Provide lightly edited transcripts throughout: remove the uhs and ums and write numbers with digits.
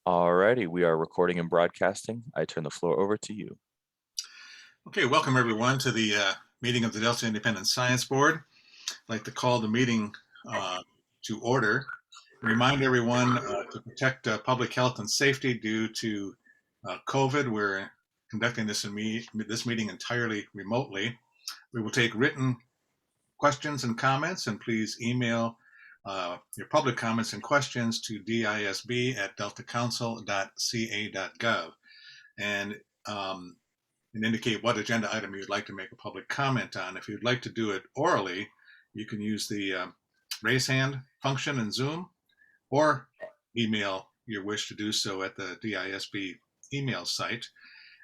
Alrighty, we are recording and broadcasting. I turn the floor over to you. Okay, welcome everyone to the meeting of the Delta Independent Science Board. I'd like to call the meeting to order. Remind everyone to protect public health and safety due to COVID. We're conducting this meeting entirely remotely. We will take written questions and comments, and please email your public comments and questions to disb@deltacouncil.ca.gov and indicate what agenda item you'd like to make a public comment on. If you'd like to do it orally, you can use the raise hand function in Zoom or email your wish to do so at the DISB email site.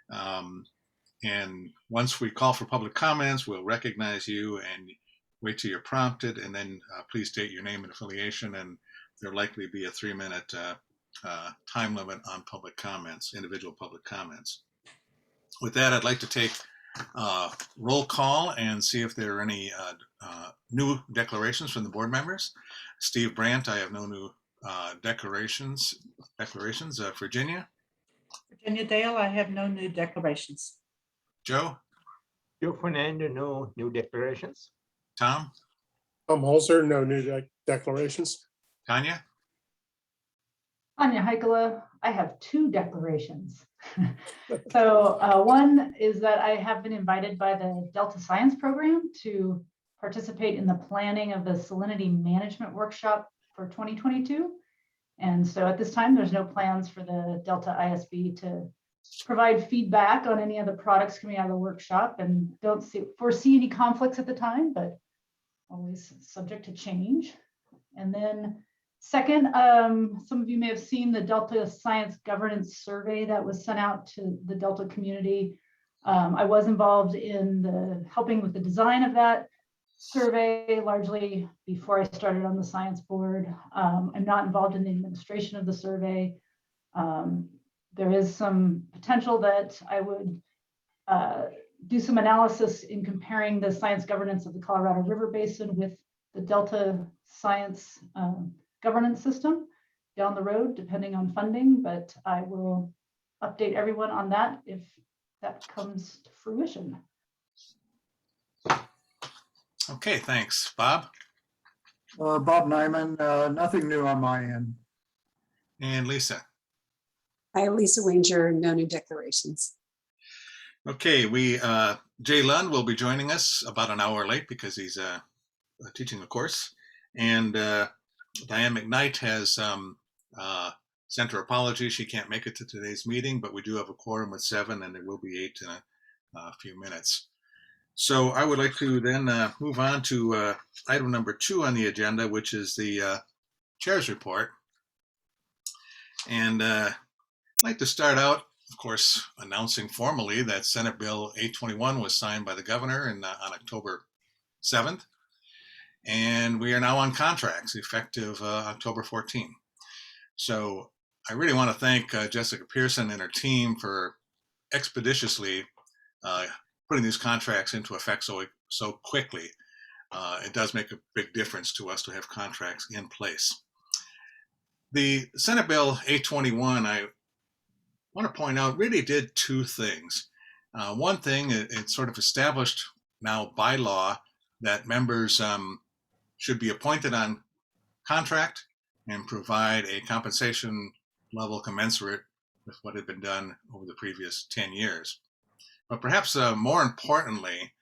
And once we call for public comments, we'll recognize you and wait till you're prompted, and then please state your name and affiliation, and there'll likely be a 3-minute time limit on public comments, individual public comments. With that, I'd like to take roll call and see if there are any new declarations from the board members. Steve Brandt, I have no new declarations. Virginia? Virginia Dale, I have no new declarations. Joe? Joe Fernando, no new declarations. Tom? Tom Holzer, no new declarations. Tanya? Anya Heikela, I have 2 declarations. So one is that I have been invited by the Delta Science Program to participate in the planning of the salinity management workshop for 2022. And so at this time, there's no plans for the Delta ISB to provide feedback on any of the products coming out of the workshop, and don't foresee any conflicts at the time, but always subject to change. And then second, some of you may have seen the Delta Science Governance Survey that was sent out to the Delta community. I was involved in helping with the design of that survey largely before I started on the science board. I'm not involved in the administration of the survey. There is some potential that I would do some analysis in comparing the science governance of the Colorado River Basin with the Delta Science governance system down the road, depending on funding, but I will update everyone on that if that comes to fruition. Okay, thanks. Bob? Bob Nyman, nothing new on my end. And Lisa? Hi, Lisa Wanger, no new declarations. Okay, Jay Lund will be joining us about an hour late because he's teaching a course. And Diane McKnight has sent her apology. She can't make it to today's meeting, but we do have a quorum with 7, and there will be 8 in a few minutes. So I would like to then move on to item number 2 on the agenda, which is the chair's report. And I'd like to start out, of course, announcing formally that Senate Bill 821 was signed by the governor on October 7th. And we are now on contracts effective October 14. So I really want to thank Jessica Pearson and her team for expeditiously putting these contracts into effect so quickly. It does make a big difference to us to have contracts in place. The Senate Bill 821, I want to point out, really did 2 things. One thing, it sort of established now by law that members should be appointed on contract and provide a compensation level commensurate with what had been done over the previous 10 years. But perhaps more importantly,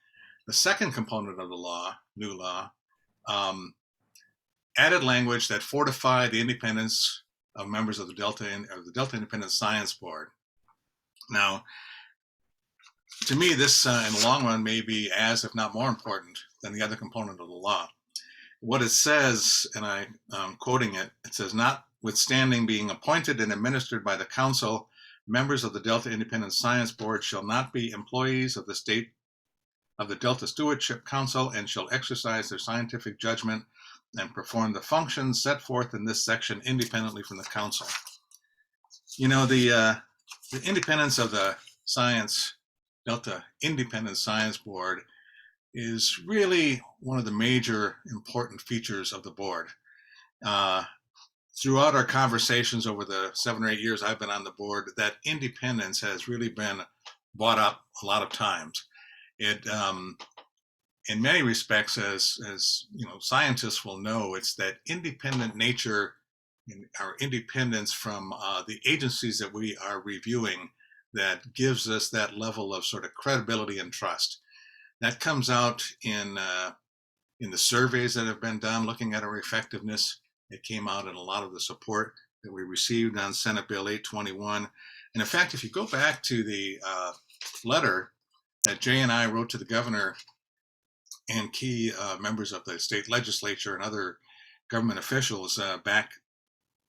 the second component of the new law, added language that fortified the independence of members of the Delta Independent Science Board. Now, to me, this in the long run may be as, if not more important than the other component of the law. What it says, and I'm quoting it, it says, notwithstanding being appointed and administered by the council, members of the Delta Independent Science Board shall not be employees of the Delta Stewardship Council and shall exercise their scientific judgment and perform the functions set forth in this section independently from the council. You know, the independence of the Delta Independent Science Board is really one of the major important features of the board. throughout our conversations over the 7 or 8 years I've been on the board, that independence has really been brought up a lot of times. It, in many respects, as you know, scientists will know, it's that independent nature, our independence from the agencies that we are reviewing, that gives us that level of sort of credibility and trust. That comes out in the surveys that have been done looking at our effectiveness. It came out in a lot of the support that we received on Senate Bill 821. And in fact, if you go back to the letter that Jay and I wrote to the governor and key members of the state legislature and other government officials back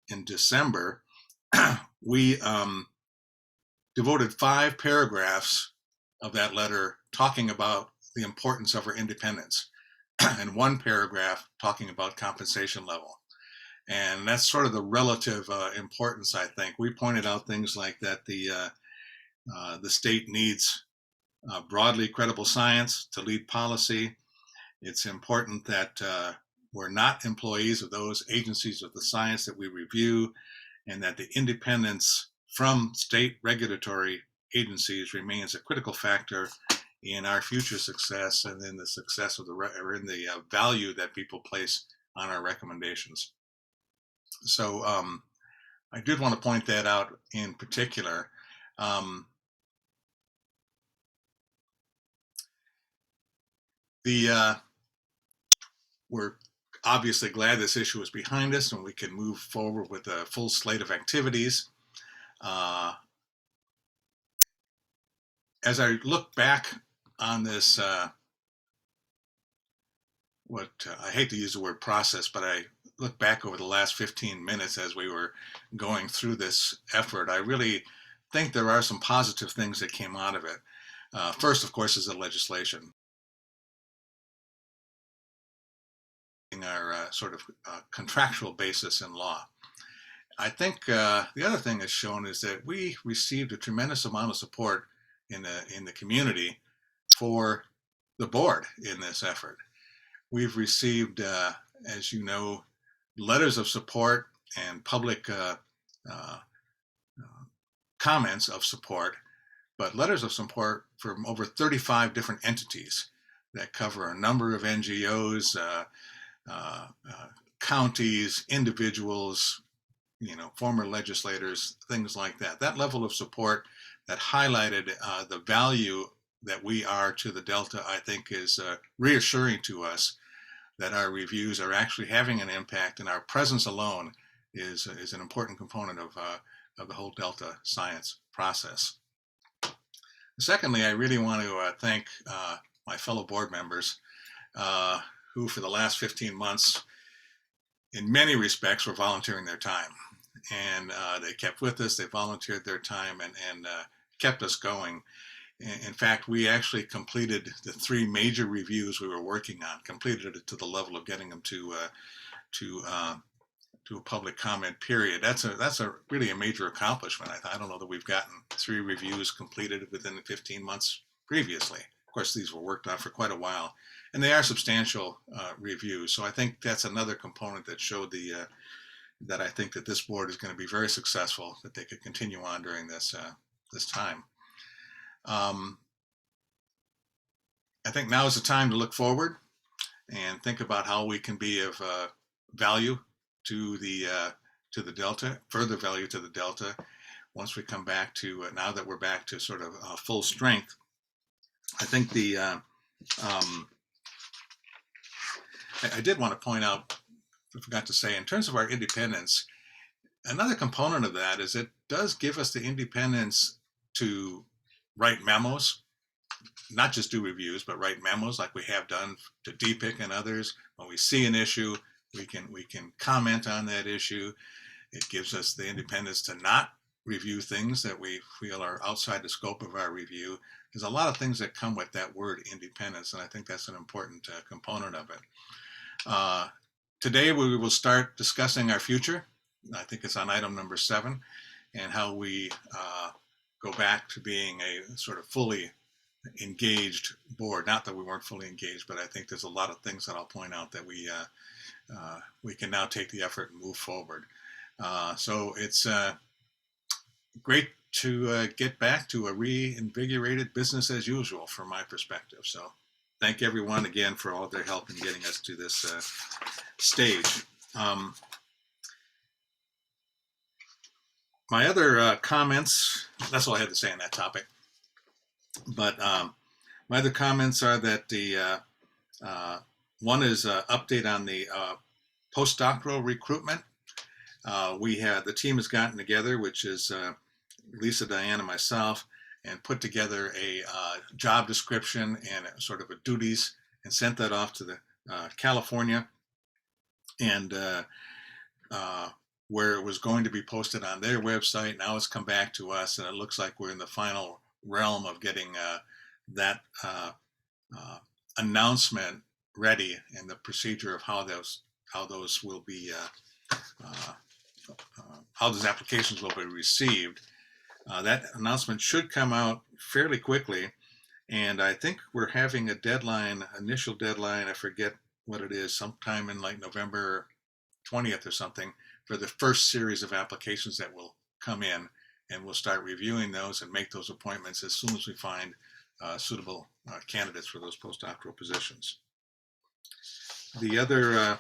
in December, we devoted 5 paragraphs of that letter talking about the importance of our independence, and 1 paragraph talking about compensation level. And that's sort of the relative importance, I think. We pointed out things like that the state needs broadly credible science to lead policy. It's important that we're not employees of those agencies of the science that we review, and that the independence from state regulatory agencies remains a critical factor in our future success and in the success of in the value that people place on our recommendations. So I did want to point that out in particular. We're obviously glad this issue is behind us and we can move forward with a full slate of activities. As I look back on this, I hate to use the word process, but I look back over the last 15 minutes as we were going through this effort, I really think there are some positive things that came out of it. First, of course, is the legislation. Our sort of contractual basis in law. I think the other thing that's shown is that we received a tremendous amount of support in the community for the board in this effort. We've received, as you know, letters of support and public comments of support, but letters of support from over 35 different entities that cover a number of NGOs, counties, individuals, you know, former legislators, things like that. That level of support that highlighted the value that we are to the Delta, I think, is reassuring to us that our reviews are actually having an impact, and our presence alone is an important component of the whole Delta science process. Secondly, I really want to thank my fellow board members who for the last 15 months, in many respects, were volunteering their time. And they kept with us, they volunteered their time and kept us going. In fact, we actually completed the 3 major reviews we were working on, completed it to the level of getting them to a public comment period. That's really a major accomplishment. I don't know that we've gotten 3 reviews completed within 15 months previously. Of course, these were worked on for quite a while, and they are substantial reviews. So I think that's another component that showed that I think that this board is going to be very successful, that they could continue on during this time. I think now is the time to look forward and think about how we can be of value to the Delta, further value to the Delta, once we come back to now that we're back to sort of full strength. I think I did want to point out, I forgot to say, in terms of our independence, another component of that is it does give us the independence to write memos, not just do reviews, but write memos like we have done to DPIC and others. When we see an issue, we can comment on that issue. It gives us the independence to not review things that we feel are outside the scope of our review. There's a lot of things that come with that word independence, and I think that's an important component of it. Today we will start discussing our future. I think it's on item number 7, and how we go back to being a sort of fully engaged board. Not that we weren't fully engaged, but I think there's a lot of things that I'll point out that we can now take the effort and move forward. So it's great to get back to a reinvigorated business as usual from my perspective. So thank everyone again for all their help in getting us to this stage. My other comments, that's all I had to say on that topic. But my other comments are that the one is an update on the postdoctoral recruitment. The team has gotten together, which is Lisa, Diane, and myself, and put together a job description and a sort of a duties, and sent that off to the California, and where it was going to be posted on their website. Now it's come back to us, and it looks like we're in the final realm of getting that announcement ready, and the procedure of how those will be how those applications will be received. That announcement should come out fairly quickly, and I think we're having a deadline, initial deadline, I forget what it is, sometime in like November 20th or something, for the first series of applications that will come in, and we'll start reviewing those and make those appointments as soon as we find suitable candidates for those postdoctoral positions. The other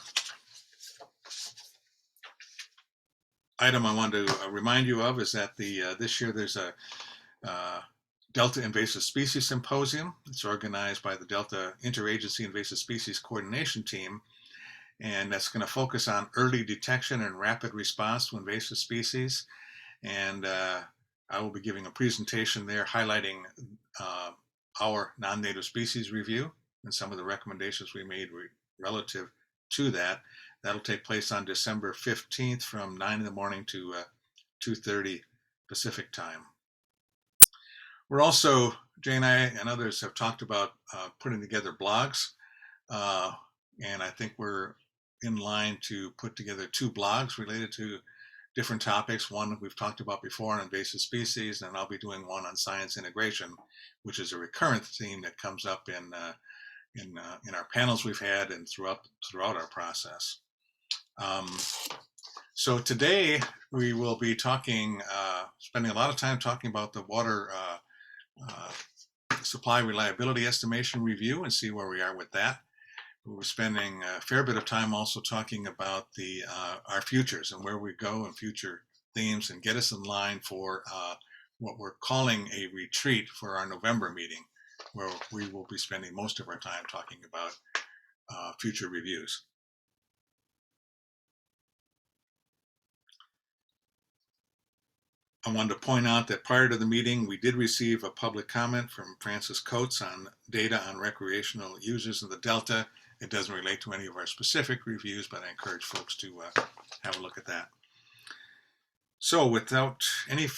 item I wanted to remind you of is that this year there's a Delta Invasive Species Symposium. It's organized by the Delta Interagency Invasive Species Coordination Team, and that's going to focus on early detection and rapid response to invasive species. And I will be giving a presentation there highlighting our non-native species review and some of the recommendations we made relative to that. That'll take place on December 15th from 9 in the morning to 2:30 Pacific time. We're also, Jay and I and others have talked about putting together blogs, and I think we're in line to put together 2 blogs related to different topics. One we've talked about before on invasive species, and I'll be doing one on science integration, which is a recurrent theme that comes up in our panels we've had and throughout our process. So today we will be talking, spending a lot of time talking about the water supply reliability estimation review and see where we are with that. We're spending a fair bit of time also talking about our futures and where we go and future themes, and get us in line for what we're calling a retreat for our November meeting, where we will be spending most of our time talking about future reviews. I wanted to point out that prior to the meeting, we did receive a public comment from Francis Coates on data on recreational users in the Delta. It doesn't relate to any of our specific reviews, but I encourage folks to have a look at that. So without any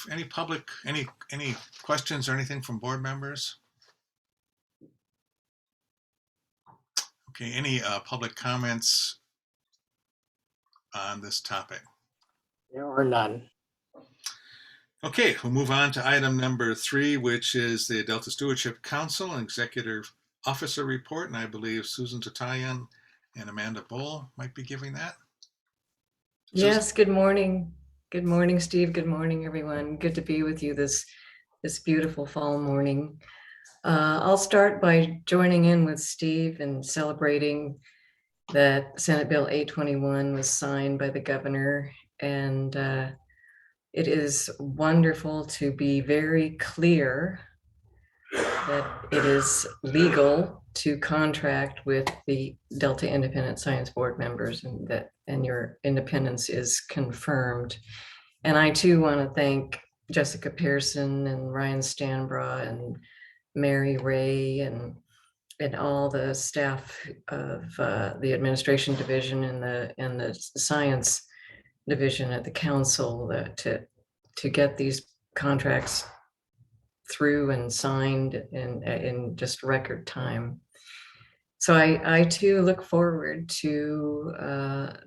questions or anything from board members? Okay, any public comments on this topic? There are none. Okay, we'll move on to item number 3, which is the Delta Stewardship Council and Executive Officer Report, and I believe Susan Tatayan and Amanda Bull might be giving that. Yes, good morning. Good morning, Steve. Good morning, everyone. Good to be with you this beautiful fall morning. I'll start by joining in with Steve and celebrating that Senate Bill 821 was signed by the governor, and it is wonderful to be very clear that it is legal to contract with the Delta Independent Science Board members, and your independence is confirmed. And I too want to thank Jessica Pearson and Ryan Stanbra and Mary Ray and all the staff of the administration division and the science division at the council to get these contracts through and signed in just record time. So I too look forward to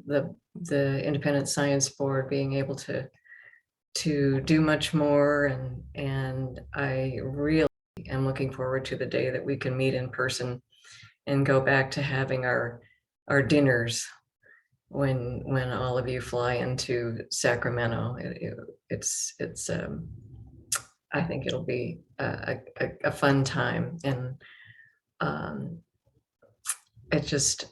the Independent Science Board being able to do much more, and I really am looking forward to the day that we can meet in person and go back to having our dinners when all of you fly into Sacramento. It's I think it'll be a fun time, and I'm just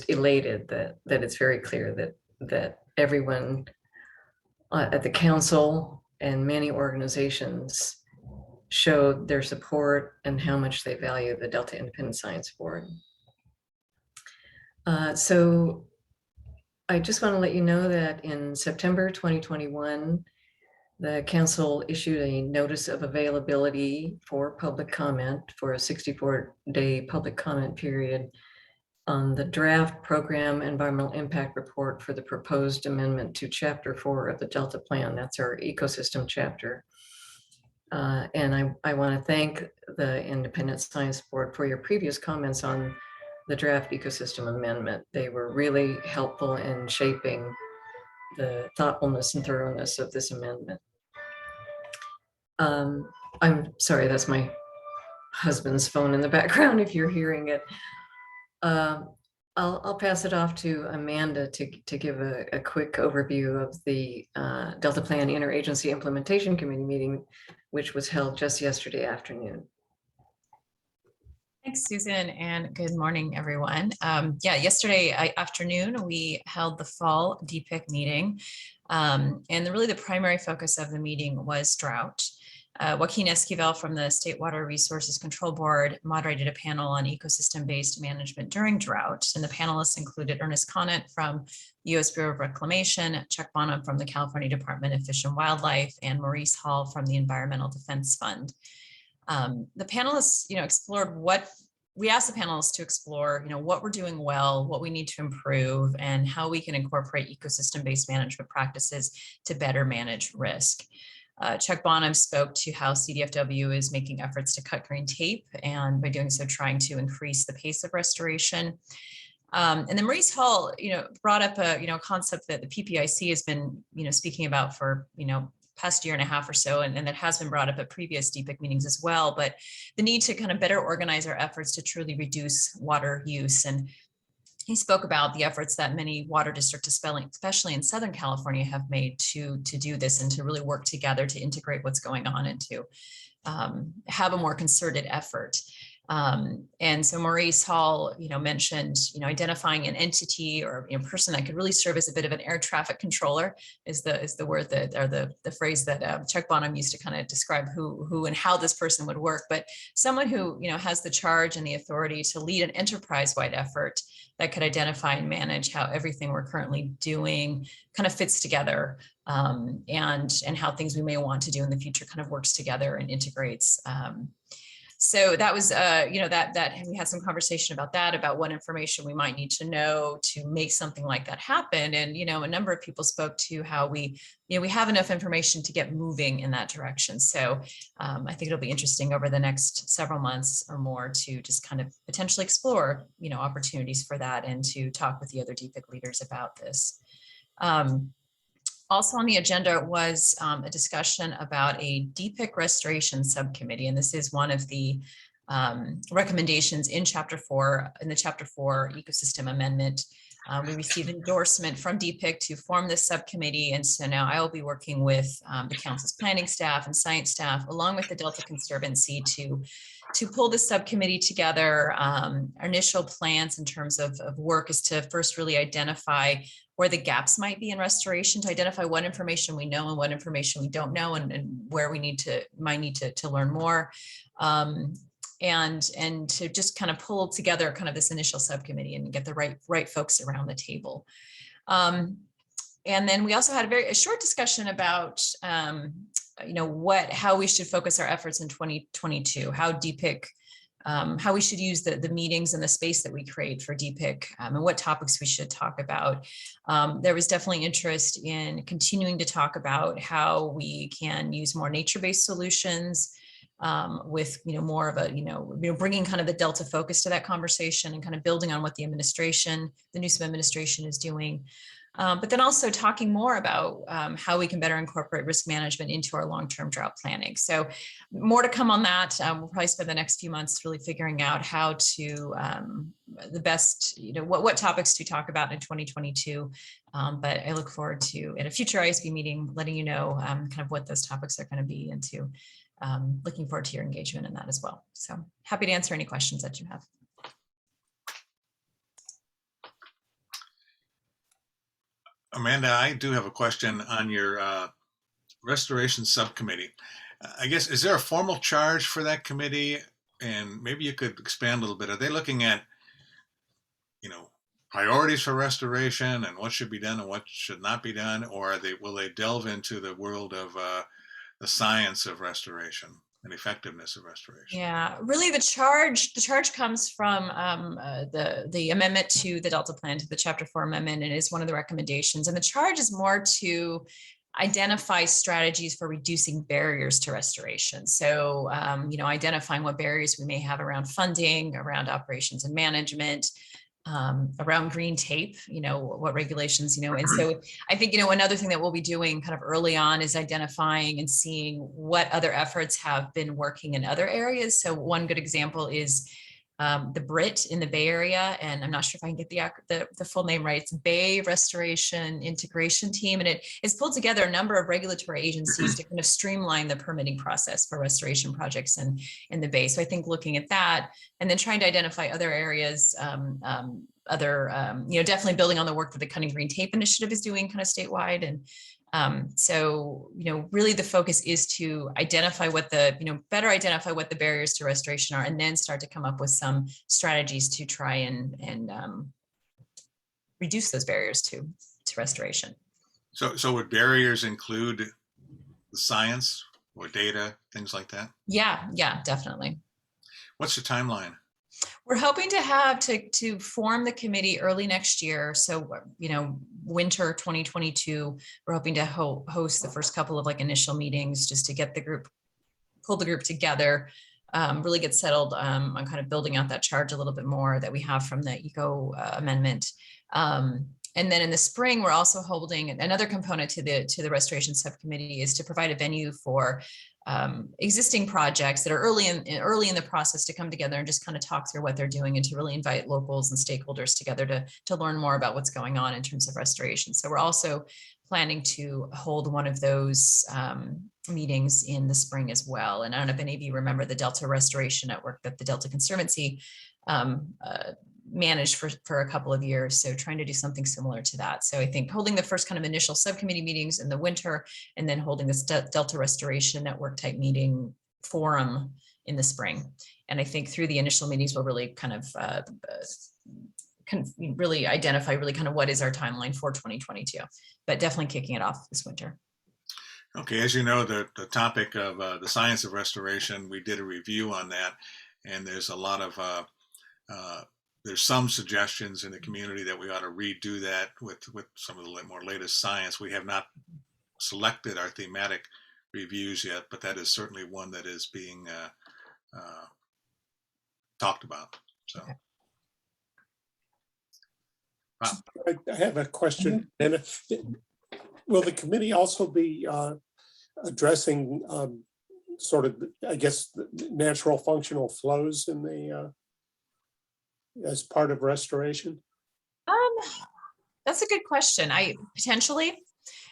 elated that it's very clear that everyone at the council and many organizations showed their support and how much they value the Delta Independent Science Board. So I just want to let you know that in September 2021, the council issued a notice of availability for public comment for a 64-day public comment period on the draft program environmental impact report for the proposed amendment to Chapter 4 of the Delta Plan. That's our ecosystem chapter. And I want to thank the Independent Science Board for your previous comments on the draft ecosystem amendment. They were really helpful in shaping the thoughtfulness and thoroughness of this amendment. I'm sorry, that's my husband's phone in the background if you're hearing it. I'll pass it off to Amanda to give a quick overview of the Delta Plan Interagency Implementation Committee meeting, which was held just yesterday afternoon. Thanks, Susan, and good morning, everyone. Yeah, yesterday afternoon, we held the fall DPIC meeting, and really the primary focus of the meeting was drought. Joaquin Esquivel from the State Water Resources Control Board moderated a panel on ecosystem-based management during drought, and the panelists included Ernest Conant from the U.S. Bureau of Reclamation, Chuck Bonham from the California Department of Fish and Wildlife, and Maurice Hall from the Environmental Defense Fund. The panelists, explored we asked the panelists to explore, what we're doing well, what we need to improve, and how we can incorporate ecosystem-based management practices to better manage risk. Chuck Bonham spoke to how CDFW is making efforts to cut green tape, and by doing so, trying to increase the pace of restoration. And then Maurice Hall, brought up a concept that the PPIC has been, speaking about for, past year and a half or so, and that has been brought up at previous DPIC meetings as well, but the need to kind of better organize our efforts to truly reduce water use. And he spoke about the efforts that many water districts, especially in Southern California, have made to do this and to really work together to integrate what's going on and to have a more concerted effort. And so Maurice Hall, mentioned, identifying an entity or person that could really serve as a bit of an air traffic controller is the word that, or the phrase that Chuck Bonham used to kind of describe who and how this person would work. But someone who, has the charge and the authority to lead an enterprise-wide effort that could identify and manage how everything we're currently doing kind of fits together, and how things we may want to do in the future kind of works together and integrates. So that was, that we had some conversation about that, about what information we might need to know to make something like that happen. And, a number of people spoke to how we have enough information to get moving in that direction. So I think it'll be interesting over the next several months or more to just kind of potentially explore, opportunities for that and to talk with the other DPIC leaders about this. Also on the agenda was a discussion about a DPIC restoration subcommittee, and this is one of the recommendations in Chapter 4, in the Chapter 4 ecosystem amendment. We received endorsement from DPIC to form this subcommittee, and so now I will be working with the council's planning staff and science staff, along with the Delta Conservancy, to pull this subcommittee together. Our initial plans in terms of work is to first really identify where the gaps might be in restoration, to identify what information we know and what information we don't know, and where we might need to learn more, and to just kind of pull together kind of this initial subcommittee and get the right folks around the table. And then we also had a short discussion about how we should focus our efforts in 2022, how DPIC, how we should use the meetings and the space that we create for DPIC, and what topics we should talk about. There was definitely interest in continuing to talk about how we can use more nature-based solutions, with more of a bringing kind of the Delta focus to that conversation and kind of building on what the Newsom administration is doing. But then also talking more about how we can better incorporate risk management into our long-term drought planning. So more to come on that. We'll probably spend the next few months really figuring out how to the best, what topics to talk about in 2022. But I look forward to, at a future ISB meeting, letting you know kind of what those topics are going to be, and to looking forward to your engagement in that as well. So happy to answer any questions that you have. Amanda, I do have a question on your restoration subcommittee. I guess, is there a formal charge for that committee? And maybe you could expand a little bit. Are they looking at, priorities for restoration and what should be done and what should not be done? Or will they delve into the world of the science of restoration and effectiveness of restoration? Yeah, really the charge comes from the amendment to the Delta plan, to the Chapter 4 amendment, and is one of the recommendations. And the charge is more to identify strategies for reducing barriers to restoration. So, identifying what barriers we may have around funding, around operations and management, around green tape, what regulations, and so I think, another thing that we'll be doing kind of early on is identifying and seeing what other efforts have been working in other areas. So one good example is the BRIT in the Bay Area, and I'm not sure if I can get the full name right. It's Bay Restoration Integration Team, and it's pulled together a number of regulatory agencies to kind of streamline the permitting process for restoration projects in the Bay. So I think looking at that, and then trying to identify other areas, definitely building on the work that the Cutting Green Tape Initiative is doing kind of statewide. And so, really the focus is to identify better identify what the barriers to restoration are, and then start to come up with some strategies to try and reduce those barriers to restoration. So would barriers include the science or data, things like that? Yeah, definitely. What's the timeline? We're hoping to have to form the committee early next year. So, winter 2022, we're hoping to host the first couple of initial meetings just to get pull the group together, really get settled on kind of building out that charge a little bit more that we have from the ECO amendment. And then in the spring, we're also holding another component to the restoration subcommittee is to provide a venue for existing projects that are early in the process to come together and just kind of talk through what they're doing, and to really invite locals and stakeholders together to learn more about what's going on in terms of restoration. So we're also planning to hold one of those meetings in the spring as well. And I don't know if any of you remember the Delta Restoration Network that the Delta Conservancy managed for a couple of years. So trying to do something similar to that. So I think holding the first kind of initial subcommittee meetings in the winter, and then holding this Delta Restoration Network type meeting forum in the spring. And I think through the initial meetings, we'll really kind of really identify kind of what is our timeline for 2022, but definitely kicking it off this winter. Okay, as you know, the topic of the science of restoration, we did a review on that, and there's a lot of there's some suggestions in the community that we ought to redo that with some of the more latest science. We have not selected our thematic reviews yet, but that is certainly one that is being talked about. So, okay. Wow. I have a question. And will the committee also be addressing sort of, I guess, the natural functional flows in the as part of restoration? That's a good question. Potentially,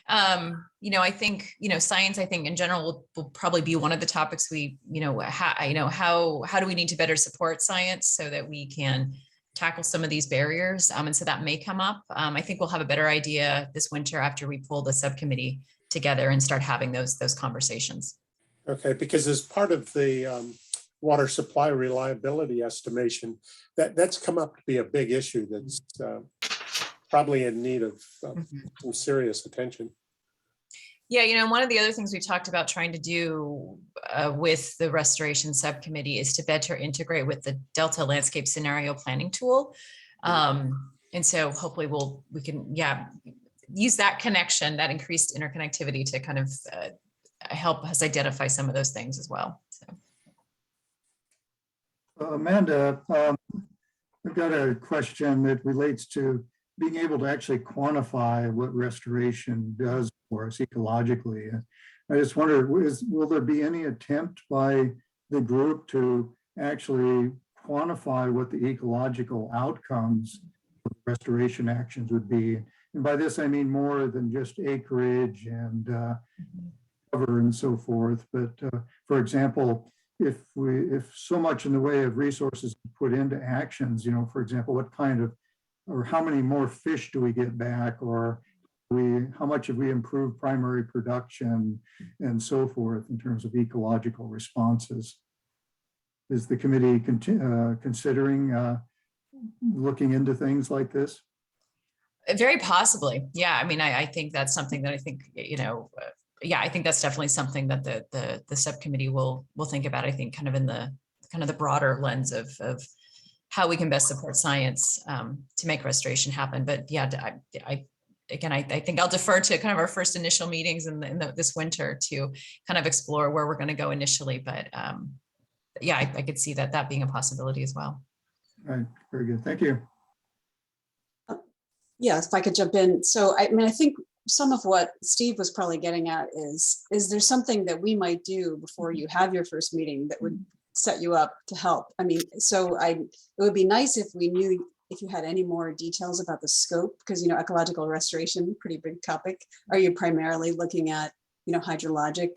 I think, science, I think in general will probably be one of the topics we, how do we need to better support science so that we can tackle some of these barriers? And so that may come up. I think we'll have a better idea this winter after we pull the subcommittee together and start having those conversations. Okay, because as part of the water supply reliability estimation, that's come up to be a big issue that's probably in need of some serious attention. Yeah, one of the other things we talked about trying to do with the restoration subcommittee is to better integrate with the Delta landscape scenario planning tool. And so hopefully we can use that connection, that increased interconnectivity to kind of help us identify some of those things as well. So. Amanda, I've got a question that relates to being able to actually quantify what restoration does for us ecologically. I just wonder, will there be any attempt by the group to actually quantify what the ecological outcomes of restoration actions would be. And by this, I mean more than just acreage and cover and so forth. But for example, if so much in the way of resources put into actions, you know, for example, what kind of, or how many more fish do we get back, or how much have we improved primary production and so forth in terms of ecological responses? Is the committee considering looking into things like this? Very possibly. Yeah. I mean, I think that's something that I think, you know, yeah, I think that's definitely something that the subcommittee will think about, I think, kind of in the broader lens of how we can best support science to make restoration happen. But yeah, I think I'll defer to kind of our first initial meetings in this winter to kind of explore where we're going to go initially. But yeah, I could see that being a possibility as well. All right, very good. Thank you. Yeah, if I could jump in. So I mean, I think some of what Steve was probably getting at is there something that we might do before you have your first meeting that would set you up to help? I mean, so it would be nice if we knew if you had any more details about the scope, because, you know, ecological restoration, pretty big topic. Are you primarily looking at, you know, hydrologic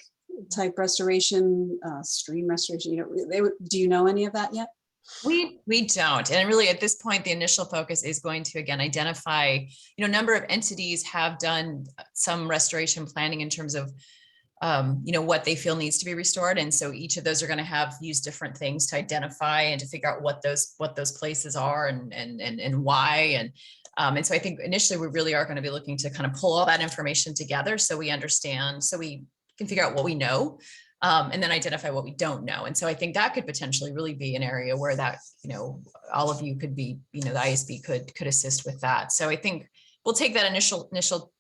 type restoration, stream restoration? You know, do you know any of that yet? We don't. And really at this point, the initial focus is going to, again, identify, you know, a number of entities have done some restoration planning in terms of, you know, what they feel needs to be restored. And so each of those are going to have used different things to identify and to figure out what those places are and why. And so I think initially we really are going to be looking to kind of pull all that information together so we understand, so we can figure out what we know. And then identify what we don't know. And so I think that could potentially really be an area where that, you know, all of you could be, you know, the ISB could assist with that. So I think we'll take that initial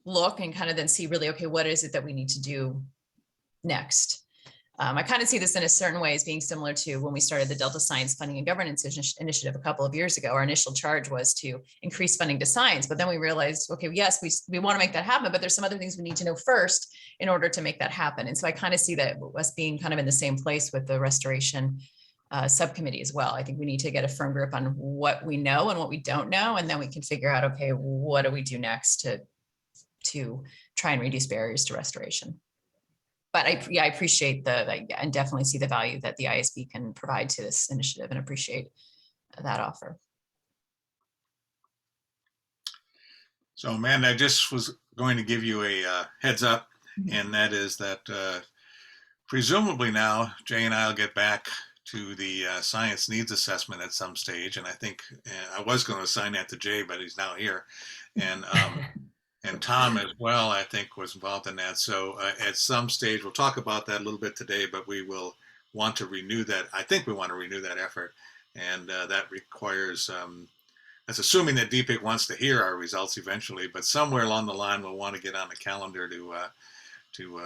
look and kind of then see really, okay, what is it that we need to do next? I kind of see this in a certain way as being similar to when we started the Delta Science Funding and Governance Initiative a couple of years ago. Our initial charge was to increase funding to science, but then we realized, okay, yes, we want to make that happen, but there's some other things we need to know first in order to make that happen. And so I kind of see that us being kind of in the same place with the restoration subcommittee as well. I think we need to get a firm grip on what we know and what we don't know, and then we can figure out, okay, what do we do next to try and reduce barriers to restoration. But I appreciate and definitely see the value that the ISB can provide to this initiative and appreciate that offer. So Amanda, I just was going to give you a heads up, and that is that presumably now Jay and I will get back to the science needs assessment at some stage. And I think I was going to assign that to Jay, but he's now here. And Tom as well, I think, was involved in that. So at some stage, we'll talk about that a little bit today, but we will want to renew that. I think we want to renew that effort. And that requires, that's assuming that DPIC wants to hear our results eventually, but somewhere along the line, we'll want to get on the calendar to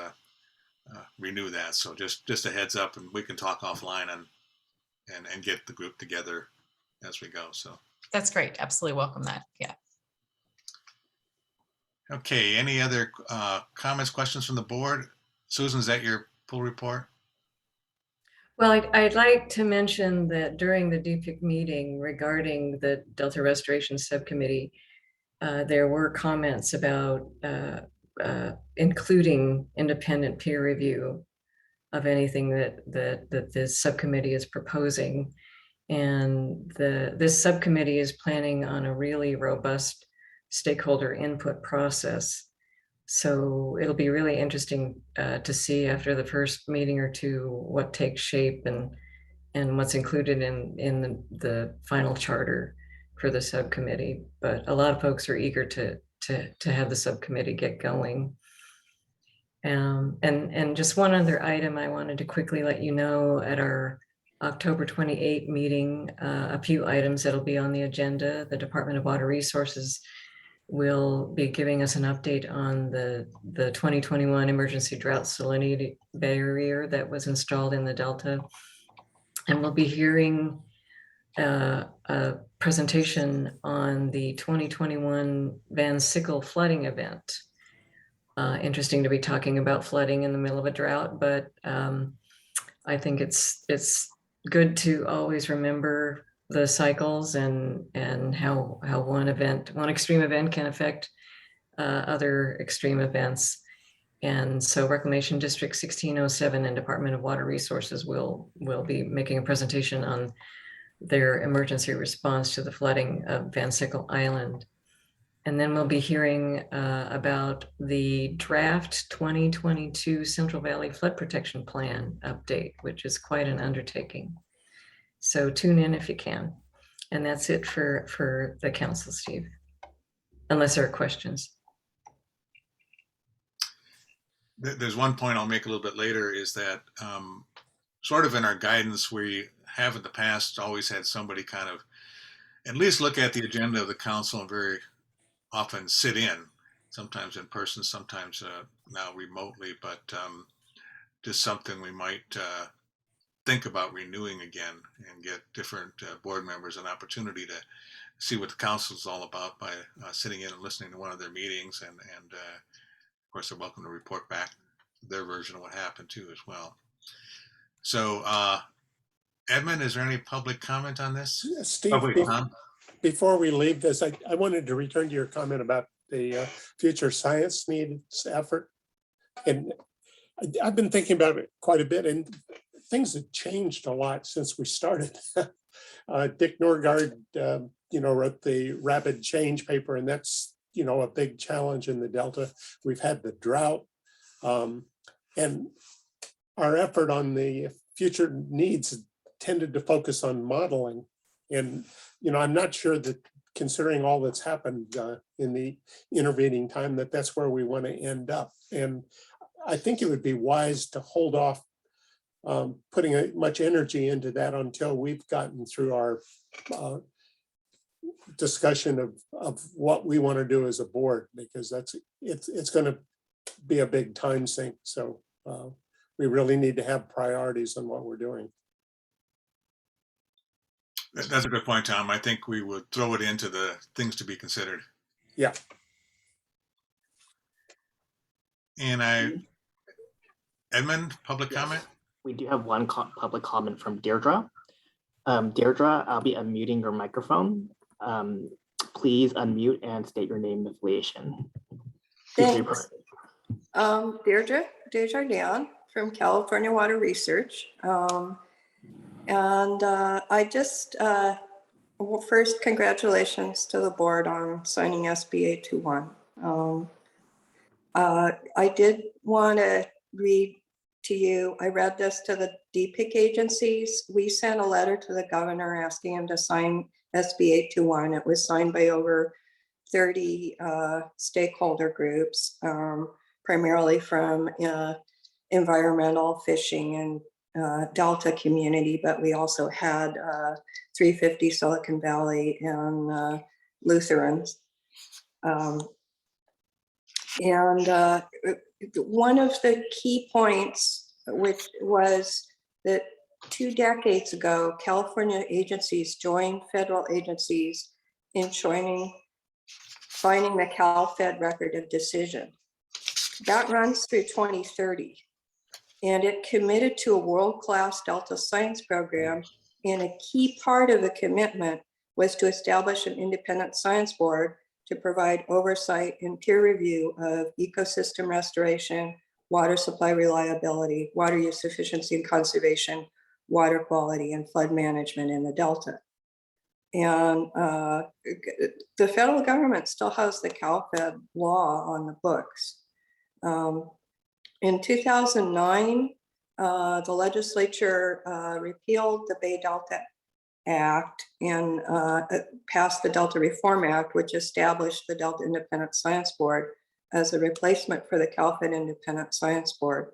renew that. So just a heads up, and we can talk offline and get the group together as we go. So that's great. Absolutely welcome that. Yeah. Okay, any other comments, questions from the board? Susan, is that your full report? Well, I'd like to mention that during the DPIC meeting regarding the Delta Restoration Subcommittee, there were comments about including independent peer review of anything that this subcommittee is proposing. And this subcommittee is planning on a really robust stakeholder input process. So it'll be really interesting to see after the first meeting or two what takes shape and what's included in the final charter for the subcommittee. But a lot of folks are eager to have the subcommittee get going. And just one other item I wanted to quickly let you know, at our October 28 meeting, a few items that'll be on the agenda. The Department of Water Resources will be giving us an update on the 2021 emergency drought salinity barrier that was installed in the Delta. And we'll be hearing a presentation on the 2021 Van Sickle flooding event. Interesting to be talking about flooding in the middle of a drought, but I think it's good to always remember the cycles and how one extreme event can affect other extreme events. And so Reclamation District 1607 and Department of Water Resources will be making a presentation on their emergency response to the flooding of Van Sickle Island. And then we'll be hearing about the draft 2022 Central Valley Flood Protection Plan update, which is quite an undertaking. So tune in if you can. And that's it for the council, Steve, unless there are questions. There's one point I'll make a little bit later is that sort of in our guidance, we have in the past always had somebody kind of at least look at the agenda of the council and very often sit in, sometimes in person, sometimes now remotely, but just something we might think about renewing again and get different board members an opportunity to see what the council is all about by sitting in and listening to one of their meetings. And of course, they're welcome to report back their version of what happened too as well. So Edmund, is there any public comment on this? Steve, Public comment? before we leave this, I wanted to return to your comment about the future science needs effort. And I've been thinking about it quite a bit, and things have changed a lot since we started. Dick Norgard, wrote the rapid change paper, and that's, a big challenge in the Delta. We've had the drought, and our effort on the future needs tended to focus on modeling. And, I'm not sure that considering all that's happened in the intervening time, that's where we want to end up. And I think it would be wise to hold off putting much energy into that until we've gotten through our discussion of what we want to do as a board, because it's going to be a big time sink. So we really need to have priorities on what we're doing. That's a good point, Tom. I think we would throw it into the things to be considered. Yeah. And Edmund, public comment? We do have one public comment from Deirdre. Deirdre, I'll be unmuting your microphone. Please unmute and state your name and affiliation. Thanks. Deirdre Desjardins from California Water Research. I just, first, congratulations to the board on signing SB 821. I did want to read to you, I read this to the DPIC agencies. We sent a letter to the governor asking him to sign SB 821. It was signed by over 30 stakeholder groups, primarily from environmental, fishing, and Delta community, but we also had 350 Silicon Valley and Lutherans. One of the key points, which was that 2 decades ago, California agencies joined federal agencies in signing the CalFed Record of Decision. That runs through 2030. And it committed to a world-class Delta science program. And a key part of the commitment was to establish an independent science board to provide oversight and peer review of ecosystem restoration, water supply reliability, water use efficiency and conservation, water quality, and flood management in the Delta. And the federal government still has the CalFed law on the books. In 2009, the legislature repealed the Bay Delta Act and passed the Delta Reform Act, which established the Delta Independent Science Board as a replacement for the CalFed Independent Science Board.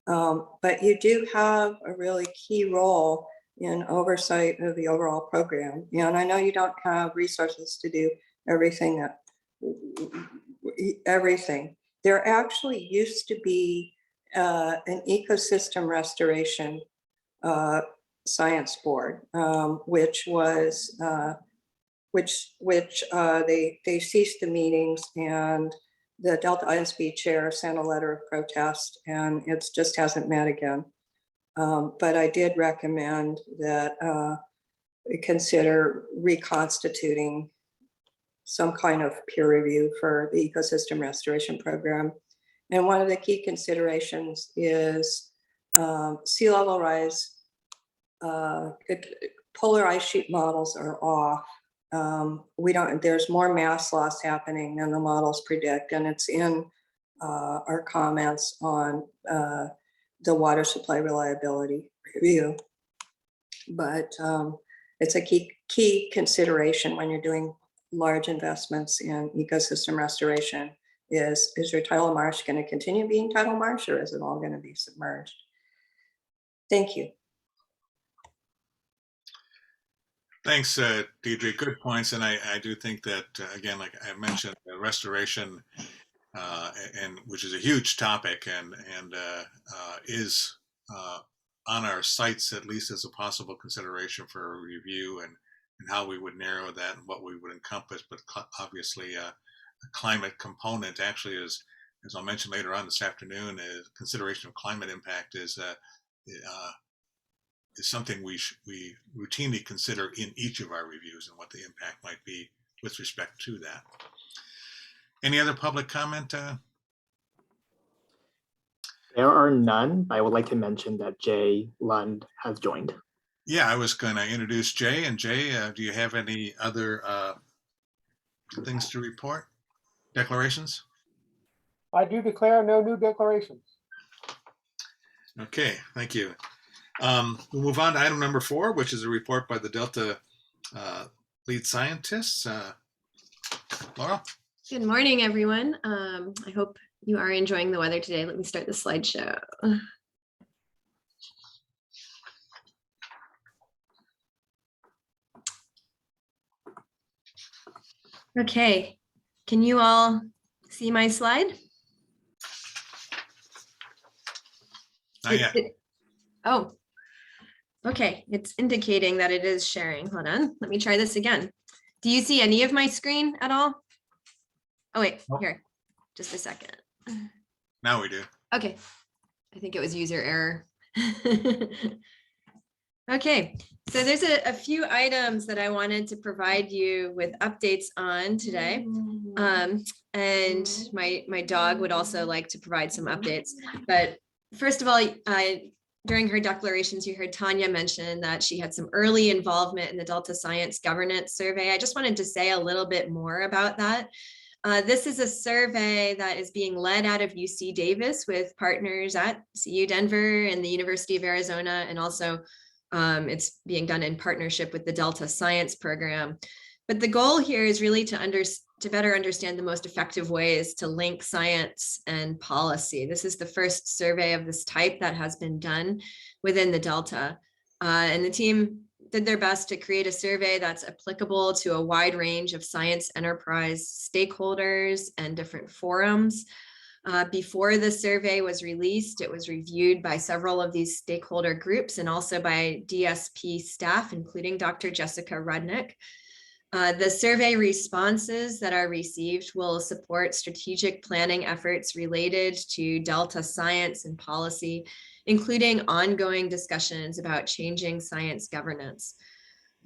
But you do have a really key role in oversight of the overall program. And I know you don't have resources to do everything. There actually used to be an ecosystem restoration science board, which was they ceased the meetings, and the Delta ISB chair sent a letter of protest, and it just hasn't met again. But I did recommend that we consider reconstituting some kind of peer review for the ecosystem restoration program. And one of the key considerations is sea level rise. Polar ice sheet models are off. There's more mass loss happening than the models predict, and it's in our comments on the water supply reliability review. But it's a key consideration when you're doing large investments in ecosystem restoration is your tidal marsh going to continue being tidal marsh, or is it all going to be submerged? Thank you. Thanks, Deidre. Good points. And I do think that, again, like I mentioned, restoration, and which is a huge topic and is on our sites, at least as a possible consideration for a review and how we would narrow that and what we would encompass. But obviously, a climate component actually is, as I'll mention later on this afternoon, is consideration of climate impact is something we routinely consider in each of our reviews and what the impact might be with respect to that. Any other public comment? There are none, but I would like to mention that Jay Lund has joined. Yeah, I was going to introduce Jay. And Jay, do you have any other things to report? Declarations? I do declare no new declarations. Okay, thank you. We'll move on to item number 4, which is a report by the Delta lead scientists. Laurel? Good morning, everyone. I hope you are enjoying the weather today. Let me start the slideshow. Okay, can you all see my slide? Not yet. Oh, okay. It's indicating that it is sharing. Hold on. Let me try this again. Do you see any of my screen at all? Oh, wait, here, just a second. Now we do. Okay. I think it was user error. Okay, so there's a few items that I wanted to provide you with updates on today. And my dog would also like to provide some updates. But first of all, during her declarations, you heard Tanya mention that she had some early involvement in the Delta Science Governance Survey. I just wanted to say a little bit more about that. This is a survey that is being led out of UC Davis with partners at CU Denver and the University of Arizona, and also it's being done in partnership with the Delta Science Program. But the goal here is really to better understand the most effective ways to link science and policy. This is the first survey of this type that has been done within the Delta. And the team did their best to create a survey that's applicable to a wide range of science enterprise stakeholders and different forums. Before the survey was released, it was reviewed by several of these stakeholder groups and also by DSP staff, including Dr. Jessica Rudnick. The survey responses that are received will support strategic planning efforts related to Delta science and policy, including ongoing discussions about changing science governance.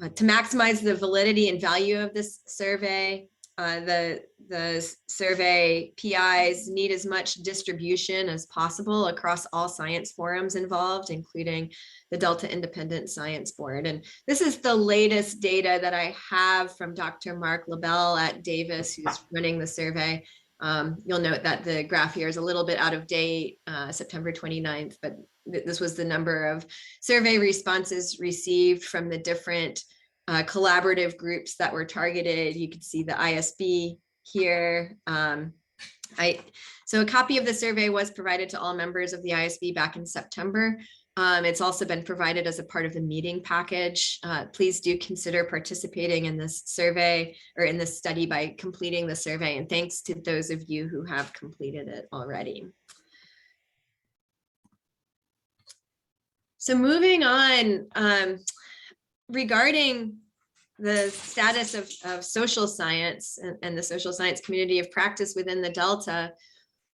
To maximize the validity and value of this survey, the survey PIs need as much distribution as possible across all science forums involved, including the Delta Independent Science Board. And this is the latest data that I have from Dr. Mark LaBelle at Davis, who's running the survey. You'll note that the graph here is a little bit out of date, September 29th, but this was the number of survey responses received from the different collaborative groups that were targeted. You could see the ISB here. So a copy of the survey was provided to all members of the ISB back in September. It's also been provided as a part of the meeting package. Please do consider participating in this survey or in this study by completing the survey. And thanks to those of you who have completed it already. So moving on, regarding the status of social science and the social science community of practice within the Delta,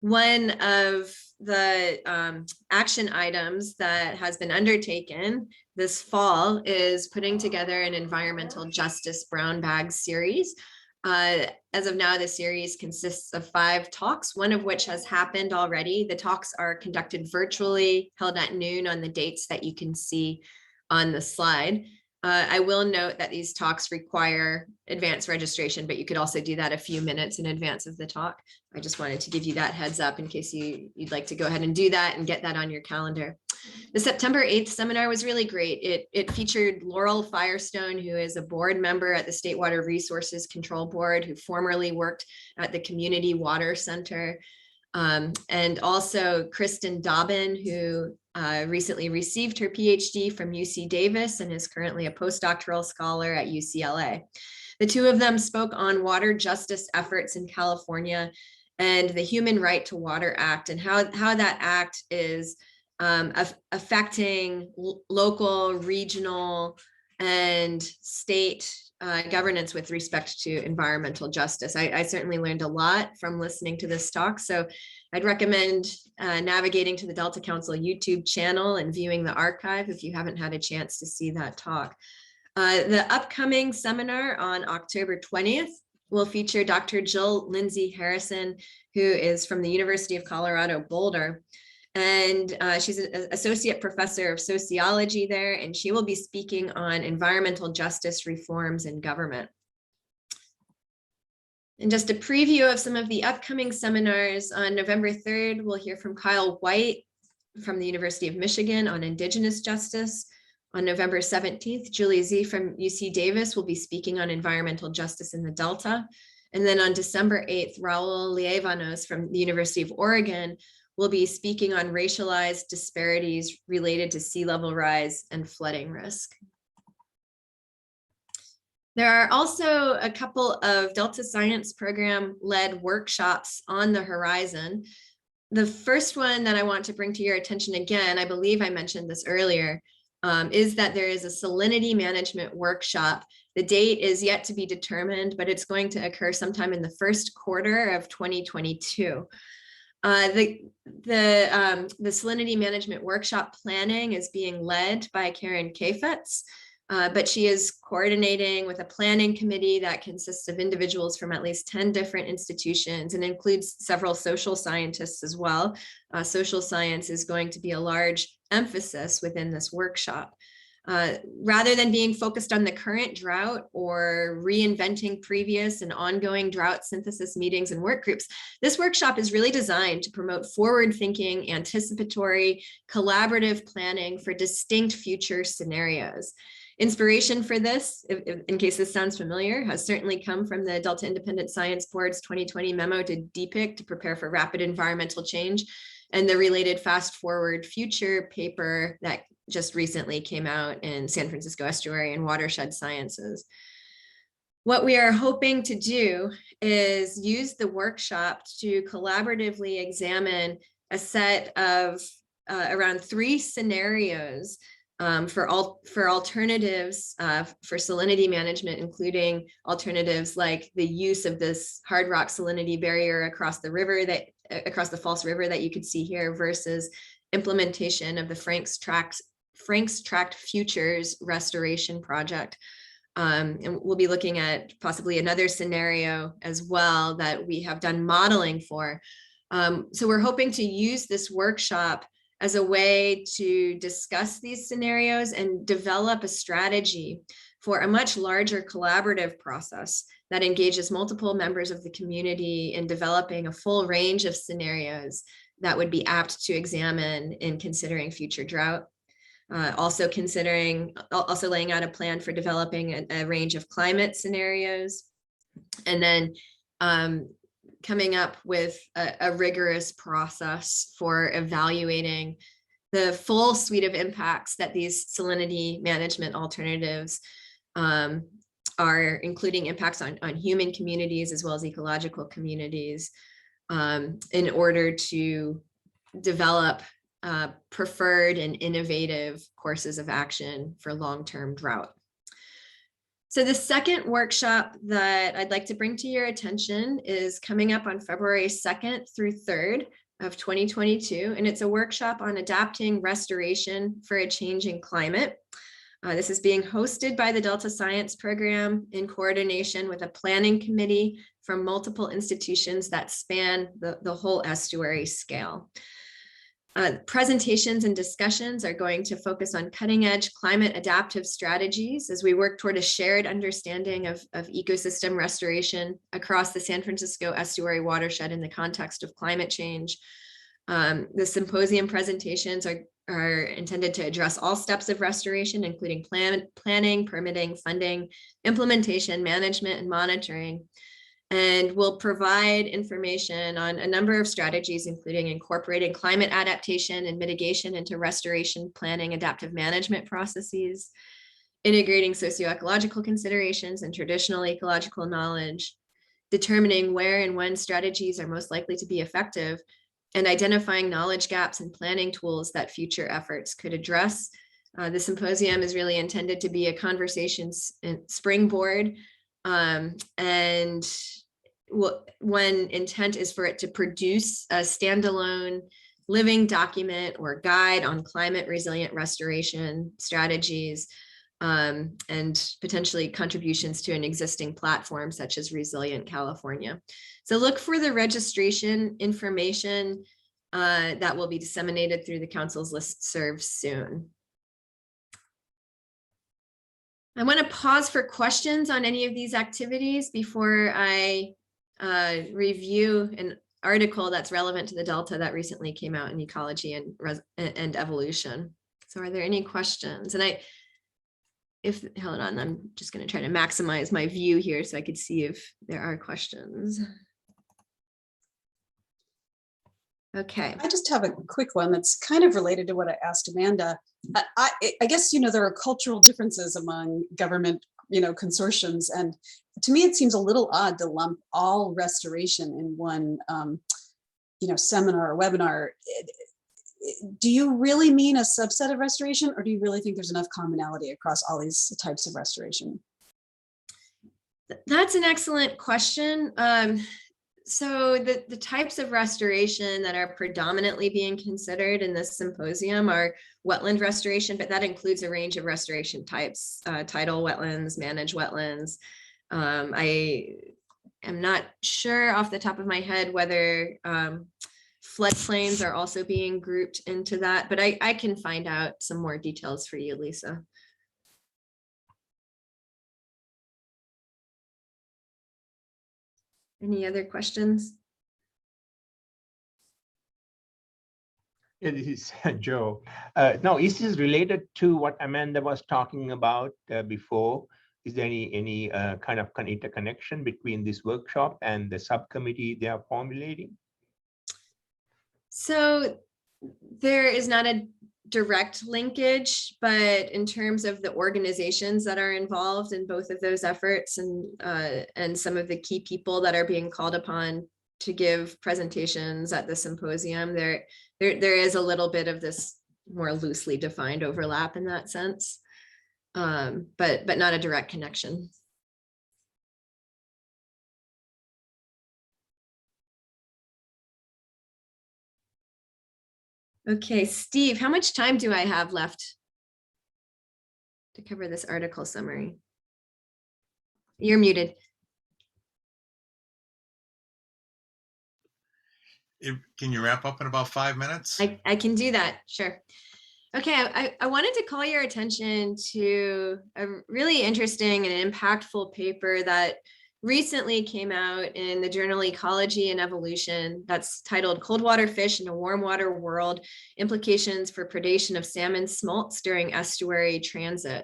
one of the action items that has been undertaken this fall is putting together an environmental justice brown bag series. As of now, the series consists of 5 talks, one of which has happened already. The talks are conducted virtually, held at noon on the dates that you can see on the slide. I will note that these talks require advanced registration, but you could also do that a few minutes in advance of the talk. I just wanted to give you that heads up in case you'd like to go ahead and do that and get that on your calendar. The September 8th seminar was really great. It featured Laurel Firestone, who is a board member at the State Water Resources Control Board, who formerly worked at the Community Water Center, and also Kristen Dobbin, who recently received her PhD from UC Davis and is currently a postdoctoral scholar at UCLA. The two of them spoke on water justice efforts in California and the Human Right to Water Act and how that act is affecting local, regional, and state governance with respect to environmental justice. I certainly learned a lot from listening to this talk. So I'd recommend navigating to the Delta Council YouTube channel and viewing the archive if you haven't had a chance to see that talk. The upcoming seminar on October 20th will feature Dr. Jill Lindsay Harrison, who is from the University of Colorado Boulder. And she's an associate professor of sociology there, and she will be speaking on environmental justice reforms in government. And just a preview of some of the upcoming seminars. On November 3rd, we'll hear from Kyle White from the University of Michigan on Indigenous justice. On November 17th, Julie Z from UC Davis will be speaking on environmental justice in the Delta. And then on December 8th, Raul Lievanos from the University of Oregon will be speaking on racialized disparities related to sea level rise and flooding risk. There are also a couple of Delta Science Program-led workshops on the horizon. The first one that I want to bring to your attention again, I believe I mentioned this earlier, is that there is a salinity management workshop. The date is yet to be determined, but it's going to occur sometime in the first quarter of 2022. The salinity management workshop planning is being led by Karen Kafetz, but she is coordinating with a planning committee that consists of individuals from at least 10 different institutions and includes several social scientists as well. Social science is going to be a large emphasis within this workshop. Rather than being focused on the current drought or reinventing previous and ongoing drought synthesis meetings and work groups, this workshop is really designed to promote forward-thinking, anticipatory, collaborative planning for distinct future scenarios. Inspiration for this, in case this sounds familiar, has certainly come from the Delta Independent Science Board's 2020 memo to DPIC to prepare for rapid environmental change, and the related Fast Forward Future paper that just recently came out in San Francisco Estuary and Watershed Sciences. What we are hoping to do is use the workshop to collaboratively examine a set of around 3 scenarios for alternatives for salinity management, including alternatives like the use of this hard rock salinity barrier across the False River that you could see here versus implementation of the Frank's Tract Futures Restoration Project. And we'll be looking at possibly another scenario as well that we have done modeling for. So we're hoping to use this workshop as a way to discuss these scenarios and develop a strategy for a much larger collaborative process that engages multiple members of the community in developing a full range of scenarios that would be apt to examine in considering future drought. Also laying out a plan for developing a range of climate scenarios, and then coming up with a rigorous process for evaluating the full suite of impacts that these salinity management alternatives are, including impacts on human communities as well as ecological communities, in order to develop preferred and innovative courses of action for long-term drought. So the second workshop that I'd like to bring to your attention is coming up on February 2nd through 3rd of 2022, and it's a workshop on adapting restoration for a changing climate. This is being hosted by the Delta Science Program in coordination with a planning committee from multiple institutions that span the whole estuary scale. Presentations and discussions are going to focus on cutting-edge climate adaptive strategies as we work toward a shared understanding of ecosystem restoration across the San Francisco estuary watershed in the context of climate change. The symposium presentations are intended to address all steps of restoration, including planning, permitting, funding, implementation, management, and monitoring. And will provide information on a number of strategies, including incorporating climate adaptation and mitigation into restoration planning, adaptive management processes, integrating socioecological considerations and traditional ecological knowledge, determining where and when strategies are most likely to be effective, and identifying knowledge gaps and planning tools that future efforts could address. The symposium is really intended to be a conversation springboard, and one intent is for it to produce a standalone living document or guide on climate resilient restoration strategies, and potentially contributions to an existing platform such as Resilient California. So look for the registration information that will be disseminated through the council's listserv soon. I want to pause for questions on any of these activities before I review an article that's relevant to the Delta that recently came out in Ecology and Evolution. So are there any questions? And hold on, I'm just going to try to maximize my view here so I could see if there are questions. Okay. I just have a quick one that's kind of related to what I asked Amanda. I guess, there are cultural differences among government, consortiums. And to me, it seems a little odd to lump all restoration in one, seminar or webinar. Do you really mean a subset of restoration, or do you really think there's enough commonality across all these types of restoration? That's an excellent question. So the types of restoration that are predominantly being considered in this symposium are wetland restoration, but that includes a range of restoration types, tidal wetlands, managed wetlands. I am not sure off the top of my head whether floodplains are also being grouped into that, but I can find out some more details for you, Lisa. Any other questions? Yeah, this is Joe. No, is this related to what Amanda was talking about before? Is there any kind of interconnection between this workshop and the subcommittee they are formulating? So there is not a direct linkage, but in terms of the organizations that are involved in both of those efforts and some of the key people that are being called upon to give presentations at the symposium, there is a little bit of this more loosely defined overlap in that sense, but not a direct connection. Okay, Steve, how much time do I have left to cover this article summary? You're muted. Can you wrap up in about 5 minutes? I can do that, sure. Okay, I wanted to call your attention to a really interesting and impactful paper that recently came out in the journal Ecology and Evolution that's titled Coldwater Fish in a Warm Water World, Implications for Predation of Salmon Smolts During Estuary Transit.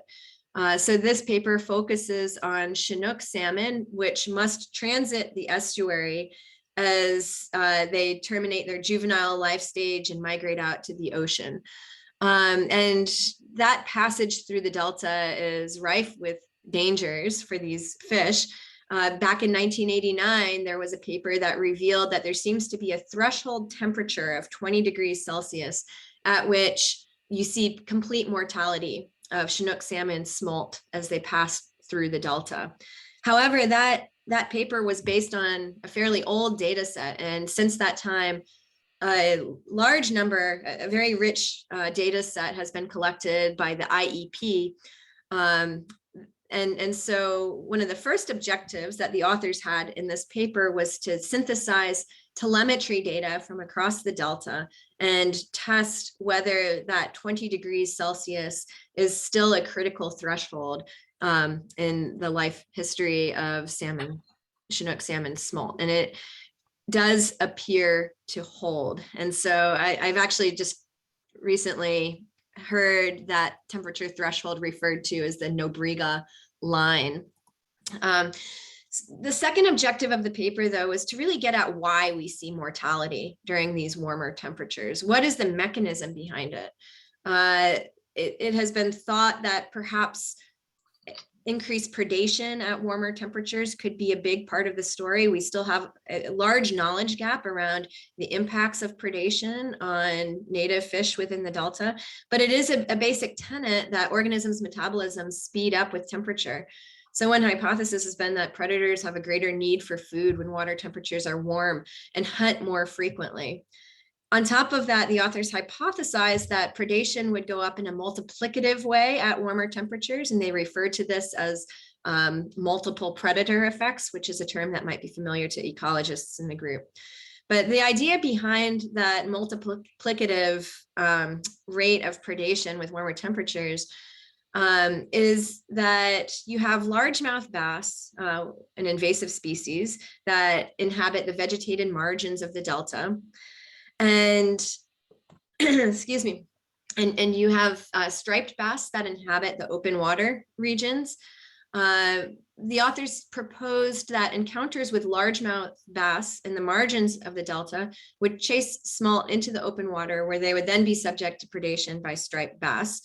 So this paper focuses on Chinook salmon, which must transit the estuary as they terminate their juvenile life stage and migrate out to the ocean. And that passage through the Delta is rife with dangers for these fish. Back in 1989, there was a paper that revealed that there seems to be a threshold temperature of 20 degrees Celsius at which you see complete mortality of Chinook salmon smolt as they pass through the Delta. However, that paper was based on a fairly old data set. And since that time, a large number, a very rich data set has been collected by the IEP. And so one of the first objectives that the authors had in this paper was to synthesize telemetry data from across the Delta and test whether that 20 degrees Celsius is still a critical threshold in the life history of salmon, Chinook salmon smolt. And it does appear to hold. And so I've actually just recently heard that temperature threshold referred to as the Nobriga line. The second objective of the paper, though, is to really get at why we see mortality during these warmer temperatures. What is the mechanism behind it? It has been thought that perhaps increased predation at warmer temperatures could be a big part of the story. We still have a large knowledge gap around the impacts of predation on native fish within the Delta, but it is a basic tenet that organisms' metabolism speed up with temperature. So one hypothesis has been that predators have a greater need for food when water temperatures are warm and hunt more frequently. On top of that, the authors hypothesized that predation would go up in a multiplicative way at warmer temperatures, and they refer to this as multiple predator effects, which is a term that might be familiar to ecologists in the group. But the idea behind that multiplicative rate of predation with warmer temperatures is that you have largemouth bass, an invasive species that inhabit the vegetated margins of the Delta. And excuse me, and you have striped bass that inhabit the open water regions. The authors proposed that encounters with largemouth bass in the margins of the Delta would chase smolt into the open water, where they would then be subject to predation by striped bass,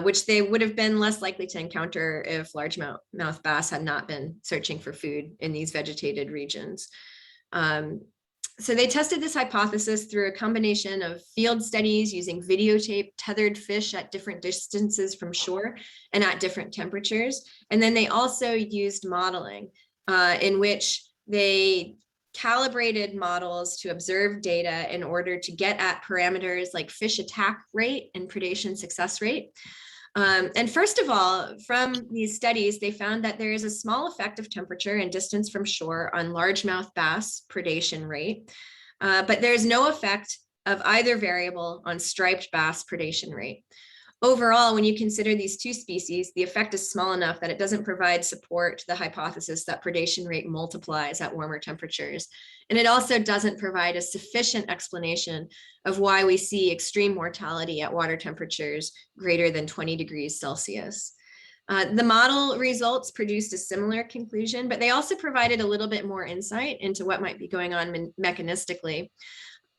which they would have been less likely to encounter if largemouth bass had not been searching for food in these vegetated regions. So they tested this hypothesis through a combination of field studies using videotape tethered fish at different distances from shore and at different temperatures. And then they also used modeling in which they calibrated models to observe data in order to get at parameters like fish attack rate and predation success rate. And first of all, from these studies, they found that there is a small effect of temperature and distance from shore on largemouth bass predation rate, but there's no effect of either variable on striped bass predation rate. Overall, when you consider these two species, the effect is small enough that it doesn't provide support to the hypothesis that predation rate multiplies at warmer temperatures. And it also doesn't provide a sufficient explanation of why we see extreme mortality at water temperatures greater than 20 degrees Celsius. The model results produced a similar conclusion, but they also provided a little bit more insight into what might be going on mechanistically.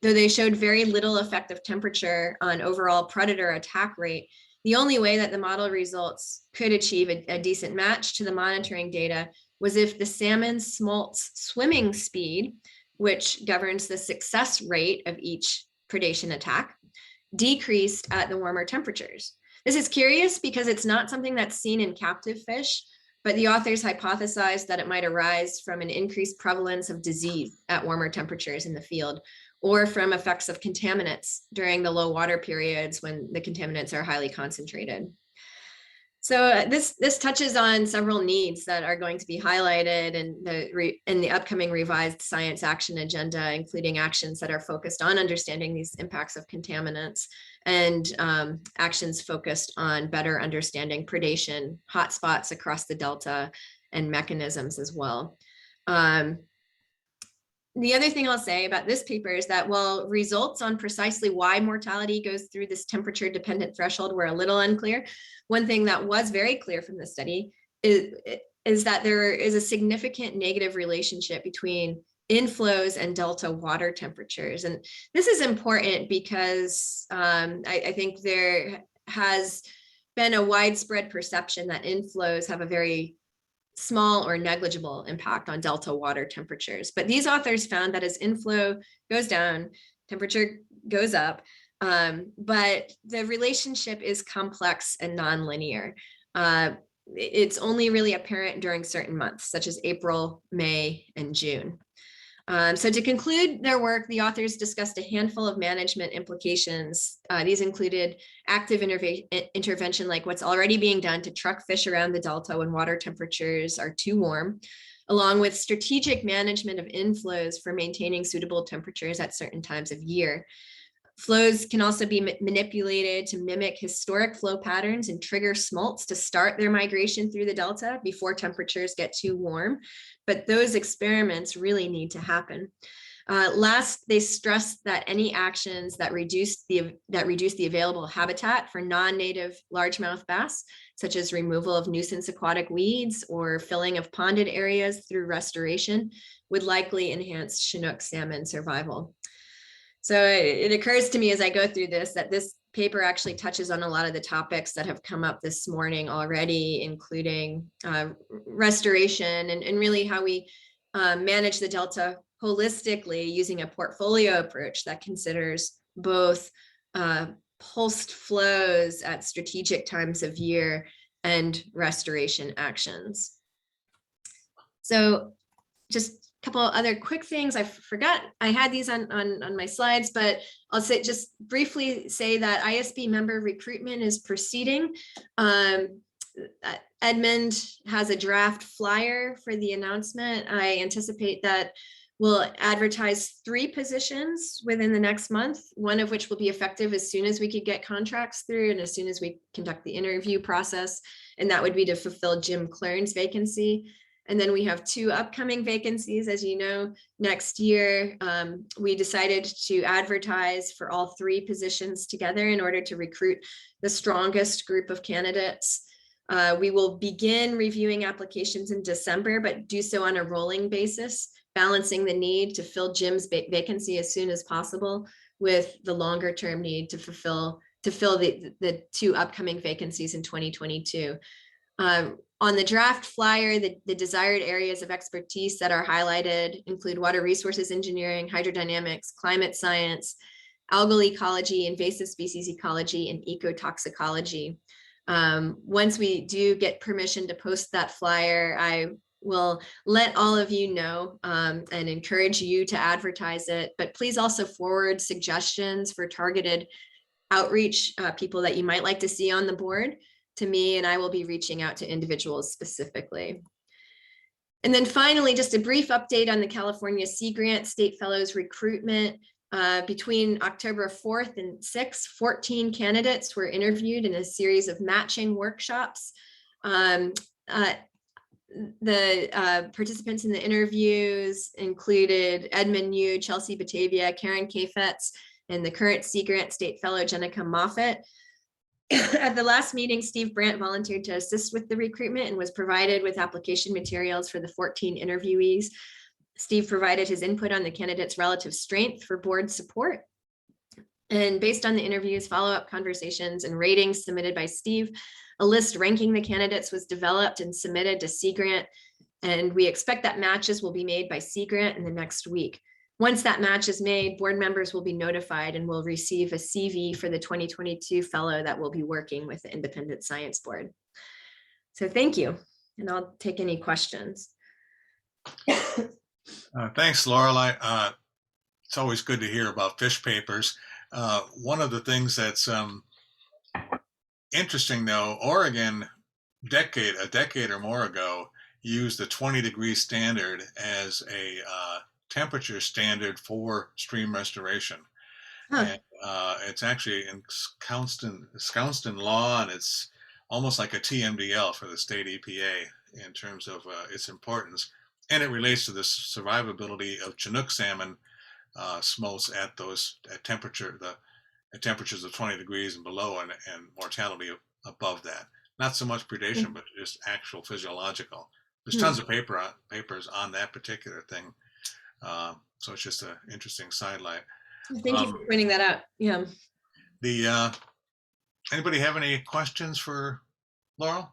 Though they showed very little effect of temperature on overall predator attack rate, the only way that the model results could achieve a decent match to the monitoring data was if the salmon smolt's swimming speed, which governs the success rate of each predation attack, decreased at the warmer temperatures. This is curious because it's not something that's seen in captive fish, but the authors hypothesized that it might arise from an increased prevalence of disease at warmer temperatures in the field, or from effects of contaminants during the low water periods when the contaminants are highly concentrated. So this touches on several needs that are going to be highlighted in the upcoming revised science action agenda, including actions that are focused on understanding these impacts of contaminants and actions focused on better understanding predation hotspots across the Delta and mechanisms as well. The other thing I'll say about this paper is that while results on precisely why mortality goes through this temperature dependent threshold were a little unclear, one thing that was very clear from the study is that there is a significant negative relationship between inflows and Delta water temperatures. And this is important because I think there has been a widespread perception that inflows have a very small or negligible impact on Delta water temperatures. But these authors found that as inflow goes down, temperature goes up, but the relationship is complex and nonlinear. it's only really apparent during certain months, such as April, May, and June. So to conclude their work, the authors discussed a handful of management implications. These included active intervention, like what's already being done to truck fish around the Delta when water temperatures are too warm, along with strategic management of inflows for maintaining suitable temperatures at certain times of year. Flows can also be manipulated to mimic historic flow patterns and trigger smolts to start their migration through the Delta before temperatures get too warm. But those experiments really need to happen. Last, they stressed that any actions that reduce the available habitat for non-native largemouth bass, such as removal of nuisance aquatic weeds or filling of ponded areas through restoration, would likely enhance Chinook salmon survival. So it occurs to me as I go through this that this paper actually touches on a lot of the topics that have come up this morning already, including restoration and really how we manage the Delta holistically using a portfolio approach that considers both pulsed flows at strategic times of year and restoration actions. So just couple other quick things. I forgot I had these on my slides, but I'll just briefly say that ISB member recruitment is proceeding. Edmund has a draft flyer for the announcement. I anticipate that we'll advertise 3 positions within the next month, one of which will be effective as soon as we could get contracts through and as soon as we conduct the interview process. And that would be to fulfill Jim Klern's vacancy. And then we have 2 upcoming vacancies, as you know, next year. We decided to advertise for all 3 positions together in order to recruit the strongest group of candidates. We will begin reviewing applications in December, but do so on a rolling basis, balancing the need to fill Jim's vacancy as soon as possible with the longer term need to fill the 2 upcoming vacancies in 2022. On the draft flyer, the desired areas of expertise that are highlighted include water resources engineering, hydrodynamics, climate science, algal ecology, invasive species ecology, and ecotoxicology. Once we do get permission to post that flyer, I will let all of you know and encourage you to advertise it, but please also forward suggestions for targeted outreach, people that you might like to see on the board to me, and I will be reaching out to individuals specifically. And then finally, just a brief update on the California Sea Grant State Fellows recruitment. Between October 4th and 6th, 14 candidates were interviewed in a series of matching workshops. The participants in the interviews included Edmund Yu, Chelsea Batavia, Karen Kafetz, and the current Sea Grant State Fellow, Jenica Moffett. At the last meeting, Steve Brandt volunteered to assist with the recruitment and was provided with application materials for the 14 interviewees. Steve provided his input on the candidates' relative strength for board support. And based on the interviews, follow-up conversations, and ratings submitted by Steve, a list ranking the candidates was developed and submitted to Sea Grant. And we expect that matches will be made by Sea Grant in the next week. Once that match is made, board members will be notified and will receive a CV for the 2022 fellow that will be working with the Independent Science Board. So thank you, and I'll take any questions. Thanks, Laurel. It's always good to hear about fish papers. One of the things that's interesting, though, Oregon, a decade or more ago, used the 20-degree standard as a temperature standard for stream restoration. Huh. And it's actually in Wisconsin law, and it's almost like a TMDL for the state EPA in terms of its importance. And it relates to the survivability of Chinook salmon smolts at temperatures of 20 degrees and below, and mortality above that. Not so much predation, but just actual physiological. There's tons of papers on that particular thing. So it's just an interesting sidelight. Thank you for pointing that out. Yeah. Anybody have any questions for Laurel?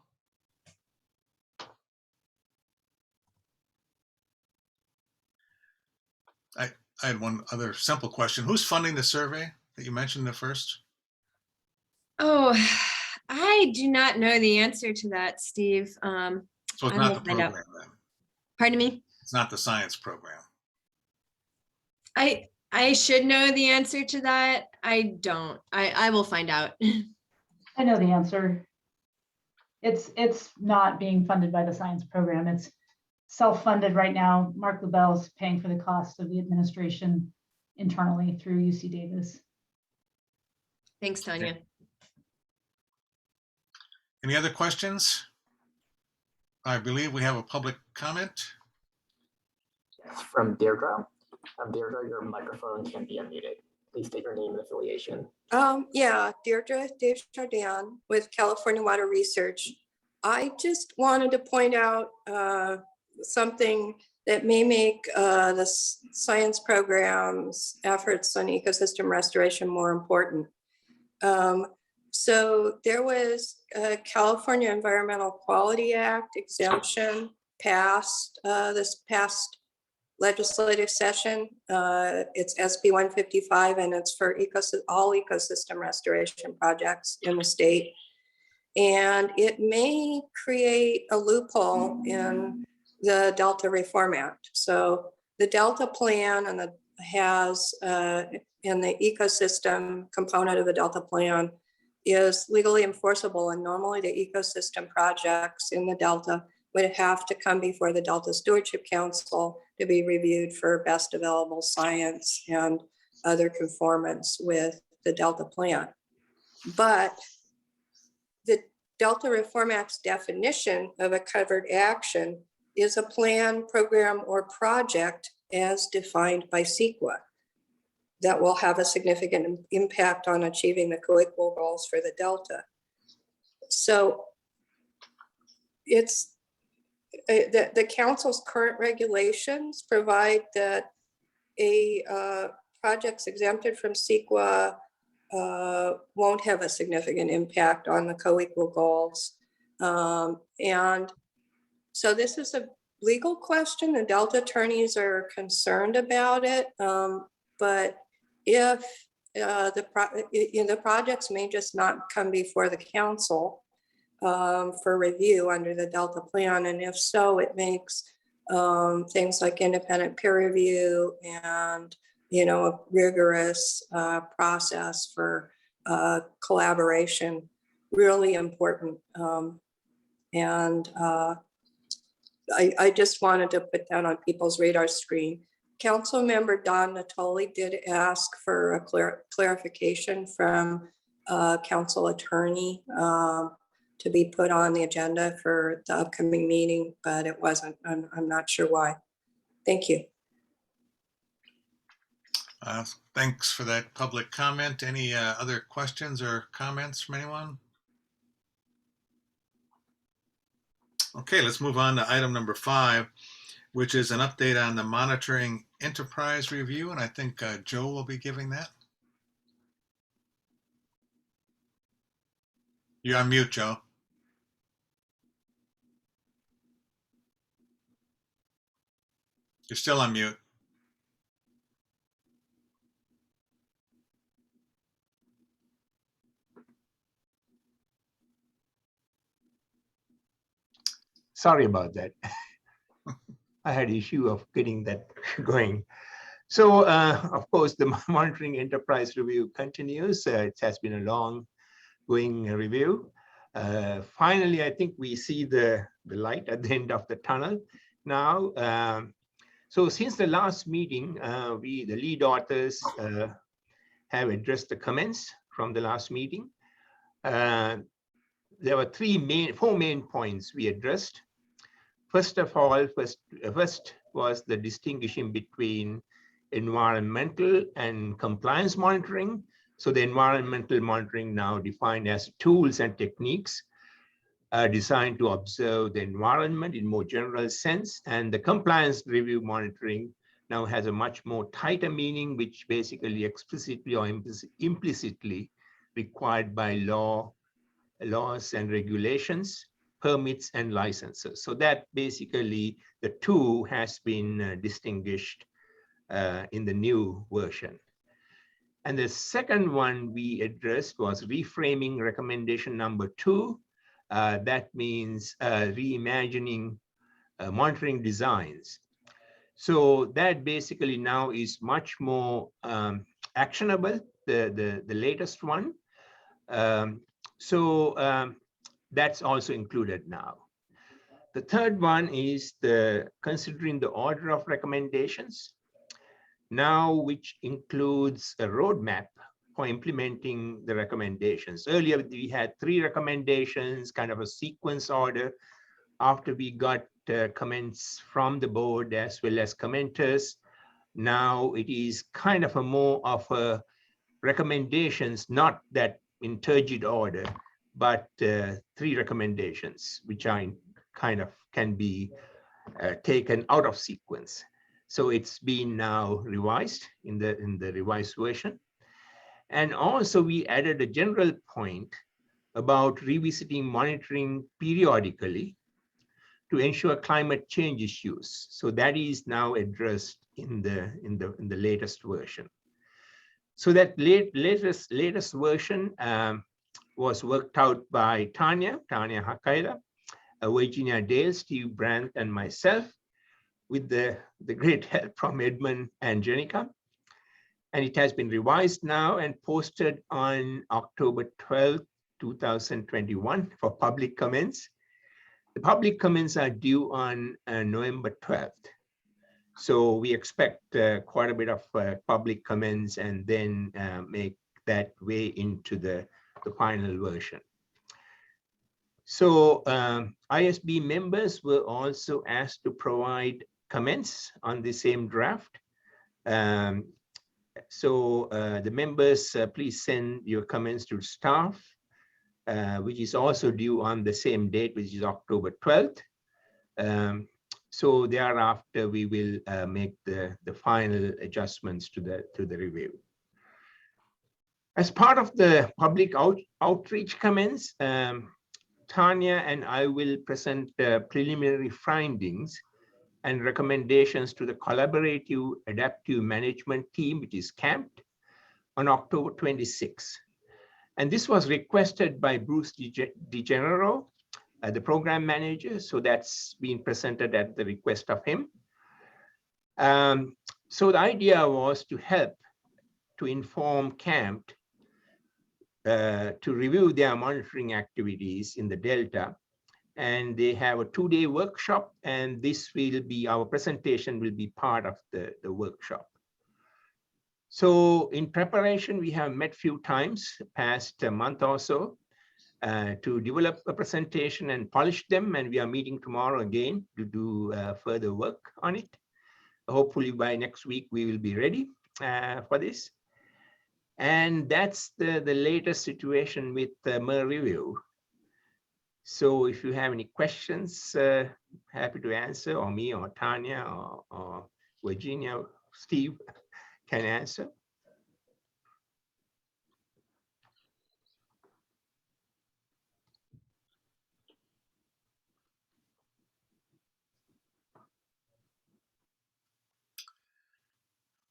I had one other simple question. Who's funding the survey that you mentioned at first? Oh, I do not know the answer to that, Steve. So it's I not will the find out. program then. Pardon me? It's not the science program. I should know the answer to that. I don't. I will find out. I know the answer. It's not being funded by the science program. It's self-funded right now. Mark LaBelle's paying for the cost of the administration internally through UC Davis. Thanks, Tanya. Any other questions? I believe we have a public comment. Yes, from Deirdre. Deirdre, your microphone can be unmuted. Please state your name and affiliation. Yeah, Deirdre Desjardins with California Water Research. I just wanted to point out something that may make the science program's efforts on ecosystem restoration more important. So there was a California Environmental Quality Act exemption passed this past legislative session. It's SB 155, and it's for all ecosystem restoration projects in the state. And it may create a loophole in the Delta Reform Act. So the Delta plan and has in the ecosystem component of the Delta plan is legally enforceable, and normally the ecosystem projects in the Delta would have to come before the Delta Stewardship Council to be reviewed for best available science and other conformance with the Delta plan. But the Delta Reform Act's definition of a covered action is a plan, program, or project as defined by CEQA that will have a significant impact on achieving the co-equal goals for the Delta. So it's the council's current regulations provide that a projects exempted from CEQA won't have a significant impact on the co-equal goals. And so this is a legal question. The Delta attorneys are concerned about it. But if the projects may just not come before the council for review under the Delta plan. And if so, it makes things like independent peer review and, a rigorous process for collaboration really important. And I just wanted to put that on people's radar screen. Council member Don Natoli did ask for a clarification from council attorney to be put on the agenda for the upcoming meeting, but it wasn't. I'm not sure why. Thank you. Thanks for that public comment. Any other questions or comments from anyone? Okay, let's move on to item number 5, which is an update on the monitoring enterprise review. And I think Joe will be giving that. You're on mute, Joe. You're still on mute. Sorry about that. I had issue of getting that going. So, of course, the monitoring enterprise review continues. It has been a long going review. Finally, I think we see the light at the end of the tunnel now. So since the last meeting, the lead authors have addressed the comments from the last meeting. There were four main points we addressed. First of all, first was the distinguishing between environmental and compliance monitoring. So the environmental monitoring now defined as tools and techniques designed to observe the environment in more general sense. And the compliance review monitoring now has a much more tighter meaning, which basically explicitly or implicitly required by laws and regulations, permits and licenses. So that basically the two has been distinguished in the new version. And the second one we addressed was reframing recommendation number 2. That means reimagining monitoring designs. So that basically now is much more actionable, the latest one. That's also included now. The third one is considering the order of recommendations, now which includes a roadmap for implementing the recommendations. Earlier, we had 3 recommendations, kind of a sequence order. After we got comments from the board as well as commenters, now it is kind of a more of a recommendations, not that in turgid order, but 3 recommendations, which are kind of can be taken out of sequence. So it's been now revised in the revised version. And also we added a general point about revisiting monitoring periodically to ensure climate change issues. So that is now addressed in the latest version. So that latest version was worked out by Tanya Hakaila, Virginia Dale, Steve Brandt, and myself, with the great help from Edmund and Jenica. And it has been revised now and posted on October 12th, 2021 for public comments. The public comments are due on November 12th. So we expect quite a bit of public comments and then make that way into the final version. So ISB members were also asked to provide comments on the same draft. The members, please send your comments to staff, which is also due on the same date, which is October 12th. So thereafter, we will make the final adjustments to the review. As part of the public outreach comments, Tanya and I will present preliminary findings and recommendations to the Collaborative Adaptive Management Team, which is CAMPT, on October 26. And this was requested by Bruce DeGenero, the program manager. So that's been presented at the request of him. So the idea was to help to inform CAMPT to review their monitoring activities in the Delta. And they have a 2-day workshop, and this will be, our presentation will be part of the workshop. So in preparation, we have met a few times, past a month or so, to develop a presentation and polish them. And we are meeting tomorrow again to do further work on it. Hopefully by next week, we will be ready for this. And that's the latest situation with MER review. So if you have any questions, happy to answer, or me or Tanya or Virginia, Steve can answer.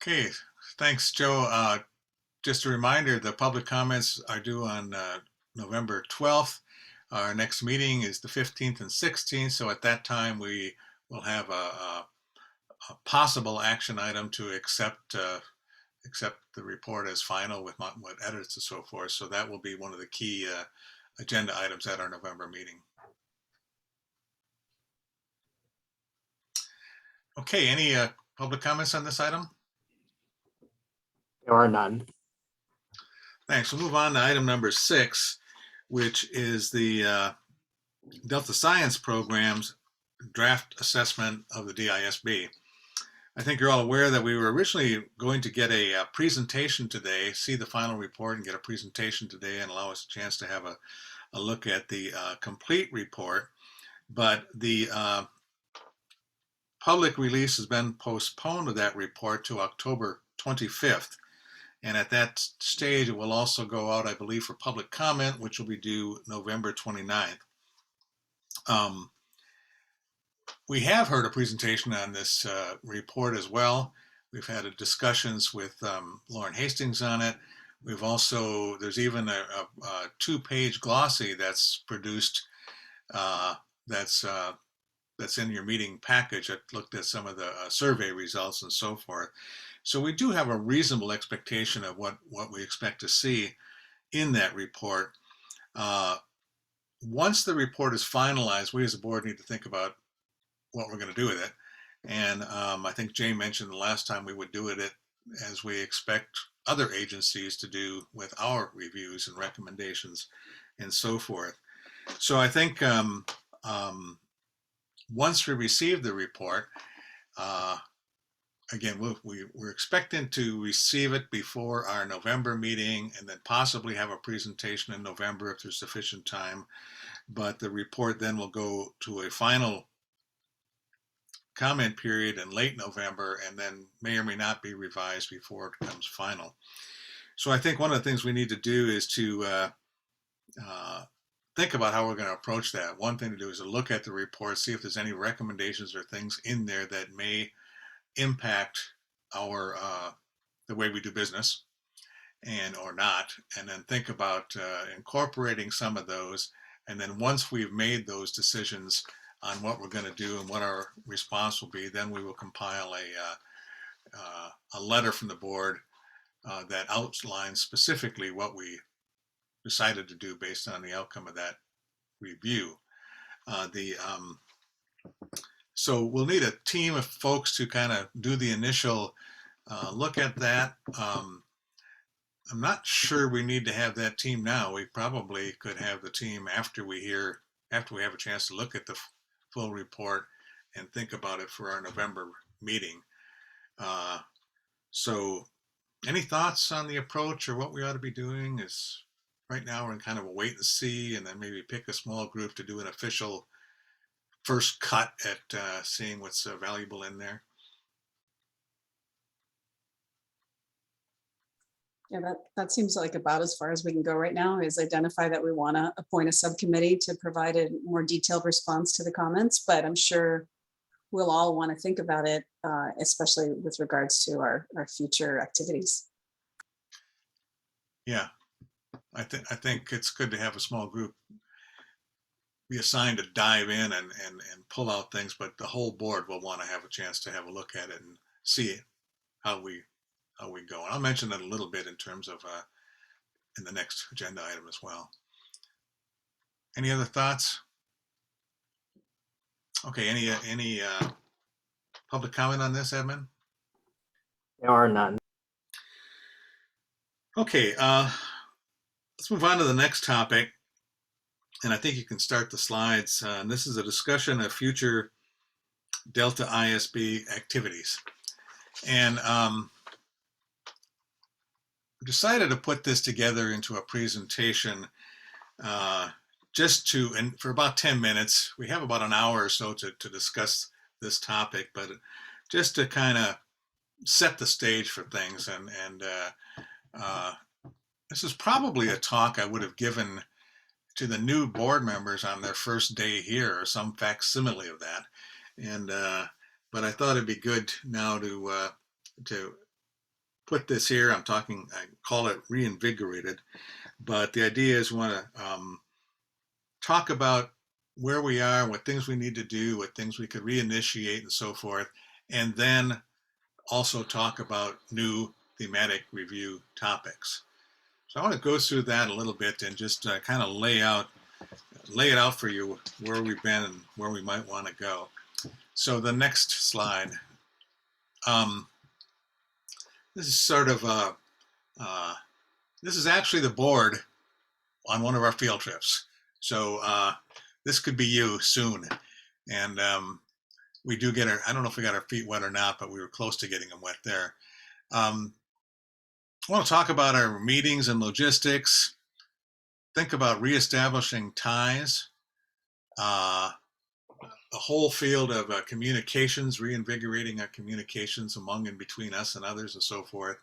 Okay, thanks, Joe. Just a reminder, the public comments are due on November 12th. Our next meeting is the 15th and 16th. So at that time, we will have a possible action item to accept the report as final with what edits and so forth. So that will be one of the key agenda items at our November meeting. Okay, any public comments on this item? There are none. Thanks. We'll move on to item number 6, which is the Delta Science Program's draft assessment of the DISB. I think you're all aware that we were originally going to get a presentation today, see the final report and get a presentation today and allow us a chance to have a look at the complete report. But the public release has been postponed of that report to October 25th. And at that stage, it will also go out, I believe, for public comment, which will be due November 29th. We have heard a presentation on this report as well. we've had discussions with Lauren Hastings on it. We've also, there's even a 2-page glossy that's produced that's in your meeting package that looked at some of the survey results and so forth. So we do have a reasonable expectation of what we expect to see in that report. Once the report is finalized, we as a board need to think about what we're going to do with it. And I think Jay mentioned the last time we would do it as we expect other agencies to do with our reviews and recommendations and so forth. So I think once we receive the report, again, we're expecting to receive it before our November meeting and then possibly have a presentation in November if there's sufficient time. But the report then will go to a final comment period in late November and then may or may not be revised before it becomes final. So I think one of the things we need to do is to think about how we're going to approach that. One thing to do is to look at the report, see if there's any recommendations or things in there that may impact our the way we do business and or not, and then think about incorporating some of those. And then once we've made those decisions on what we're going to do and what our response will be, then we will compile a letter from the board that outlines specifically what we decided to do based on the outcome of that review. So we'll need a team of folks to kind of do the initial look at that. I'm not sure we need to have that team now. We probably could have the team after we have a chance to look at the full report and think about it for our November meeting. So any thoughts on the approach or what we ought to be doing? Is right now we're in kind of a wait and see, and then maybe pick a small group to do an official first cut at seeing what's valuable in there. Yeah, that seems like about as far as we can go right now, is identify that we want to appoint a subcommittee to provide a more detailed response to the comments, but I'm sure we'll all want to think about it, especially with regards to our future activities. Yeah, I think it's good to have a small group be assigned to dive in and pull out things, but the whole board will want to have a chance to have a look at it and see how we go. And I'll mention that a little bit in terms of in the next agenda item as well. Any other thoughts? Okay, any public comment on this, Edmund? There are none. Okay, let's move on to the next topic. And I think you can start the slides. And this is a discussion of future Delta ISB activities. And decided to put this together into a presentation and for about 10 minutes. We have about an hour or so to discuss this topic, but just to kind of set the stage for things. And this is probably a talk I would have given to the new board members on their first day here, or some facsimile of that. And but I thought it'd be good now to put this here. I call it reinvigorated, but the idea is we want to talk about where we are, what things we need to do, what things we could reinitiate and so forth, and then also talk about new thematic review topics. So I want to go through that a little bit and just kind of lay it out for you where we've been and where we might want to go. So the next slide. This is sort of this is actually the board on one of our field trips. So this could be you soon. And we do get I don't know if we got our feet wet or not, but we were close to getting them wet there. I want to talk about our meetings and logistics, think about reestablishing ties, a whole field of communications, reinvigorating our communications among and between us and others and so forth.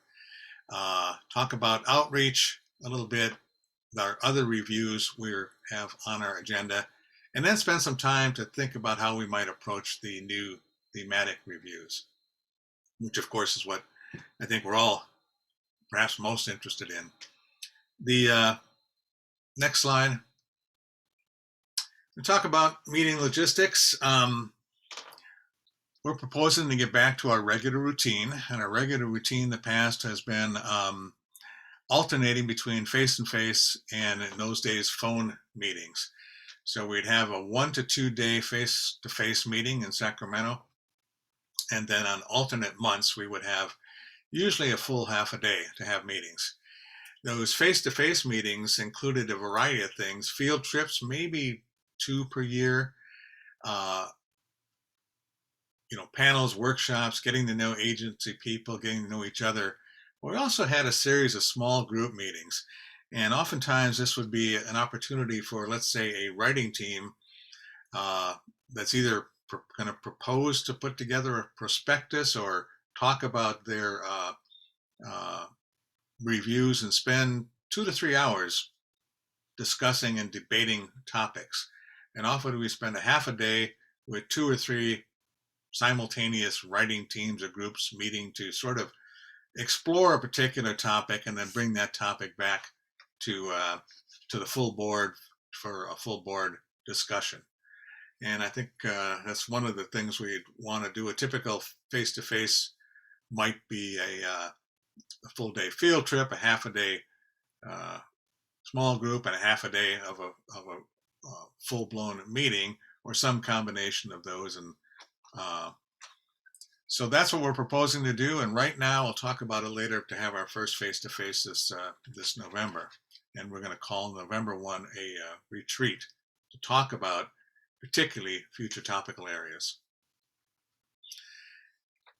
Talk about outreach a little bit, our other reviews we have on our agenda, and then spend some time to think about how we might approach the new thematic reviews. which of course is what I think we're all perhaps most interested in. The next slide. We talk about meeting logistics. We're proposing to get back to our regular routine, and our regular routine in the past has been alternating between face-to-face and, in those days, phone meetings. So we'd have a 1 to 2 day face-to-face meeting in Sacramento, and then on alternate months we would have usually a full half a day to have meetings. Those face-to-face meetings included a variety of things: field trips, maybe 2 per year, panels, workshops, getting to know agency people, getting to know each other. We also had a series of small group meetings, and oftentimes this would be an opportunity for, let's say, a writing team that's either going to propose to put together a prospectus or talk about their reviews and spend 2 to 3 hours discussing and debating topics. And often we spend a half a day with 2 or 3 simultaneous writing teams or groups meeting to sort of explore a particular topic and then bring that topic back to the full board for a full board discussion. And I think that's one of the things we'd want to do. A typical face-to-face might be a full day field trip, a half a day small group, and a half a day of a full-blown meeting, or some combination of those. And so that's what we're proposing to do. And right now, I'll talk about it later, to have our first face-to-face this November. And we're going to call November 1 a retreat to talk about particularly future topical areas.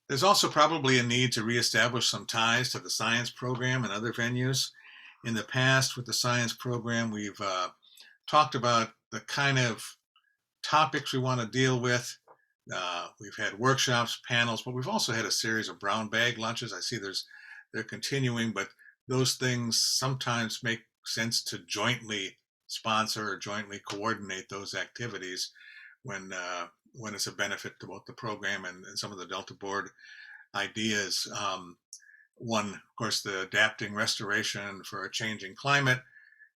There's also probably a need to reestablish some ties to the science program and other venues. In the past, with the science program, we've talked about the kind of topics we want to deal with. We've had workshops, panels, but we've also had a series of brown bag lunches. I see they're continuing, but those things sometimes make sense to jointly sponsor or jointly coordinate those activities when it's a benefit to both the program and some of the Delta board ideas. One, of course, the adapting restoration for a changing climate,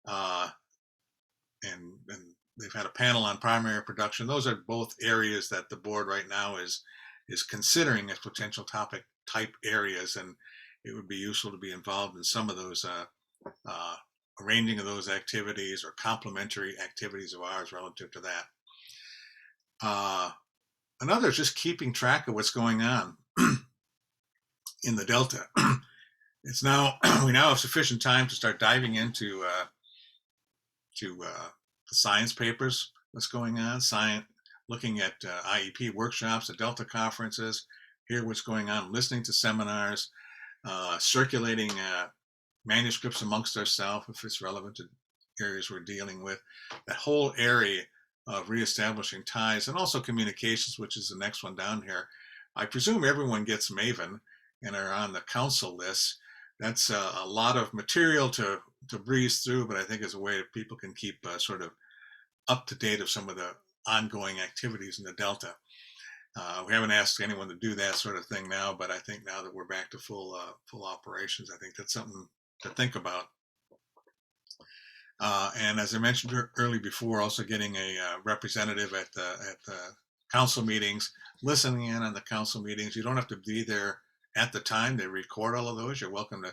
and they've had a panel on primary production. Those are both areas that the board right now is considering as potential topic type areas, and it would be useful to be involved in some of those arranging of those activities or complementary activities of ours relative to that. Another is just keeping track of what's going on in the Delta. It's now, we now have sufficient time to start diving into the science papers, what's going on, looking at IEP workshops, the Delta conferences, hear what's going on, listening to seminars, circulating manuscripts amongst ourselves if it's relevant to areas we're dealing with. That whole area of reestablishing ties, and also communications, which is the next one down here. I presume everyone gets Maven and are on the council list. That's a lot of material to breeze through, but I think it's a way that people can keep sort of up to date of some of the ongoing activities in the Delta. We haven't asked anyone to do that sort of thing now, but I think now that we're back to full operations, I think that's something to think about. And as I mentioned earlier before, also getting a representative at the council meetings, listening in on the council meetings. You don't have to be there at the time. They record all of those. You're welcome to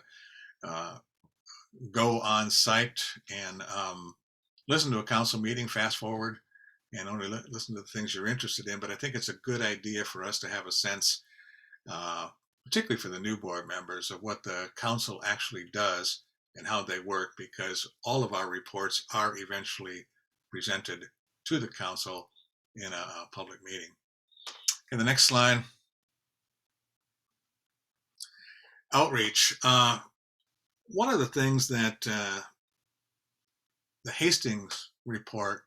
go on site and listen to a council meeting, fast forward, and only listen to the things you're interested in. But I think it's a good idea for us to have a sense, particularly for the new board members, of what the council actually does and how they work, because all of our reports are eventually presented to the council in a public meeting. Okay, the next slide. Outreach. One of the things that the Hastings report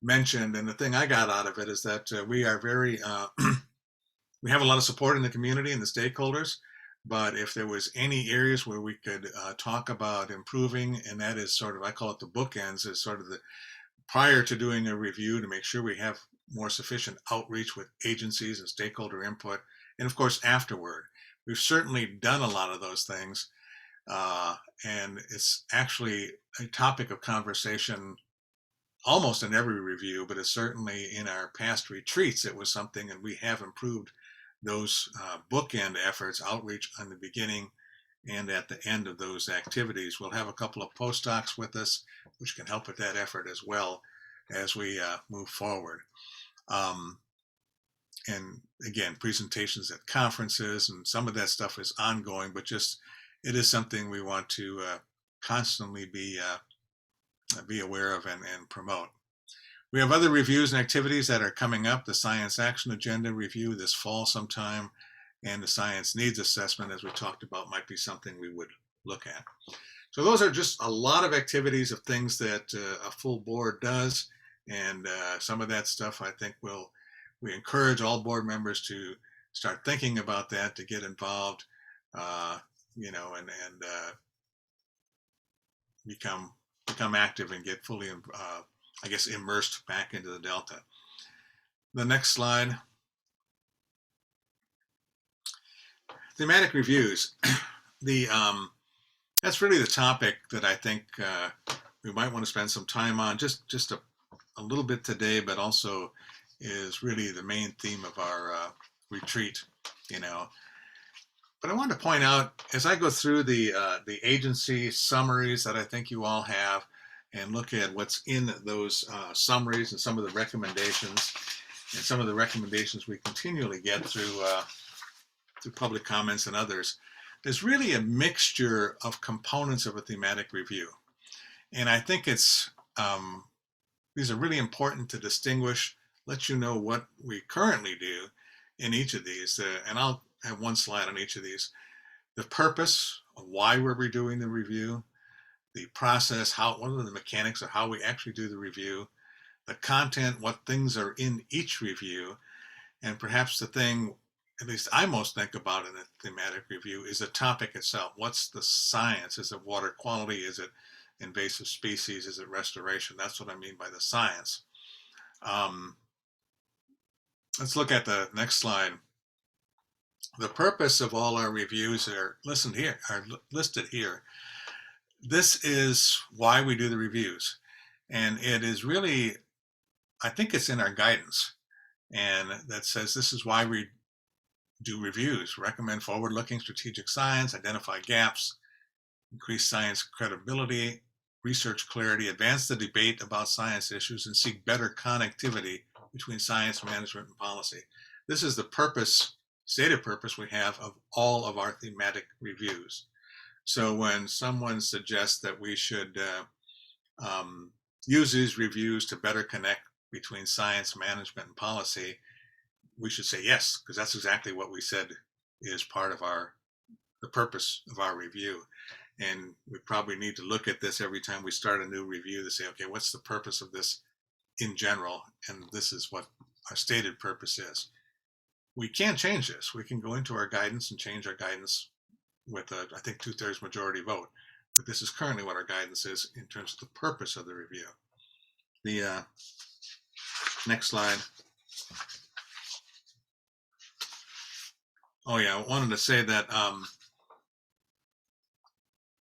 mentioned, and the thing I got out of it, is that we are very, we have a lot of support in the community and the stakeholders, but if there was any areas where we could talk about improving, and that is sort of, I call it the bookends, is sort of the prior to doing a review to make sure we have more sufficient outreach with agencies and stakeholder input, and of course afterward. We've certainly done a lot of those things. And it's actually a topic of conversation almost in every review, but it's certainly in our past retreats, it was something, and we have improved those bookend efforts, outreach on the beginning and at the end of those activities. We'll have a couple of postdocs with us, which can help with that effort as well as we move forward. And again, presentations at conferences, and some of that stuff is ongoing, but just it is something we want to constantly be aware of and promote. We have other reviews and activities that are coming up. The Science Action Agenda review this fall sometime, and the Science Needs Assessment, as we talked about, might be something we would look at. So those are just a lot of activities of things that a full board does, and some of that stuff I think we encourage all board members to start thinking about that, to get involved, you know, and become active and get fully, I guess, immersed back into the Delta. The next slide. Thematic reviews. That's really the topic that I think we might want to spend some time on, just a little bit today, but also is really the main theme of our retreat, you know. But I want to point out, as I go through the agency summaries that I think you all have, and look at what's in those summaries and some of the recommendations, and some of the recommendations we continually get through public comments and others, there's really a mixture of components of a thematic review. And I think it's these are really important to distinguish, let you know what we currently do in each of these. And I'll have one slide on each of these. The purpose of why we're doing the review, the process, what are the mechanics of how we actually do the review, the content, what things are in each review, and perhaps the thing, at least I most think about in a thematic review, is the topic itself. What's the science? Is it water quality? Is it invasive species? Is it restoration? That's what I mean by the science. Let's look at the next slide. The purpose of all our reviews are listed here. This is why we do the reviews. And it is really, I think it's in our guidance. And that says this is why we do reviews: recommend forward-looking strategic science, identify gaps, increase science credibility, research clarity, advance the debate about science issues, and seek better connectivity between science, management, and policy. This is the purpose, stated purpose we have of all of our thematic reviews. So when someone suggests that we should use these reviews to better connect between science, management, and policy, we should say yes, because that's exactly what we said is part of the purpose of our review. And we probably need to look at this every time we start a new review to say, okay, what's the purpose of this in general? And this is what our stated purpose is. We can change this. We can go into our guidance and change our guidance with a, I think, 2/3 majority vote. But this is currently what our guidance is in terms of the purpose of the review. The next slide. Oh yeah, I wanted to say that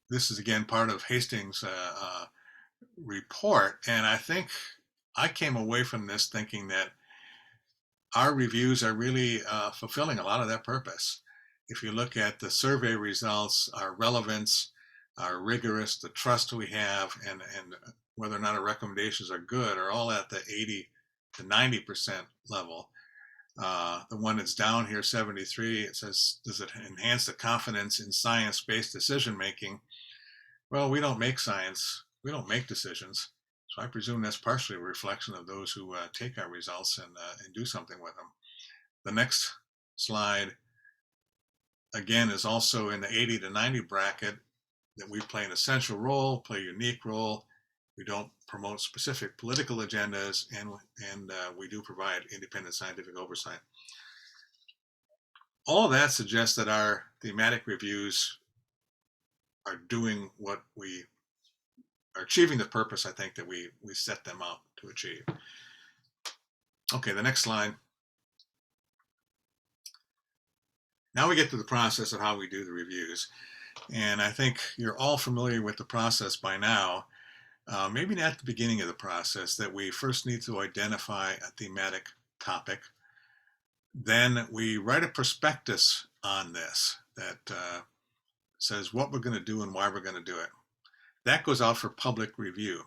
this is again part of Hastings' report, and I think I came away from this thinking that our reviews are really fulfilling a lot of that purpose. If you look at the survey results, our relevance, our rigorous, the trust we have, and whether or not our recommendations are good, are all at the 80 to 90% level. The one that's down here, 73, it says, does it enhance the confidence in science-based decision-making? Well, we don't make science, we don't make decisions. So I presume that's partially a reflection of those who take our results and do something with them. The next slide, again, is also in the 80 to 90 bracket, that we play an essential role, play a unique role. We don't promote specific political agendas, and we do provide independent scientific oversight. All of that suggests that our thematic reviews are doing what we are achieving the purpose, I think, that we set them out to achieve. Okay, the next slide. Now we get to the process of how we do the reviews. And I think you're all familiar with the process by now. Maybe not at the beginning of the process, that we first need to identify a thematic topic. Then we write a prospectus on this that says what we're going to do and why we're going to do it. That goes out for public review.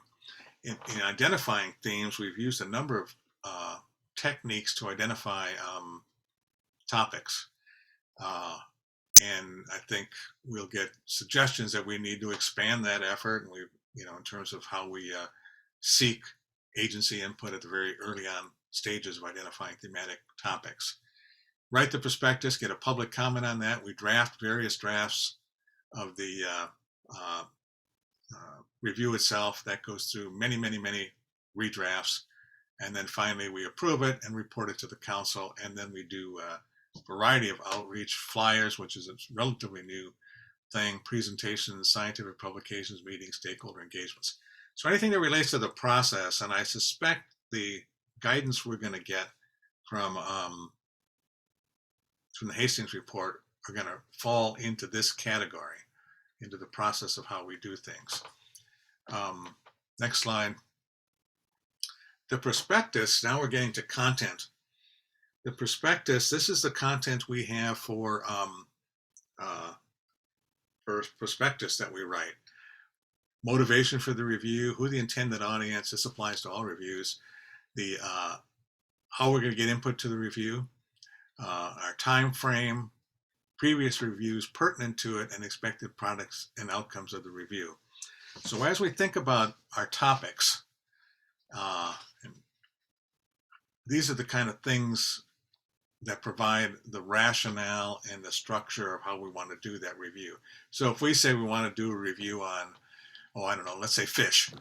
In identifying themes, we've used a number of techniques to identify topics. And I think we'll get suggestions that we need to expand that effort. And we, in terms of how we seek agency input at the very early on stages of identifying thematic topics. Write the prospectus, get a public comment on that. We draft various drafts of the review itself. That goes through many, many, many redrafts. And then finally we approve it and report it to the council. And then we do a variety of outreach, flyers, which is a relatively new thing, presentations, scientific publications, meetings, stakeholder engagements. So anything that relates to the process, and I suspect the guidance we're going to get from the Hastings report are going to fall into this category, into the process of how we do things. Next slide. The prospectus, now we're getting to content. The prospectus, this is the content we have for prospectus that we write. Motivation for the review, who the intended audience, this applies to all reviews. The how we're going to get input to the review, our time frame, previous reviews pertinent to it, and expected products and outcomes of the review. So as we think about our topics, these are the kind of things that provide the rationale and the structure of how we want to do that review. So if we say we want to do a review on, I don't know, let's say fish,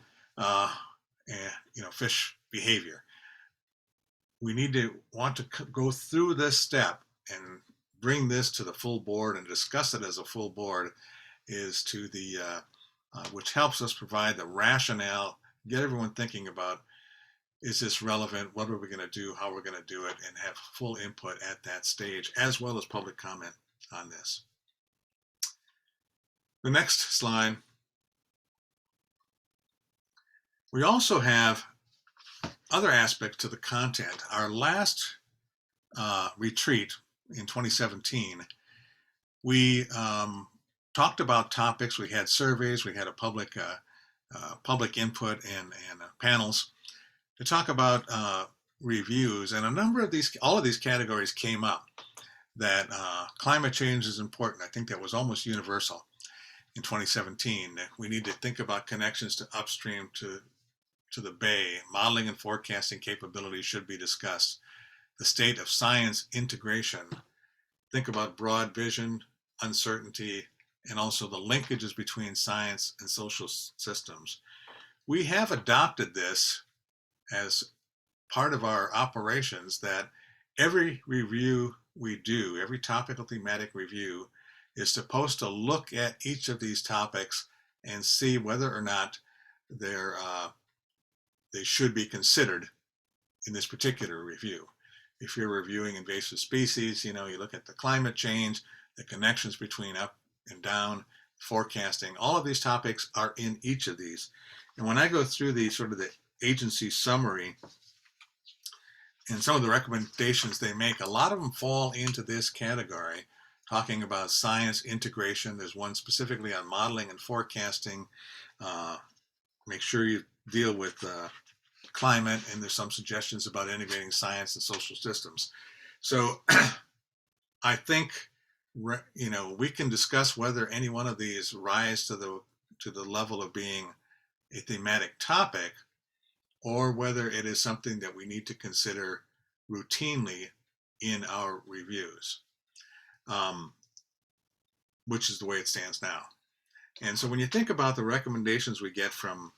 fish behavior, we need to want to go through this step and bring this to the full board and discuss it as a full board, is to the which helps us provide the rationale, get everyone thinking about, is this relevant? What are we going to do? How we're going to do it? And have full input at that stage, as well as public comment on this. The next slide. We also have other aspects to the content. Our last retreat in 2017, we talked about topics. We had surveys. We had a public input and panels to talk about reviews, and a number of these, all of these categories came up. That climate change is important. I think that was almost universal in 2017. We need to think about connections to upstream to the bay. Modeling and forecasting capabilities should be discussed. The state of science integration. Think about broad vision, uncertainty, and also the linkages between science and social systems. We have adopted this as part of our operations, that every review we do, every topical thematic review, is supposed to look at each of these topics and see whether or not they should be considered in this particular review. If you're reviewing invasive species, you look at the climate change, the connections between up and down, forecasting. All of these topics are in each of these. And when I go through the sort of the agency summary and some of the recommendations they make, a lot of them fall into this category, talking about science integration. There's one specifically on modeling and forecasting. Make sure you deal with climate, and there's some suggestions about integrating science and social systems. So I think we can discuss whether any one of these rise to the level of being a thematic topic, or whether it is something that we need to consider routinely in our reviews, which is the way it stands now. And so when you think about the recommendations we get from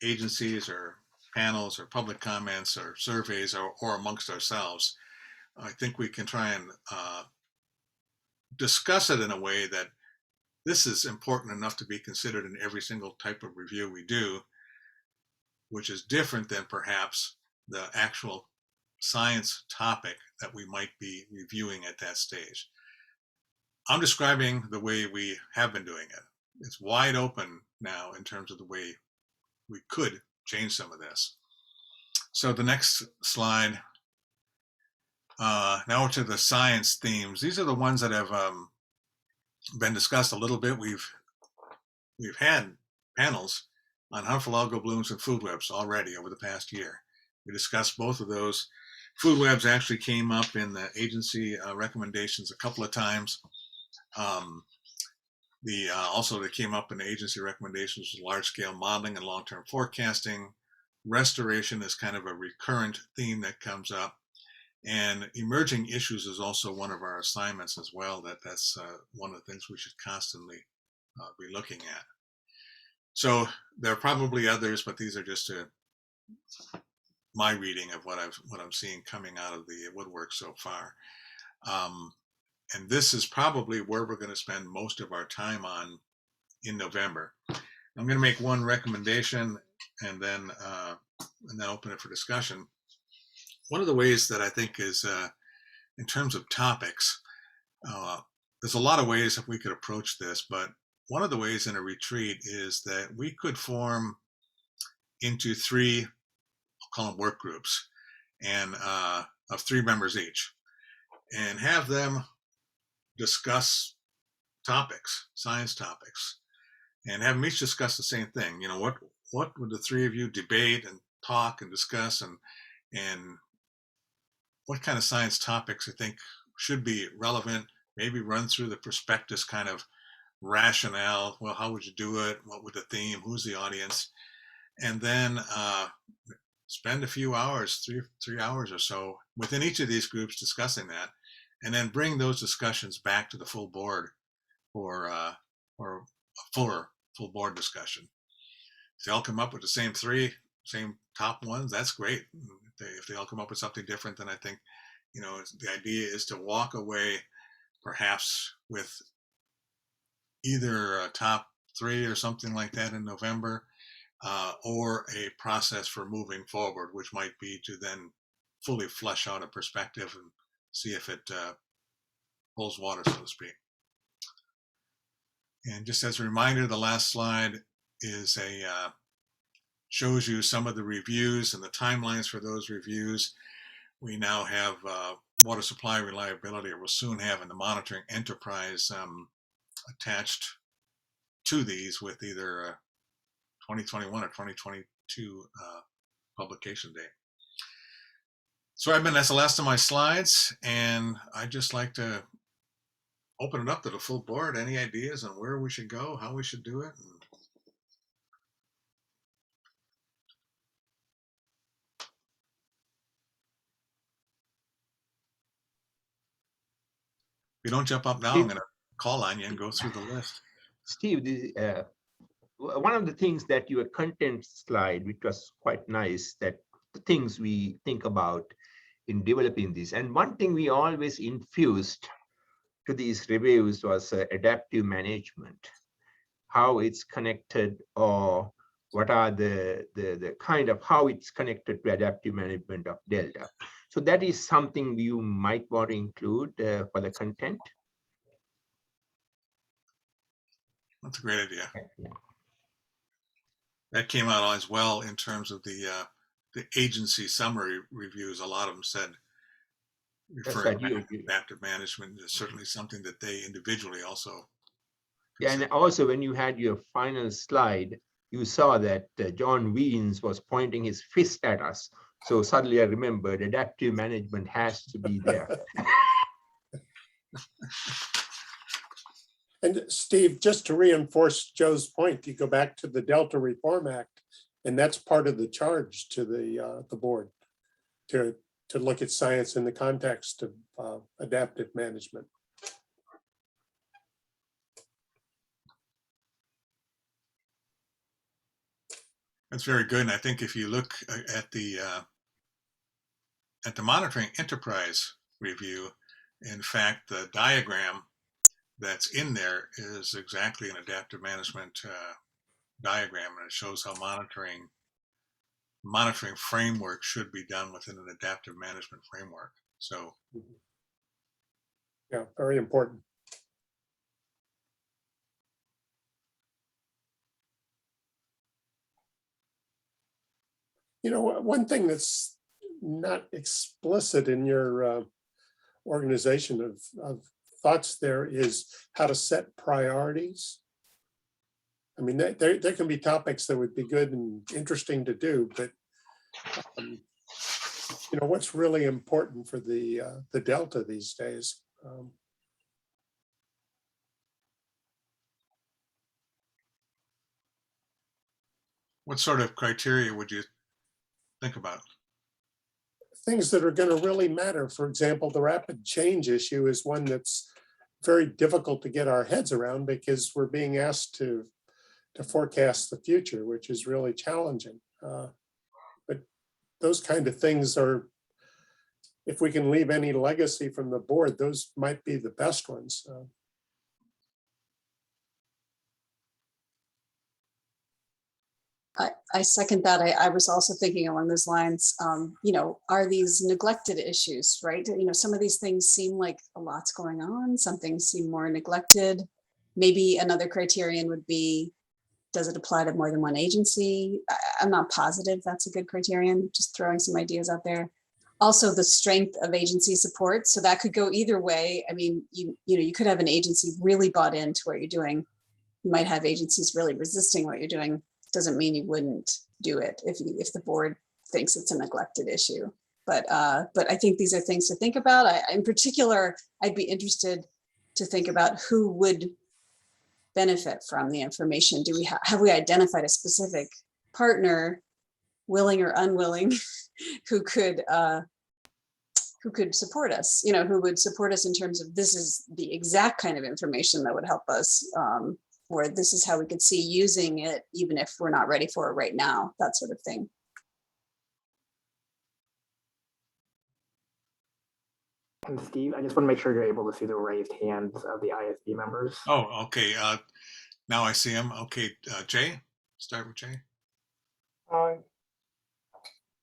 agencies or panels or public comments or surveys or amongst ourselves, I think we can try and discuss it in a way that this is important enough to be considered in every single type of review we do, which is different than perhaps the actual science topic that we might be reviewing at that stage. I'm describing the way we have been doing it. It's wide open now in terms of the way we could change some of this. So the next slide, now to the science themes. These are the ones that have been discussed a little bit. We've had panels on harmful algal blooms and food webs already over the past year. We discussed both of those. Food webs actually came up in the agency recommendations a couple of times. Also, they came up in the agency recommendations with large-scale modeling and long-term forecasting. Restoration is kind of a recurrent theme that comes up. And emerging issues is also one of our assignments as well. That's one of the things we should constantly be looking at. So there are probably others, but these are just my reading of what I'm seeing coming out of the woodwork so far. And this is probably where we're going to spend most of our time on in November. I'm going to make one recommendation and then open it for discussion. One of the ways that I think is, in terms of topics, there's a lot of ways that we could approach this, but one of the ways in a retreat is that we could form into three, I'll call them work groups, and of 3 members each, and have them discuss topics, science topics, and have them each discuss the same thing. You know, what would the 3 of you debate and talk and discuss, and what kind of science topics I think should be relevant, maybe run through the prospectus kind of rationale. Well, how would you do it? What would the theme? Who's the audience? And then spend a few hours, three hours or so within each of these groups discussing that, and then bring those discussions back to the full board for a full board discussion. If they all come up with the same top ones, that's great. If they all come up with something different, then I think, you know, the idea is to walk away perhaps with either a top 3 or something like that in November, or a process for moving forward, which might be to then fully flesh out a perspective and see if it holds water, so to speak. And just as a reminder, the last slide is shows you some of the reviews and the timelines for those reviews. We now have water supply reliability, or we'll soon have in the monitoring enterprise attached to these with either 2021 or 2022 publication date. So that's the last of my slides, and I'd just like to open it up to the full board. Any ideas on where we should go, how we should do it? If you don't jump up now, I'm going to call on you and go through the list. Steve, one of the things that your content slide, which was quite nice, that the things we think about in developing this. And one thing we always infused to these reviews was adaptive management, how it's connected, or what are the kind of how it's connected to adaptive management of Delta. So that is something you might want to include for the content. That's a great idea. Yeah. That came out as well in terms of the agency summary reviews. A lot of them said referring back to adaptive management is certainly something that they individually also. Yeah, and also when you had your final slide, you saw that John Weens was pointing his fist at us. So suddenly I remembered adaptive management has to be there. And Steve, just to reinforce Joe's point, you go back to the Delta Reform Act, and that's part of the charge to the board to look at science in the context of adaptive management. That's very good. And I think if you look at the monitoring enterprise review, in fact, the diagram that's in there is exactly an adaptive management diagram, and it shows how monitoring framework should be done within an adaptive management framework. So yeah, very important. You know, one thing that's not explicit in your organization of thoughts there is how to set priorities. I mean, there can be topics that would be good and interesting to do, but you know, what's really important for the Delta these days? What sort of criteria would you think about? Things that are going to really matter. For example, the rapid change issue is one that's very difficult to get our heads around because we're being asked to forecast the future, which is really challenging. But those kind of things are, if we can leave any legacy from the board, those might be the best ones. I second that. I was also thinking along those lines, you know, are these neglected issues, right? You know, some of these things seem like a lot's going on. Some things seem more neglected. Maybe another criterion would be, does it apply to more than one agency? I'm not positive that's a good criterion, just throwing some ideas out there. Also, the strength of agency support. So that could go either way. I mean, you know, you could have an agency really bought into what you're doing. You might have agencies really resisting what you're doing. Doesn't mean you wouldn't do it if the board thinks it's a neglected issue. But I think these are things to think about. In particular, I'd be interested to think about who would benefit from the information. Do we have we identified a specific partner, willing or unwilling, who could support us? You know, who would support us in terms of this is the exact kind of information that would help us. Or this is how we could see using it, even if we're not ready for it right now, that sort of thing. And Steve, I just want to make sure you're able to see the raised hands of the ISB members. Oh, okay. Now I see him. Okay, Jay, start with Jay.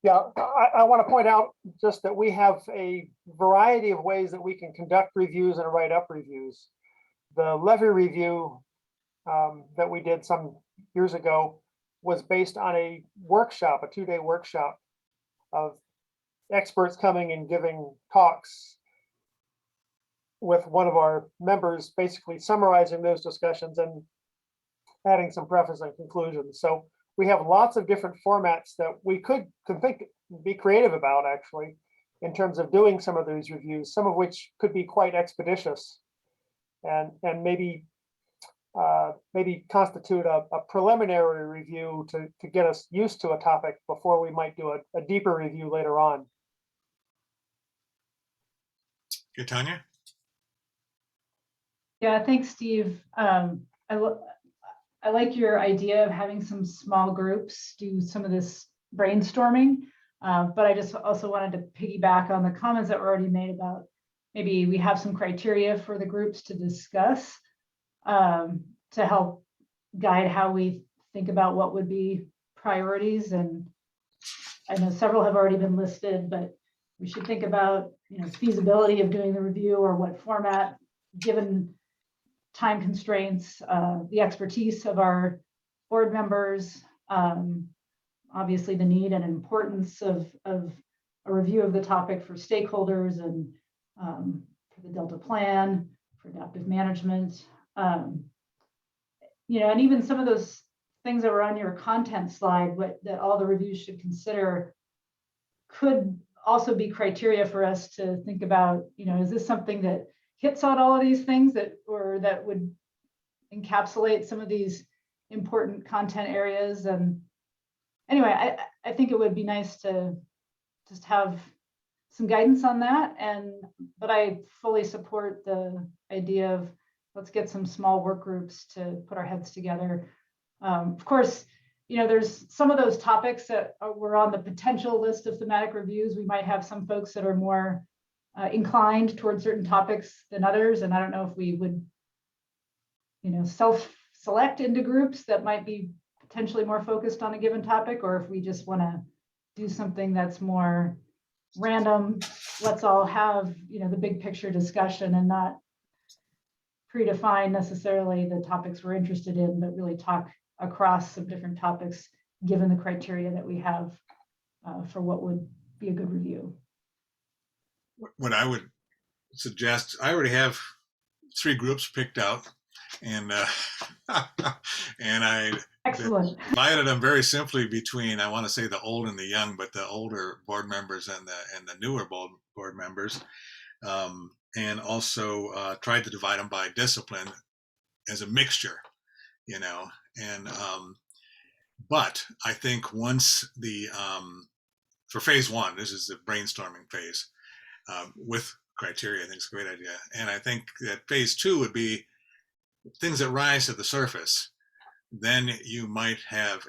Yeah, I want to point out just that we have a variety of ways that we can conduct reviews and write up reviews. The levy review that we did some years ago was based on a workshop, a 2-day workshop of experts coming and giving talks with one of our members, basically summarizing those discussions and adding some preface and conclusions. So we have lots of different formats that we could be creative about, actually, in terms of doing some of these reviews, some of which could be quite expeditious and maybe constitute a preliminary review to get us used to a topic before we might do a deeper review later on. Okay, Tanya? Yeah, thanks, Steve. I like your idea of having some small groups do some of this brainstorming, but I just also wanted to piggyback on the comments that were already made about maybe we have some criteria for the groups to discuss to help guide how we think about what would be priorities. And I know several have already been listed, but we should think about, you know, feasibility of doing the review or what format, given time constraints, the expertise of our board members, obviously the need and importance of a review of the topic for stakeholders and for the Delta plan, for adaptive management, you know, and even some of those things that were on your content slide, that all the reviews should consider could also be criteria for us to think about, you know, is this something that hits on all of these things that would encapsulate some of these important content areas. And anyway, I think it would be nice to just have some guidance on that. But I fully support the idea of let's get some small work groups to put our heads together. Of course, you know, there's some of those topics that were on the potential list of thematic reviews. We might have some folks that are more inclined towards certain topics than others. And I don't know if we would, you know, self-select into groups that might be potentially more focused on a given topic, or if we just want to do something that's more random. Let's all have, you know, the big picture discussion and not predefine necessarily the topics we're interested in, but really talk across some different topics given the criteria that we have. for what would be a good review. What I would suggest, I already have 3 groups picked out, and and I Excellent. divided them very simply between, I want to say, the old and the young, but the older board members and the newer board members, and also tried to divide them by discipline as a mixture, you know. And but I think once the for phase 1, this is the brainstorming phase with criteria, I think it's a great idea. And I think that phase 2 would be things that rise to the surface. Then you might have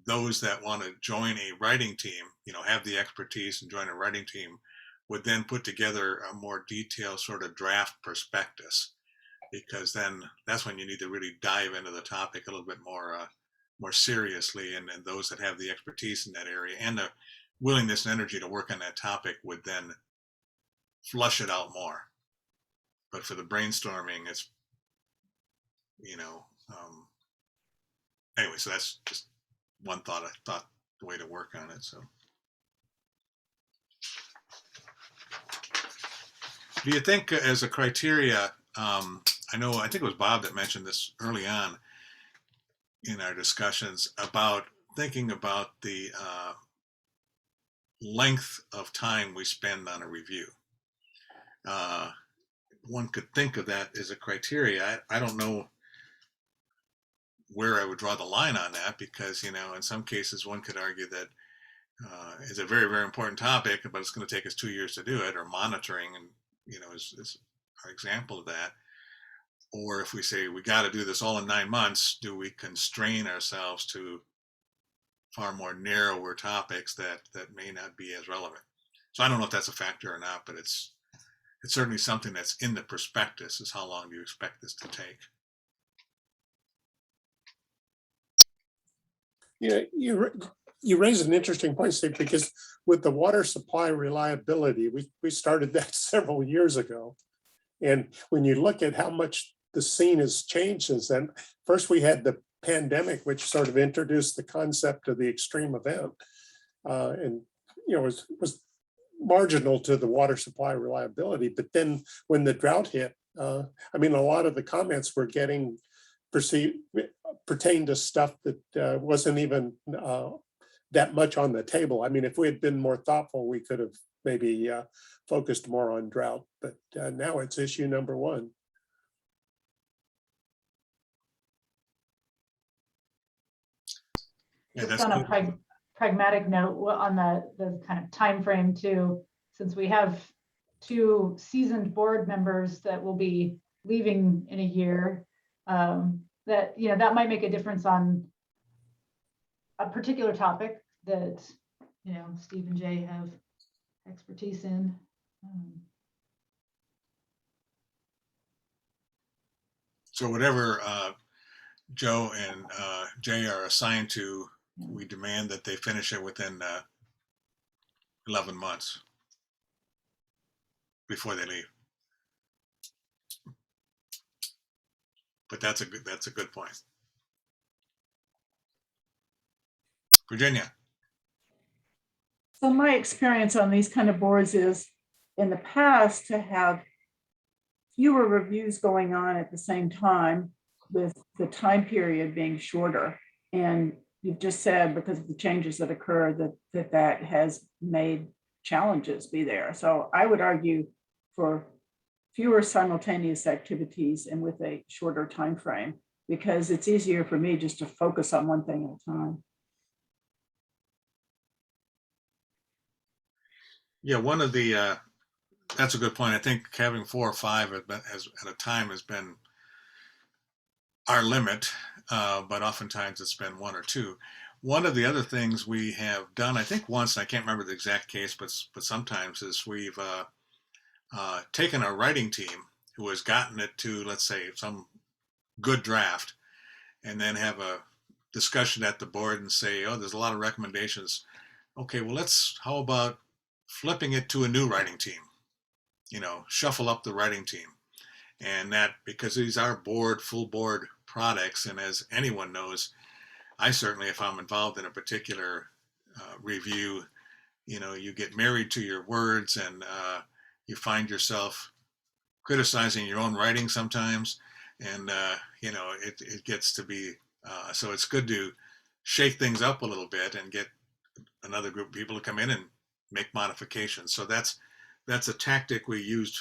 those that want to join a writing team, you know, have the expertise and join a writing team, would then put together a more detailed sort of draft prospectus, because then that's when you need to really dive into the topic a little bit more seriously, and those that have the expertise in that area and the willingness and energy to work on that topic would then flush it out more. But for the brainstorming, it's, you know, anyway, so that's just one thought. I thought the way to work on it. So do you think as a criteria, I think it was Bob that mentioned this early on in our discussions about thinking about the length of time we spend on a review. One could think of that as a criteria. I don't know where I would draw the line on that, because, you know, in some cases one could argue that it's a very, very important topic, but it's going to take us 2 years to do it, or monitoring, and, you know, is our example of that. Or if we say we got to do this all in 9 months, do we constrain ourselves to far more narrower topics that may not be as relevant? So I don't know if that's a factor or not, but it's certainly something that's in the prospectus, is how long do you expect this to take? Yeah, you raise an interesting point, Steve, because with the water supply reliability, we started that several years ago. And when you look at how much the scene has changed since then, first we had the pandemic, which sort of introduced the concept of the extreme event. And, you know, was marginal to the water supply reliability. But then when the drought hit, I mean, a lot of the comments we're getting pertain to stuff that wasn't even that much on the table. I mean, if we had been more thoughtful, we could have maybe focused more on drought, but now it's issue number 1. Yeah, Just on a pragmatic note, on the kind of time frame too, since we have 2 seasoned board members that will be leaving in a year, that, you know, that might make a difference on a particular topic that, you know, Steve and Jay have expertise in. So whatever Joe and Jay are assigned to, we demand that they finish it within 11 months before they leave. But that's a good point. Virginia. So my experience on these kind of boards is, in the past, to have fewer reviews going on at the same time, with the time period being shorter. And you've just said, because of the changes that occur, that has made challenges be there. So I would argue for fewer simultaneous activities and with a shorter time frame, because it's easier for me just to focus on one thing at a time. Yeah, one of the that's a good point. I think having 4 or 5 at a time has been our limit, but oftentimes it's been 1 or 2. One of the other things we have done, I think once, I can't remember the exact case, but sometimes, is we've taken our writing team who has gotten it to, let's say, some good draft, and then have a discussion at the board and say, oh, there's a lot of recommendations. Okay, well, how about flipping it to a new writing team? You know, shuffle up the writing team. And that, because these are full board products, and as anyone knows, I certainly, if I'm involved in a particular review, you get married to your words, and you find yourself criticizing your own writing sometimes, and it gets to be so it's good to shake things up a little bit and get another group of people to come in and make modifications. So that's a tactic we used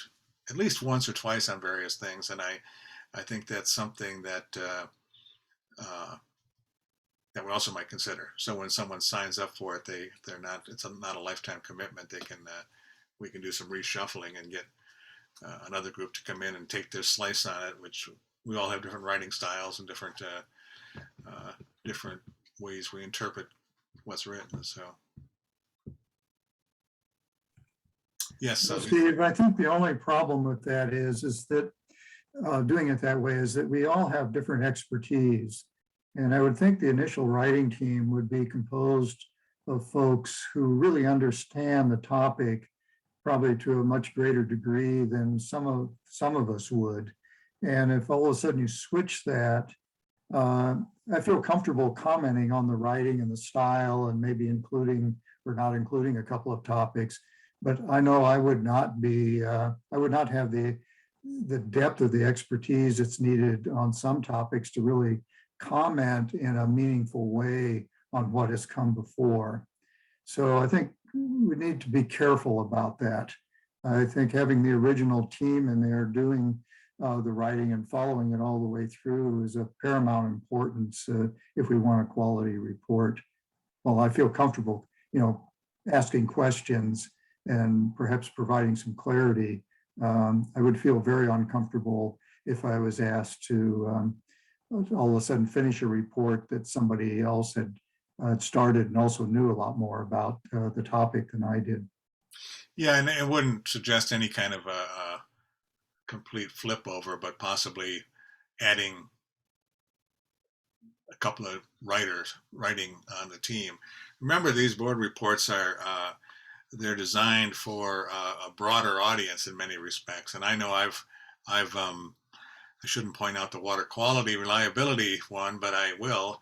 at least once or twice on various things, and I think that's something that that we also might consider. So when someone signs up for it, it's not a lifetime commitment. We can do some reshuffling and get another group to come in and take their slice on it, which we all have different writing styles and different ways we interpret what's written. So yes, So Steve, I think the only problem with that is that doing it that way is that we all have different expertise. And I would think the initial writing team would be composed of folks who really understand the topic probably to a much greater degree than some of us would. And if all of a sudden you switch that, I feel comfortable commenting on the writing and the style and maybe including or not including a couple of topics. But I know I would not have the depth of the expertise that's needed on some topics to really comment in a meaningful way on what has come before. So I think we need to be careful about that. I think having the original team in there doing the writing and following it all the way through is of paramount importance if we want a quality report. Well, I feel comfortable, asking questions and perhaps providing some clarity. I would feel very uncomfortable if I was asked to all of a sudden finish a report that somebody else had started and also knew a lot more about the topic than I did. Yeah, and it wouldn't suggest any kind of a complete flip over, but possibly adding a couple of writers writing on the team. Remember, these board reports they're designed for a broader audience in many respects. And I know I shouldn't point out the water quality reliability one, but I will.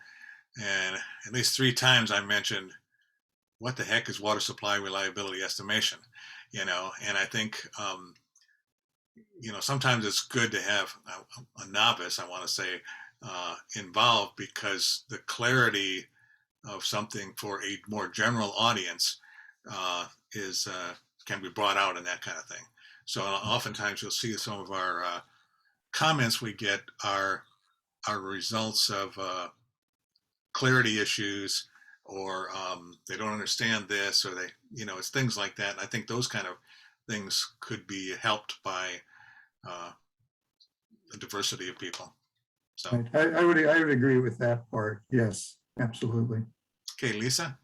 And at least 3 times I mentioned, what the heck is water supply reliability estimation? And I think, sometimes it's good to have a novice, I want to say, involved, because the clarity of something for a more general audience can be brought out in that kind of thing. So oftentimes you'll see some of our comments we get are results of clarity issues, or they don't understand this, or it's things like that. And I think those kind of things could be helped by the diversity of people. So I would agree with that part. Yes, absolutely. Okay, Lisa,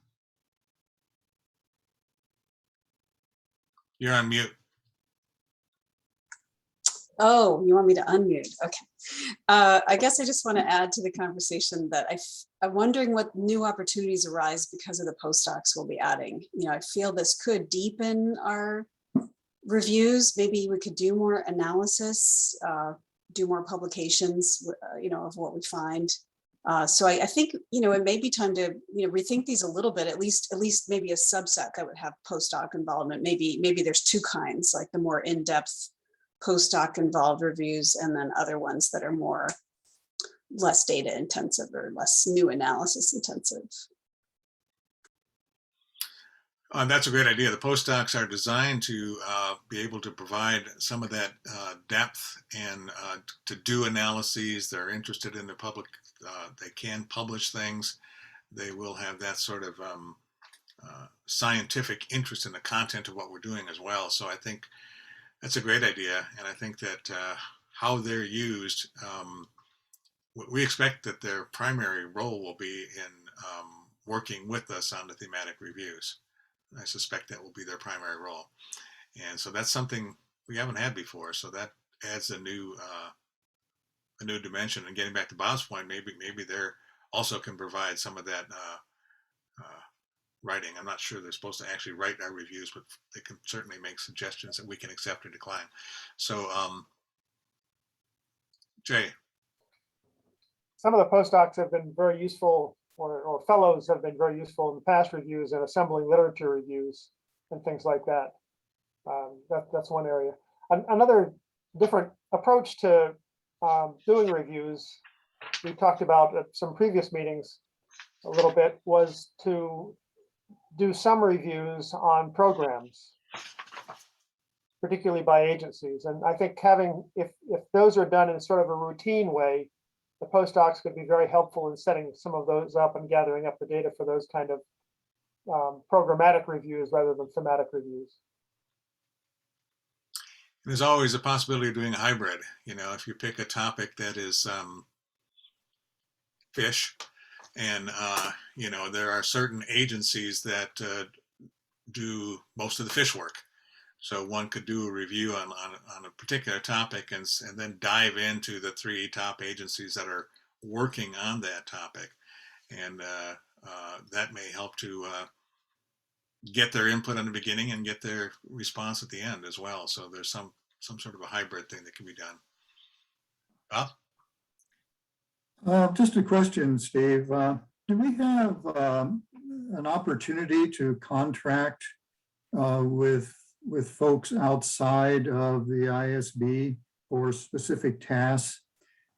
you're on mute. Oh, you want me to unmute? Okay. I guess I just want to add to the conversation that I'm wondering what new opportunities arise because of the postdocs we'll be adding. I feel this could deepen our reviews. Maybe we could do more analysis, do more publications, of what we find. So I think, it may be time to, rethink these a little bit, at least maybe a subset that would have postdoc involvement. Maybe there's 2 kinds, like the more in-depth postdoc involved reviews, and then other ones that are less data intensive or less new analysis intensive. That's a great idea. The postdocs are designed to be able to provide some of that depth and to do analyses. They're interested in the public. They can publish things. They will have that sort of scientific interest in the content of what we're doing as well. So I think that's a great idea. And I think that how they're used, we expect that their primary role will be in working with us on the thematic reviews. I suspect that will be their primary role. And so that's something we haven't had before. So that adds a new dimension. And getting back to Bob's point, maybe they're also can provide some of that writing. I'm not sure they're supposed to actually write our reviews, but they can certainly make suggestions that we can accept or decline. So Jay. Some of the postdocs have been very useful or fellows have been very useful in past reviews and assembling literature reviews and things like that. That's one area. Another different approach to doing reviews, we talked about at some previous meetings a little bit, was to do some reviews on programs, particularly by agencies. And I think having, if those are done in sort of a routine way, the postdocs could be very helpful in setting some of those up and gathering up the data for those kind of programmatic reviews rather than thematic reviews. There's always a possibility of doing a hybrid. You know, if you pick a topic that is fish, and you know, there are certain agencies that do most of the fish work. So one could do a review on a particular topic and then dive into the 3 top agencies that are working on that topic. And that may help to get their input in the beginning and get their response at the end as well. So there's some sort of a hybrid thing that can be done. Bob? Just a question, Steve. Do we have an opportunity to contract with folks outside of the ISB for specific tasks?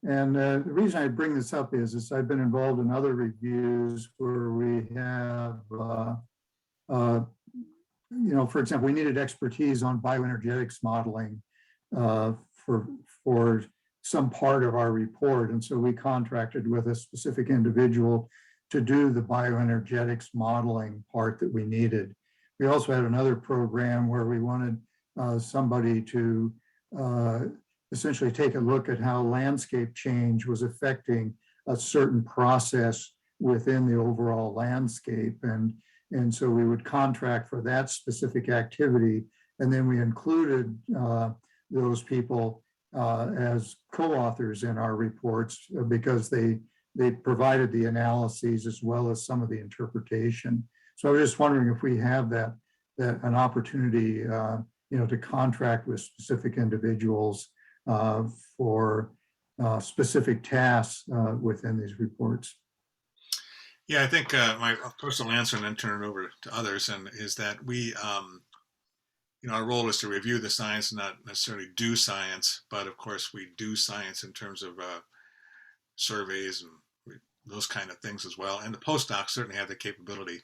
And the reason I bring this up is I've been involved in other reviews where we have, you know, for example, we needed expertise on bioenergetics modeling for some part of our report. And so we contracted with a specific individual to do the bioenergetics modeling part that we needed. We also had another program where we wanted somebody to essentially take a look at how landscape change was affecting a certain process within the overall landscape. And so we would contract for that specific activity. And then we included those people as co-authors in our reports because they provided the analyses as well as some of the interpretation. So I was just wondering if we have that an opportunity, you know, to contract with specific individuals for specific tasks within these reports. Yeah, I think my personal answer, and then turn it over to others, and is that we, you know, our role is to review the science, not necessarily do science, but of course we do science in terms of surveys and those kind of things as well. And the postdocs certainly have the capability.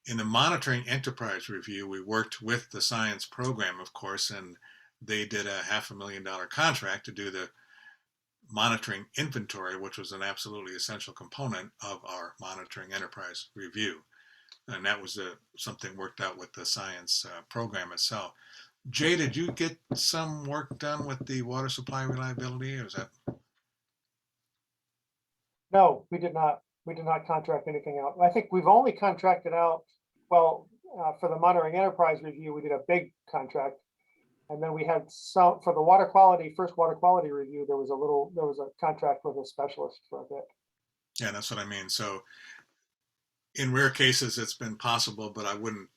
In the monitoring enterprise review, we worked with the science program, of course, and they did a $500,000 contract to do the monitoring inventory, which was an absolutely essential component of our monitoring enterprise review. And that was something worked out with the science program itself. Jay, did you get some work done with the water supply reliability, or is that? No, we did not. We did not contract anything out. I think we've only contracted out, well, for the monitoring enterprise review, we did a big contract. And then we had some for the water quality, first water quality review, there was a contract with a specialist for a bit. Yeah, that's what I mean. So in rare cases, it's been possible, but I wouldn't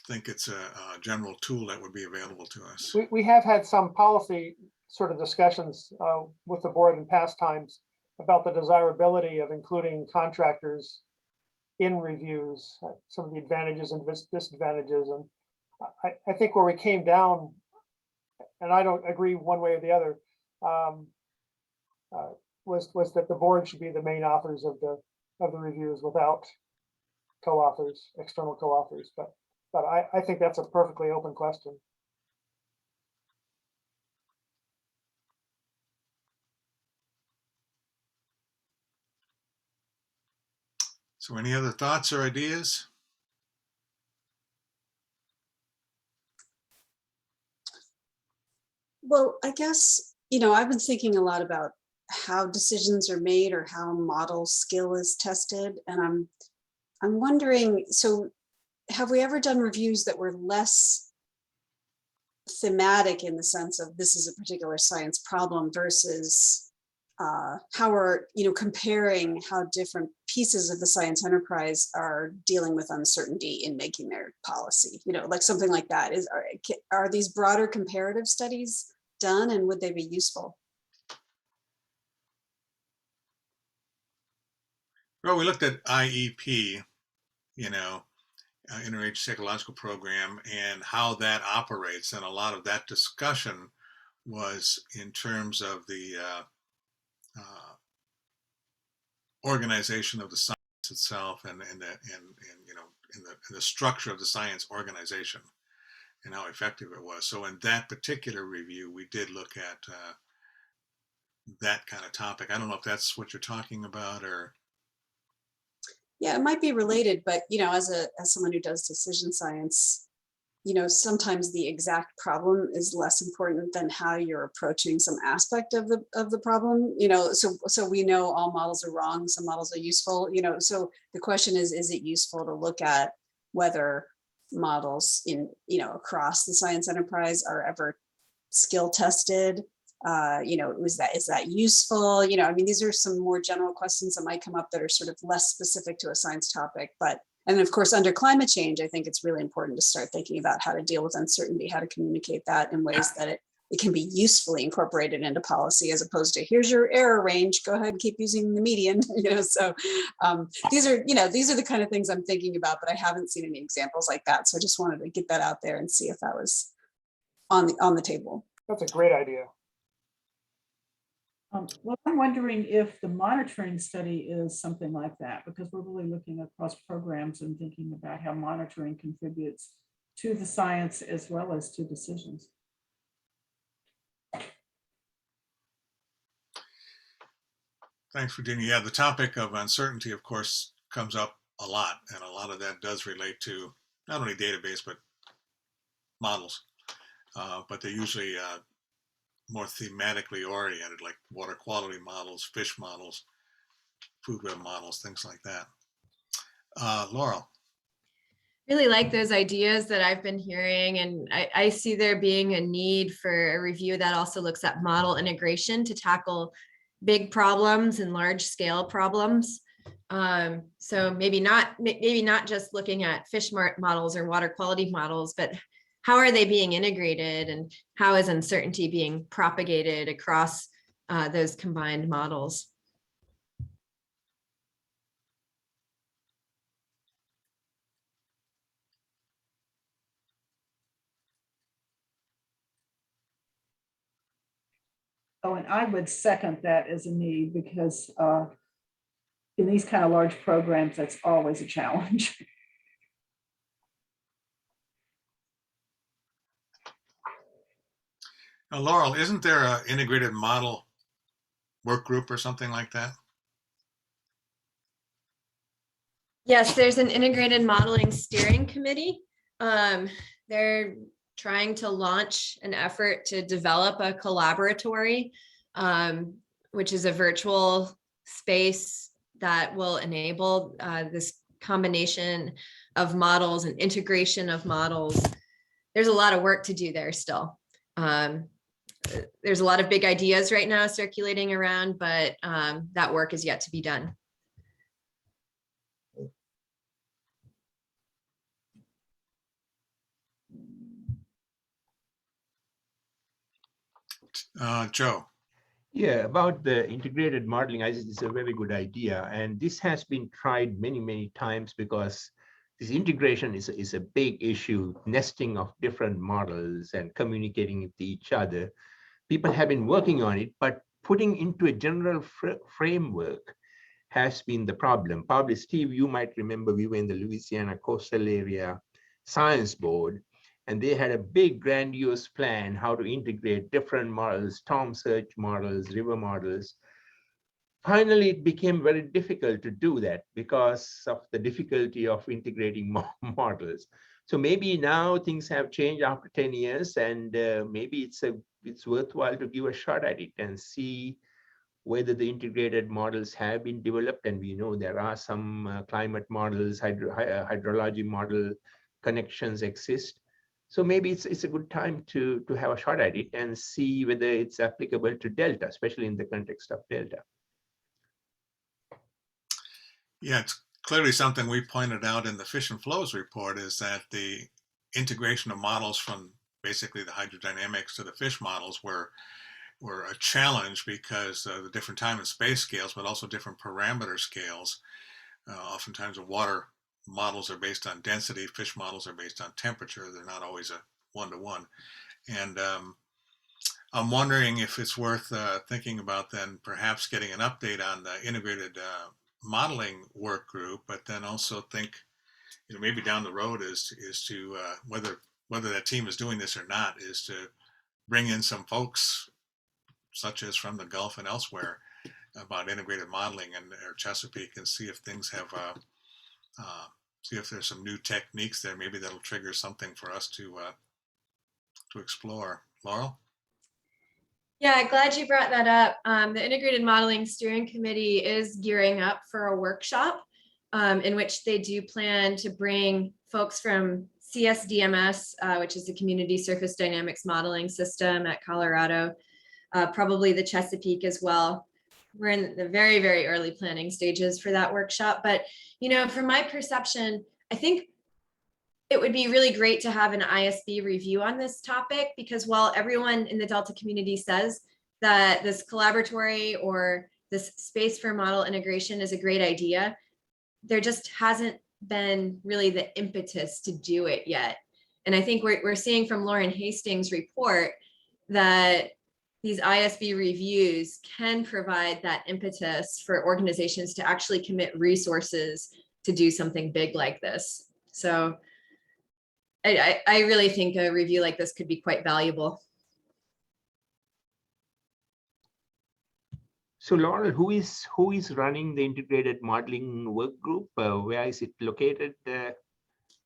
think it's a general tool that would be available to us. We have had some policy sort of discussions with the board in past times about the desirability of including contractors in reviews, some of the advantages and disadvantages. And I think where we came down, and I don't agree one way or the other, was that the board should be the main authors of the reviews without co-authors, external co-authors. But I think that's a perfectly open question. So any other thoughts or ideas? Well, I guess, you know, I've been thinking a lot about how decisions are made or how model skill is tested. And I'm wondering, so have we ever done reviews that were less thematic in the sense of this is a particular science problem versus how we're, you know, comparing how different pieces of the science enterprise are dealing with uncertainty in making their policy, you know, like something like that. Are these broader comparative studies done, and would they be useful? Well, we looked at IEP, Interagency Psychological Program, and how that operates. And a lot of that discussion was in terms of the organization of the science itself and the structure of the science organization and how effective it was. So in that particular review, we did look at that kind of topic. I don't know if that's what you're talking about or. Yeah, it might be related, but as someone who does decision science, sometimes the exact problem is less important than how you're approaching some aspect of the problem. So we know all models are wrong, some models are useful. So the question is it useful to look at whether models across the science enterprise are ever skill tested? Is that useful? These are some more general questions that might come up that are sort of less specific to a science topic. And of course, under climate change, I think it's really important to start thinking about how to deal with uncertainty, how to communicate that in ways that it can be usefully incorporated into policy, as opposed to here's your error range, go ahead and keep using the median. So these are the kind of things I'm thinking about, but I haven't seen any examples like that. So I just wanted to get that out there and see if that was on the table. That's a great idea. Well, I'm wondering if the monitoring study is something like that, because we're really looking across programs and thinking about how monitoring contributes to the science as well as to decisions. Thanks, Virginia. Yeah, the topic of uncertainty, of course, comes up a lot, and a lot of that does relate to not only database, but models. But they're usually more thematically oriented, like water quality models, fish models, food web models, things like that. Laurel. Really like those ideas that I've been hearing, and I see there being a need for a review that also looks at model integration to tackle big problems and large scale problems. So maybe not just looking at fish models or water quality models, but how are they being integrated and how is uncertainty being propagated across those combined models? Oh, and I would second that as a need, because in these kind of large programs, that's always a challenge. Now, Laurel, isn't there an integrated model work group or something like that? Yes, there's an integrated modeling steering committee. They're trying to launch an effort to develop a collaboratory, which is a virtual space that will enable this combination of models and integration of models. There's a lot of work to do there still. There's a lot of big ideas right now circulating around, but that work is yet to be done. Joe. Yeah, about the integrated modeling, I think it's a very good idea. And this has been tried many, many times because this integration is a big issue, nesting of different models and communicating with each other. People have been working on it, but putting into a general framework has been the problem. Probably, Steve, you might remember we were in the Louisiana coastal area science board, and they had a big grandiose plan how to integrate different models, storm surge models, river models. Finally, it became very difficult to do that because of the difficulty of integrating models. So maybe now things have changed after 10 years, and maybe it's worthwhile to give a shot at it and see whether the integrated models have been developed. And we know there are some climate models, hydrology model connections exist. So maybe it's a good time to have a shot at it and see whether it's applicable to Delta, especially in the context of Delta. Yeah, it's clearly something we pointed out in the Fish and Flows report, is that the integration of models from basically the hydrodynamics to the fish models were were a challenge because the different time and space scales, but also different parameter scales. Oftentimes the water models are based on density, fish models are based on temperature. They're not always a one-to-one. And I'm wondering if it's worth thinking about then perhaps getting an update on the integrated modeling work group, but then also think, you know, maybe down the road is to whether that team is doing this or not, is to bring in some folks such as from the Gulf and elsewhere about integrated modeling and or Chesapeake, and see if things have see if there's some new techniques there. Maybe that'll trigger something for us to explore. Laurel? Yeah, glad you brought that up. The Integrated Modeling Steering Committee is gearing up for a workshop in which they do plan to bring folks from CSDMS, which is the Community Surface Dynamics Modeling System at Colorado, probably the Chesapeake as well. We're in the very, very early planning stages for that workshop. But, you know, from my perception, I think it would be really great to have an ISB review on this topic, because while everyone in the Delta community says that this collaboratory or this space for model integration is a great idea, there just hasn't been really the impetus to do it yet. And I think we're seeing from Lauren Hastings' report that these ISB reviews can provide that impetus for organizations to actually commit resources to do something big like this. So I really think a review like this could be quite valuable. So Laurel, who is running the integrated modeling work group? Where is it located?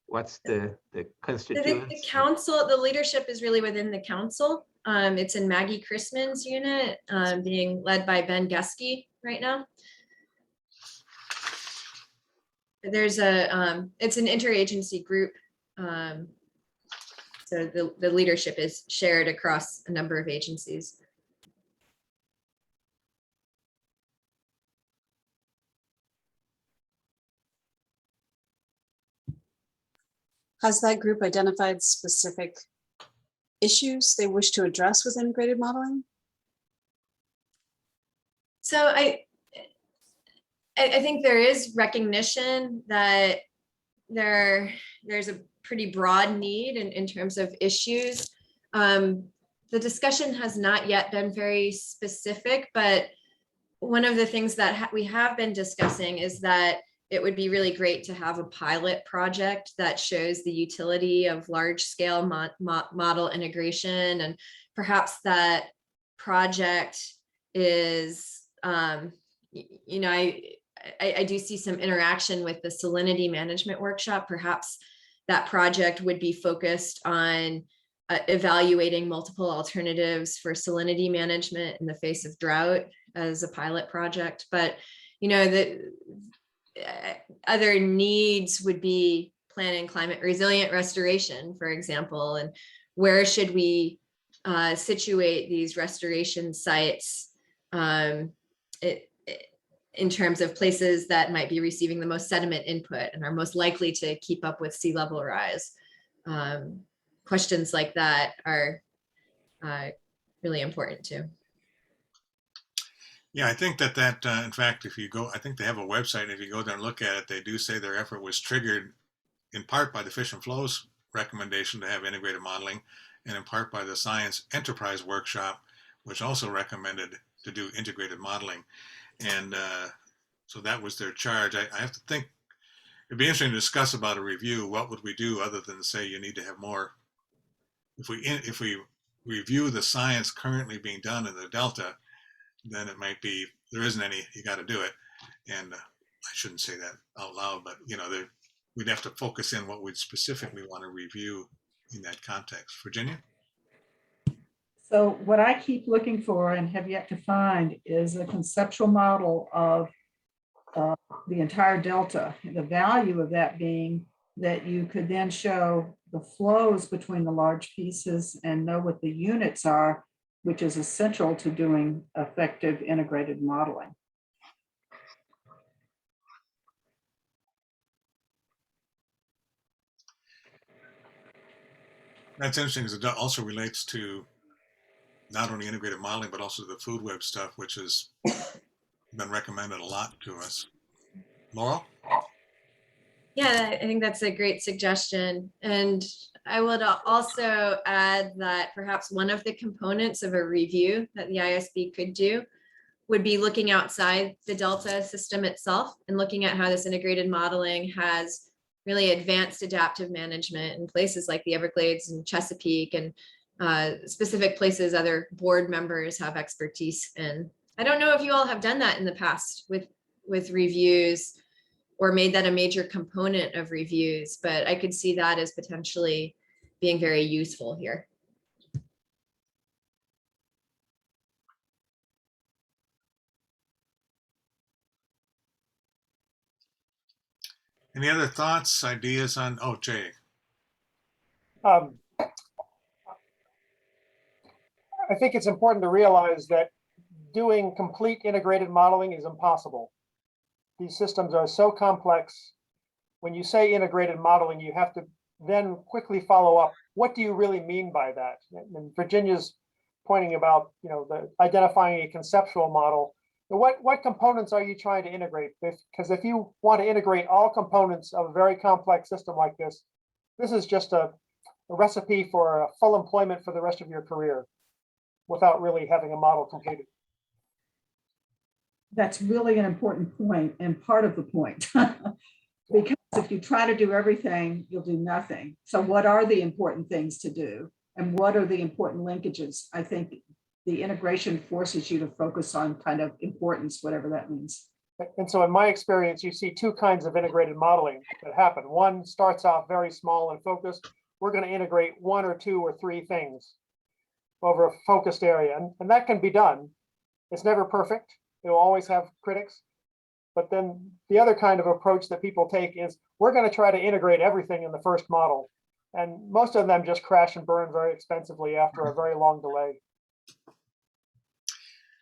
What's the constituents? The council, the leadership is really within the council. It's in Maggie Chrisman's unit, being led by Ben Geske right now. There's it's an interagency group. So the leadership is shared across a number of agencies. Has that group identified specific issues they wish to address with integrated modeling? So I think there is recognition that there's a pretty broad need in terms of issues. The discussion has not yet been very specific, but one of the things that we have been discussing is that it would be really great to have a pilot project that shows the utility of large scale model integration, and perhaps that project is, you know, I do see some interaction with the salinity management workshop. Perhaps that project would be focused on evaluating multiple alternatives for salinity management in the face of drought as a pilot project. But, you know, the other needs would be planning climate resilient restoration, for example, and where should we situate these restoration sites in terms of places that might be receiving the most sediment input and are most likely to keep up with sea level rise. Questions like that are really important too. Yeah, I think that in fact, if you go, I think they have a website. If you go there and look at it, they do say their effort was triggered in part by the Fish and Flows recommendation to have integrated modeling, and in part by the Science Enterprise Workshop, which also recommended to do integrated modeling. And so that was their charge. I have to think, it'd be interesting to discuss about a review. What would we do other than say you need to have more? If we review the science currently being done in the Delta, then it might be, there isn't any, you got to do it. And I shouldn't say that out loud, but you know, we'd have to focus in what we'd specifically want to review in that context. Virginia? So what I keep looking for and have yet to find is a conceptual model of the entire Delta. The value of that being that you could then show the flows between the large pieces and know what the units are, which is essential to doing effective integrated modeling. That's interesting because it also relates to not only integrated modeling, but also the food web stuff, which has been recommended a lot to us. Laurel? Yeah, I think that's a great suggestion. And I would also add that perhaps one of the components of a review that the ISB could do would be looking outside the Delta system itself and looking at how this integrated modeling has really advanced adaptive management in places like the Everglades and Chesapeake and specific places other board members have expertise in. I don't know if you all have done that in the past with reviews or made that a major component of reviews, but I could see that as potentially being very useful here. Any other thoughts, ideas on, oh, Jay? I think it's important to realize that doing complete integrated modeling is impossible. These systems are so complex. When you say integrated modeling, you have to then quickly follow up. What do you really mean by that? And Virginia's pointing about, the identifying a conceptual model. What components are you trying to integrate? Because if you want to integrate all components of a very complex system like this is just a recipe for full employment for the rest of your career without really having a model completed. That's really an important point and part of the point. Because if you try to do everything, you'll do nothing. So what are the important things to do? And what are the important linkages? I think the integration forces you to focus on kind of importance, whatever that means. And so in my experience, you see two kinds of integrated modeling that happen. One starts off very small and focused. We're going to integrate one or two or three things over a focused area. And that can be done. It's never perfect. It'll always have critics. But then the other kind of approach that people take is we're going to try to integrate everything in the first model. And most of them just crash and burn very expensively after a very long delay.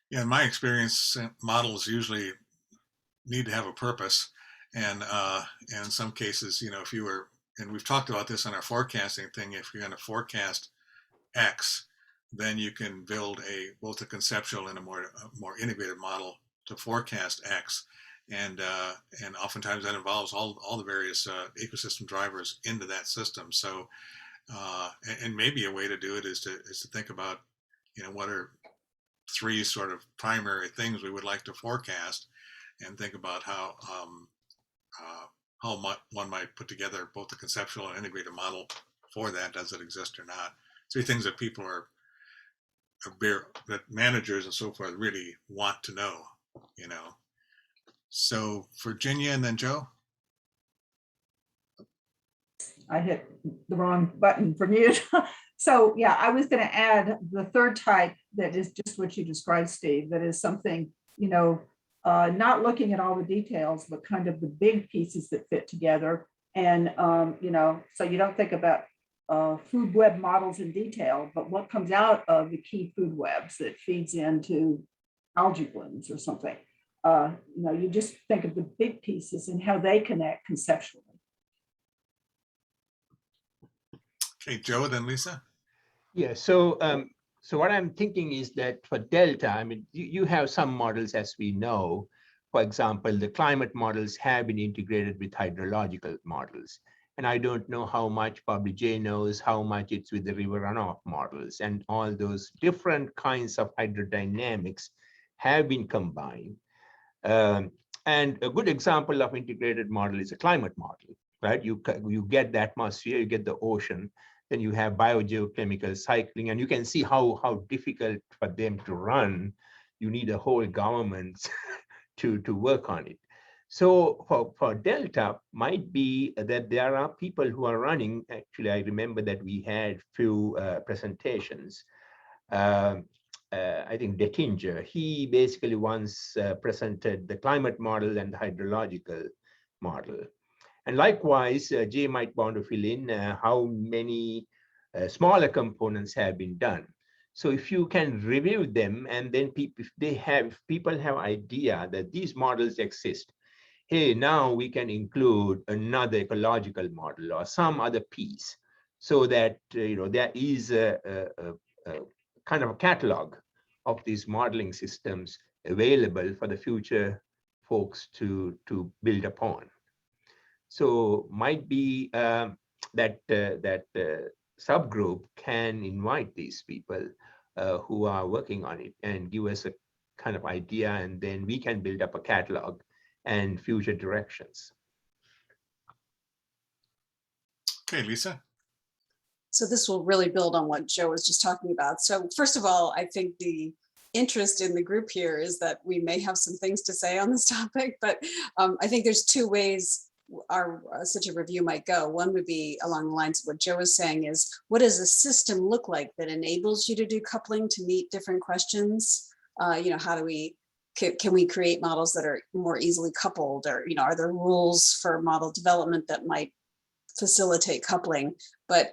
Yeah, in my experience, models usually need to have a purpose. And in some cases, if you were, and we've talked about this on our forecasting thing, if you're going to forecast X, then you can build both a conceptual and a more integrated model to forecast X. And oftentimes that involves all the various ecosystem drivers into that system. So, and maybe a way to do it is to think about, what are three sort of primary things we would like to forecast, and think about how one might put together both the conceptual and integrated model for that. Does it exist or not? Three things that people that managers and so forth really want to know, So Virginia and then Joe. I hit the wrong button for mute. So yeah, I was going to add the third type that is just what you described, Steve, that is something, not looking at all the details, but kind of the big pieces that fit together. And, so you don't think about food web models in detail, but what comes out of the key food webs that feeds into algae blooms or something. You just think of the big pieces and how they connect conceptually. Okay, Joe, then Lisa. Yeah, so what I'm thinking is that for Delta, I mean, you have some models, as we know. For example, the climate models have been integrated with hydrological models. And I don't know how much, probably Jay knows how much it's with the river runoff models, and all those different kinds of hydrodynamics have been combined. And a good example of integrated model is a climate model, right? You get the atmosphere, you get the ocean, then you have biogeochemical cycling, and you can see how difficult for them to run. You need a whole government to work on it. So for Delta, might be that there are people who are running. Actually, I remember that we had few presentations. I think Dettinger, he basically once presented the climate model and the hydrological model. And likewise, Jay might want to fill in how many smaller components have been done. So if you can review them, and then people have idea that these models exist, hey, now we can include another ecological model or some other piece, so that there is a kind of a catalog of these modeling systems available for the future folks to build upon. So might be that subgroup can invite these people who are working on it and give us a kind of idea, and then we can build up a catalog and future directions. Okay, Lisa. So this will really build on what Joe was just talking about. So first of all, I think the interest in the group here is that we may have some things to say on this topic, but I think there's two ways such a review might go. One would be along the lines of what Joe was saying is, what does a system look like that enables you to do coupling to meet different questions? How do we, can we create models that are more easily coupled, or, are there rules for model development that might facilitate coupling? But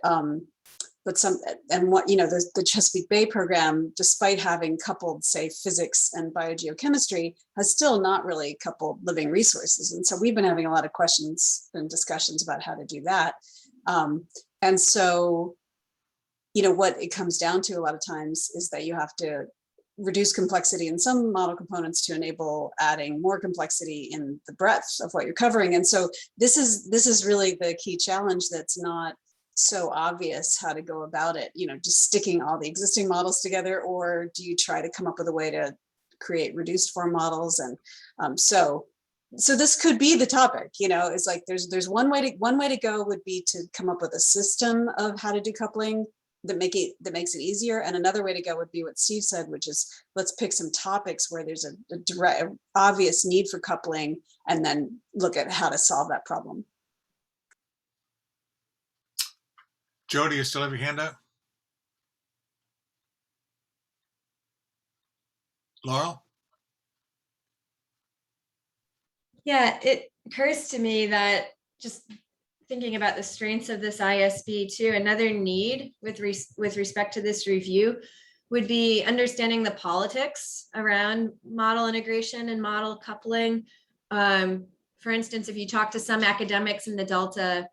the Chesapeake Bay program, despite having coupled, say, physics and biogeochemistry, has still not really coupled living resources. And so we've been having a lot of questions and discussions about how to do that. And so, what it comes down to a lot of times is that you have to reduce complexity in some model components to enable adding more complexity in the breadth of what you're covering. And so this is really the key challenge that's not so obvious how to go about it, just sticking all the existing models together, or do you try to come up with a way to create reduced form models? And so this could be the topic, it's like there's one way to go would be to come up with a system of how to do coupling that makes it easier. And another way to go would be what Steve said, which is let's pick some topics where there's a direct, obvious need for coupling, and then look at how to solve that problem. Joe, do you still have your hand up? Laurel? Yeah, it occurs to me that just thinking about the strengths of this ISB too, another need with respect to this review would be understanding the politics around model integration and model coupling. For instance, if you talk to some academics in the Delta,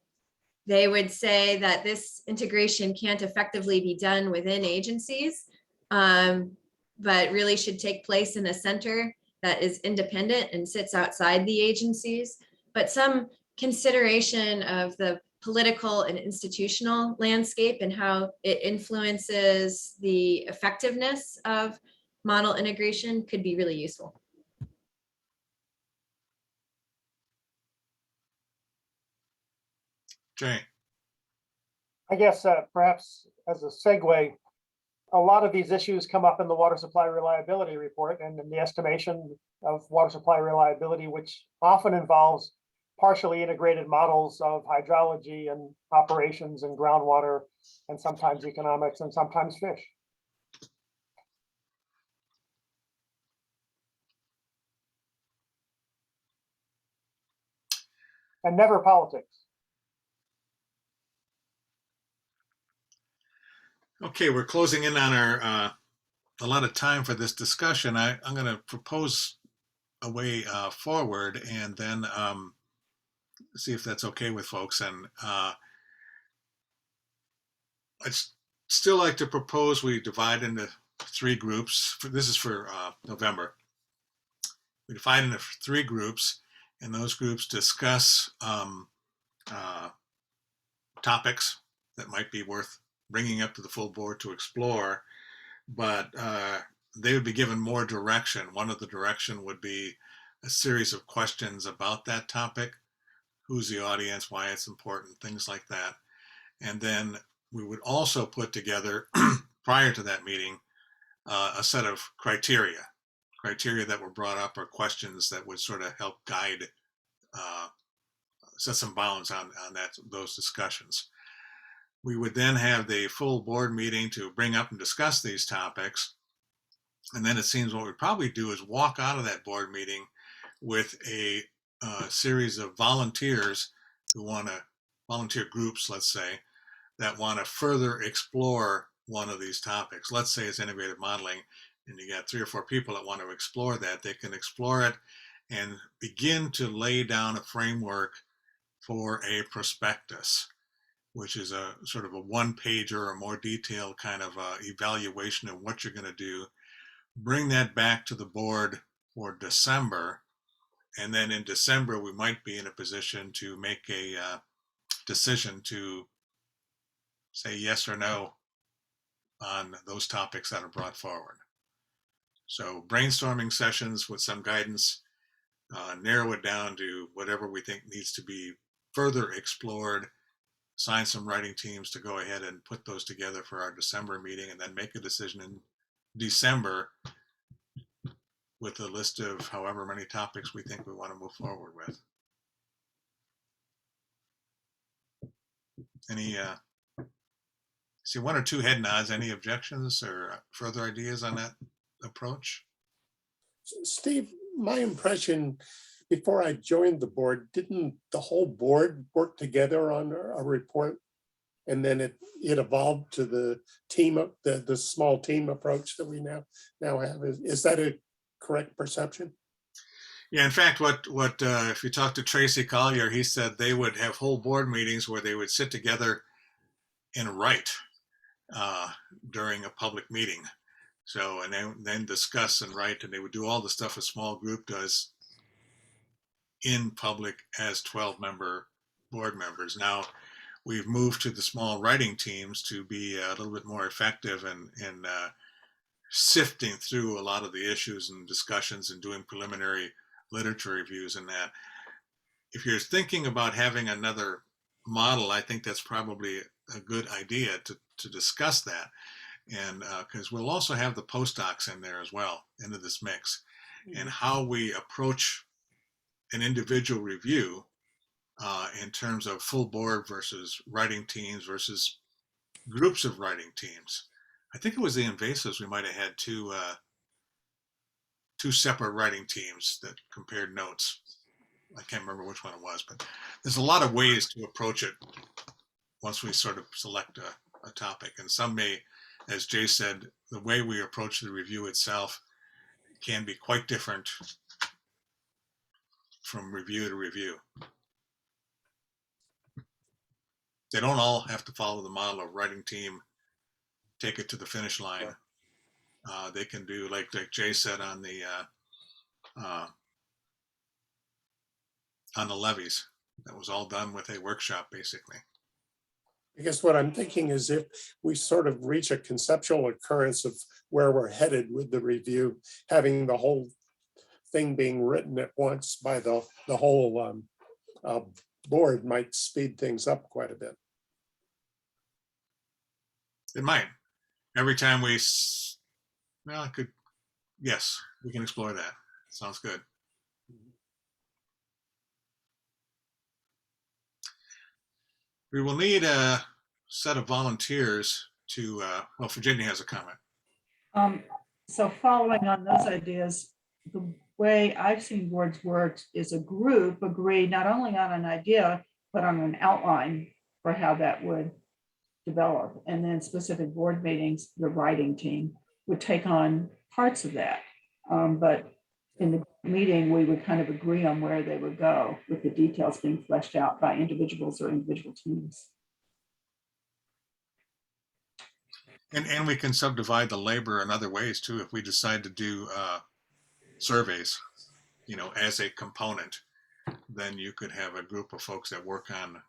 they would say that this integration can't effectively be done within agencies, but really should take place in a center that is independent and sits outside the agencies. But some consideration of the political and institutional landscape and how it influences the effectiveness of model integration could be really useful. Jay. I guess perhaps as a segue, a lot of these issues come up in the water supply reliability report and in the estimation of water supply reliability, which often involves partially integrated models of hydrology and operations and groundwater, and sometimes economics and sometimes fish. And never politics. Okay, we're closing in on our allotted time for this discussion. I'm going to propose a way forward, and then see if that's okay with folks. And I'd still like to propose we divide into 3 groups. This is for November. We divide into 3 groups, and those groups discuss topics that might be worth bringing up to the full board to explore, but they would be given more direction. One of the direction would be a series of questions about that topic. Who's the audience, why it's important, things like that. And then we would also put together, prior to that meeting, a set of criteria that were brought up, or questions that would sort of help guide, set some bounds on those discussions. We would then have the full board meeting to bring up and discuss these topics. And then it seems what we'd probably do is walk out of that board meeting with a series of volunteers who want to, volunteer groups, let's say, that want to further explore one of these topics. Let's say it's integrated modeling, and you got 3 or 4 people that want to explore that. They can explore it and begin to lay down a framework for a prospectus, which is a sort of a one-pager or more detailed kind of evaluation of what you're going to do. Bring that back to the board for December. And then in December, we might be in a position to make a decision to say yes or no on those topics that are brought forward. So brainstorming sessions with some guidance, narrow it down to whatever we think needs to be further explored, assign some writing teams to go ahead and put those together for our December meeting, and then make a decision in December with a list of however many topics we think we want to move forward with. Any, see one or two head nods, any objections or further ideas on that approach? Steve, my impression before I joined the board, didn't the whole board work together on a report? And then it evolved to the team, the small team approach that we now have. Is that a correct perception? Yeah, in fact, what if you talk to Tracy Collier, he said they would have whole board meetings where they would sit together and write during a public meeting. So, and then discuss and write, and they would do all the stuff a small group does in public as 12-member board members. Now, we've moved to the small writing teams to be a little bit more effective in sifting through a lot of the issues and discussions and doing preliminary literature reviews and that. If you're thinking about having another model, I think that's probably a good idea to discuss that. And because we'll also have the postdocs in there as well into this mix, and how we approach an individual review in terms of full board versus writing teams versus groups of writing teams. I think it was the invasives, we might have had two separate writing teams that compared notes. I can't remember which one it was, but there's a lot of ways to approach it once we sort of select a topic. And some may, as Jay said, the way we approach the review itself can be quite different from review to review. They don't all have to follow the model of writing team, take it to the finish line. They can do, like Jay said on the levies. That was all done with a workshop, basically. I guess what I'm thinking is if we sort of reach a conceptual occurrence of where we're headed with the review, having the whole thing being written at once by the whole board might speed things up quite a bit. It might. Every time we, well, I could, yes, we can explore that. Sounds good. We will need a set of volunteers to, well, Virginia has a comment. So following on those ideas, the way I've seen boards work is a group agree not only on an idea, but on an outline for how that would develop. And then specific board meetings, the writing team would take on parts of that. But in the meeting, we would kind of agree on where they would go with the details being fleshed out by individuals or individual teams. And we can subdivide the labor in other ways too, if we decide to do surveys, you know, as a component, then you could have a group of folks that work on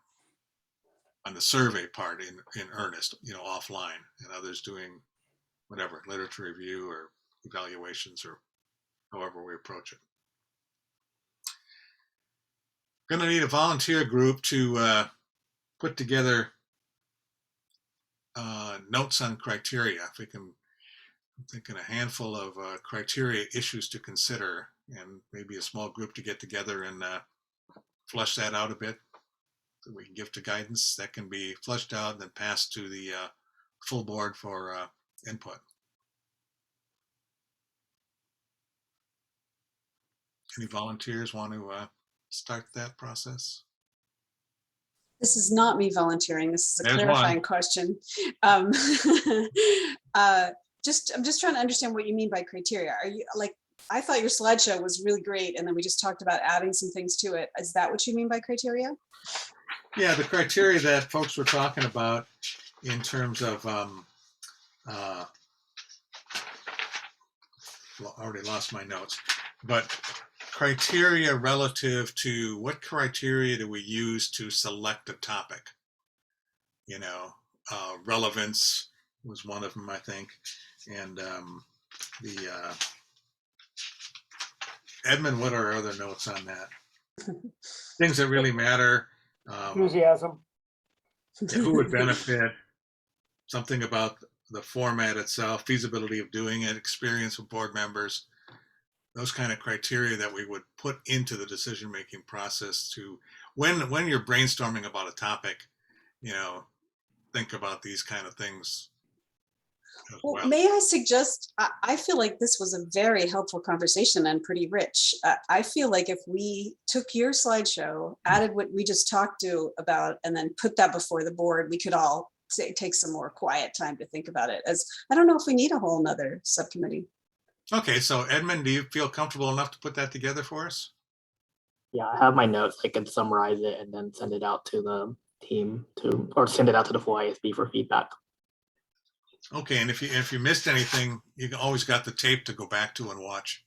the survey part in earnest, you know, offline, and others doing whatever, literature review or evaluations or however we approach it. Going to need a volunteer group to put together notes on criteria. If we can, I'm thinking a handful of criteria issues to consider, and maybe a small group to get together and flush that out a bit that we can give to guidance. That can be flushed out and then passed to the full board for input. Any volunteers want to start that process? This is not me volunteering. This is a There's clarifying one. question. I'm just trying to understand what you mean by criteria. Are you like, I thought your slideshow was really great, and then we just talked about adding some things to it. Is that what you mean by criteria? Yeah, the criteria that folks were talking about in terms of, I already lost my notes, but criteria relative to what criteria do we use to select a topic? You know, relevance was one of them, I think. And the Edmund, what are other notes on that? Things that really matter. Enthusiasm. Who would benefit? Something about the format itself, feasibility of doing it, experience with board members, those kind of criteria that we would put into the decision-making process to when you're brainstorming about a topic, you know, think about these kind of things as Well, well. may I suggest, I feel like this was a very helpful conversation and pretty rich. I feel like if we took your slideshow, added what we just talked to about, and then put that before the board, we could all take some more quiet time to think about it. As I don't know if we need a whole nother subcommittee. Okay, so Edmund, do you feel comfortable enough to put that together for us? Yeah, I have my notes. I can summarize it and then send it out to the team or send it out to the full ISB for feedback. Okay, and if you missed anything, you always got the tape to go back to and watch.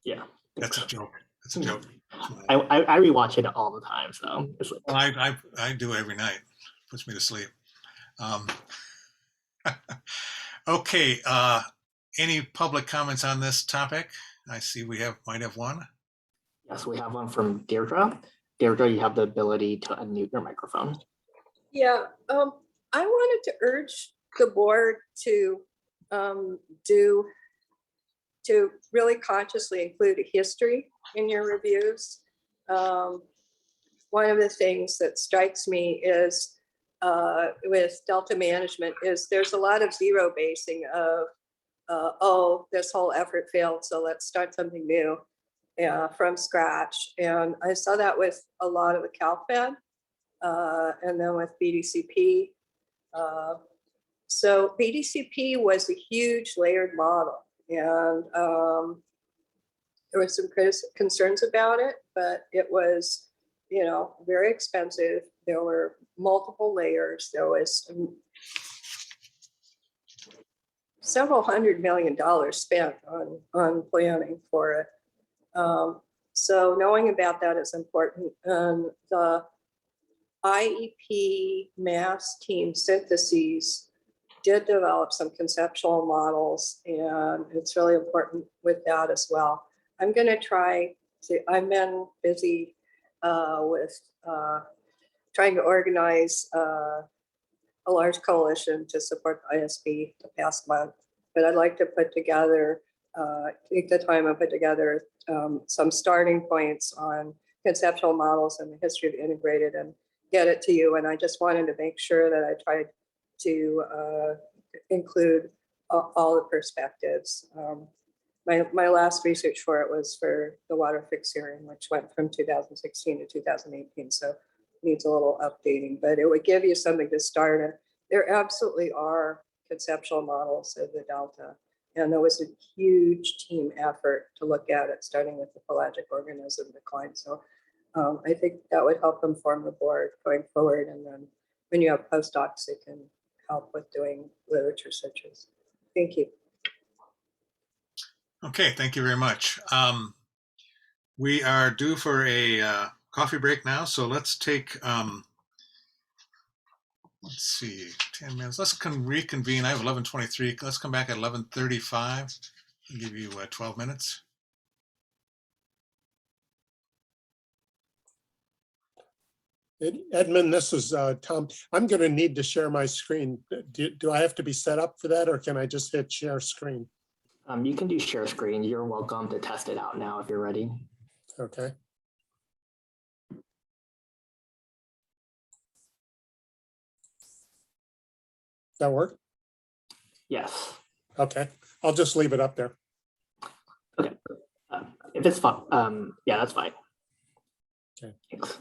Yeah, That's a joke. That's a joke. I rewatch it all the time, so it's like, Well, I do every night. Puts me to sleep. Okay. Any public comments on this topic? I see we might have one. yes, we have one from Deirdre. Deirdre, you have the ability to unmute your microphone. Yeah, I wanted to urge the board to really consciously include a history in your reviews. One of the things that strikes me is with Delta management is there's a lot of zero basing of, oh, this whole effort failed, so let's start something new from scratch. And I saw that with a lot of the CalFed and then with BDCP. So BDCP was a huge layered model, and there were some concerns about it, but it was, you know, very expensive. There were multiple layers. There was several $100 million spent on planning for it. So knowing about that is important. And the IEP mass team syntheses did develop some conceptual models, and it's really important with that as well. I'm going to try to, I've been busy with trying to organize a large coalition to support the ISB the past month, but I'd like to put together, take the time and put together some starting points on conceptual models and the history of integrated and get it to you. And I just wanted to make sure that I tried to include all the perspectives. My last research for it was for the water fix hearing, which went from 2016 to 2018. So needs a little updating, but it would give you something to start at. There absolutely are conceptual models of the Delta. And there was a huge team effort to look at it, starting with the pelagic organism decline. So I think that would help inform the board going forward. And then when you have postdocs, it can help with doing literature searches. Thank you. Okay, thank you very much. We are due for a coffee break now, so let's take, let's see, 10 minutes. Let's reconvene. I have 11:23. Let's come back at 11:35 and give you 12 minutes. Edmund, this is Tom. I'm going to need to share my screen. Do I have to be set up for that, or can I just hit share screen? You can do share screen. You're welcome to test it out now if you're ready. Okay. That work? Yes. Okay. I'll just leave it up there. Okay. If it's fine, yeah, that's fine. Okay. Thanks.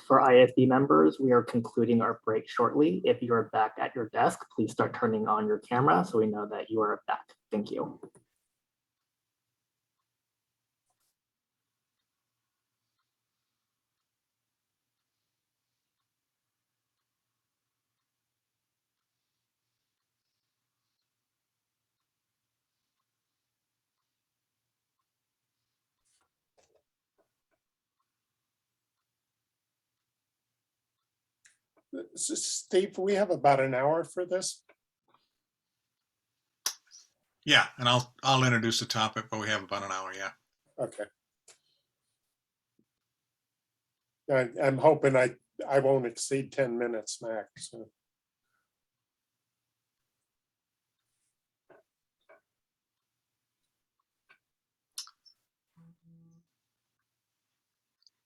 For ISB members, we are concluding our break shortly. If you're back at your desk, please start turning on your camera so we know that you are back. Thank you. Steve, we have about an hour for this. Yeah, and I'll introduce the topic, but we have about an hour, yeah. Okay. I'm hoping I won't exceed 10 minutes max. So.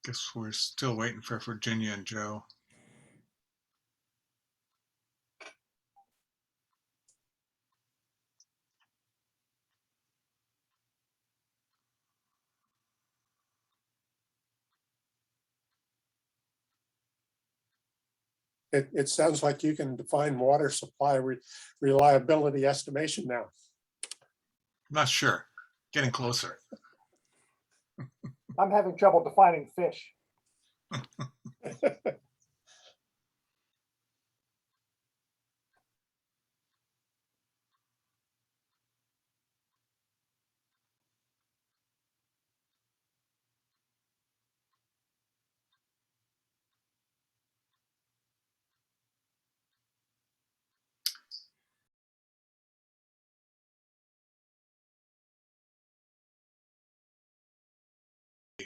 Guess we're still waiting for Virginia and Joe. It sounds like you can define water supply reliability estimation now. I'm not sure. Getting closer. I'm having trouble defining fish.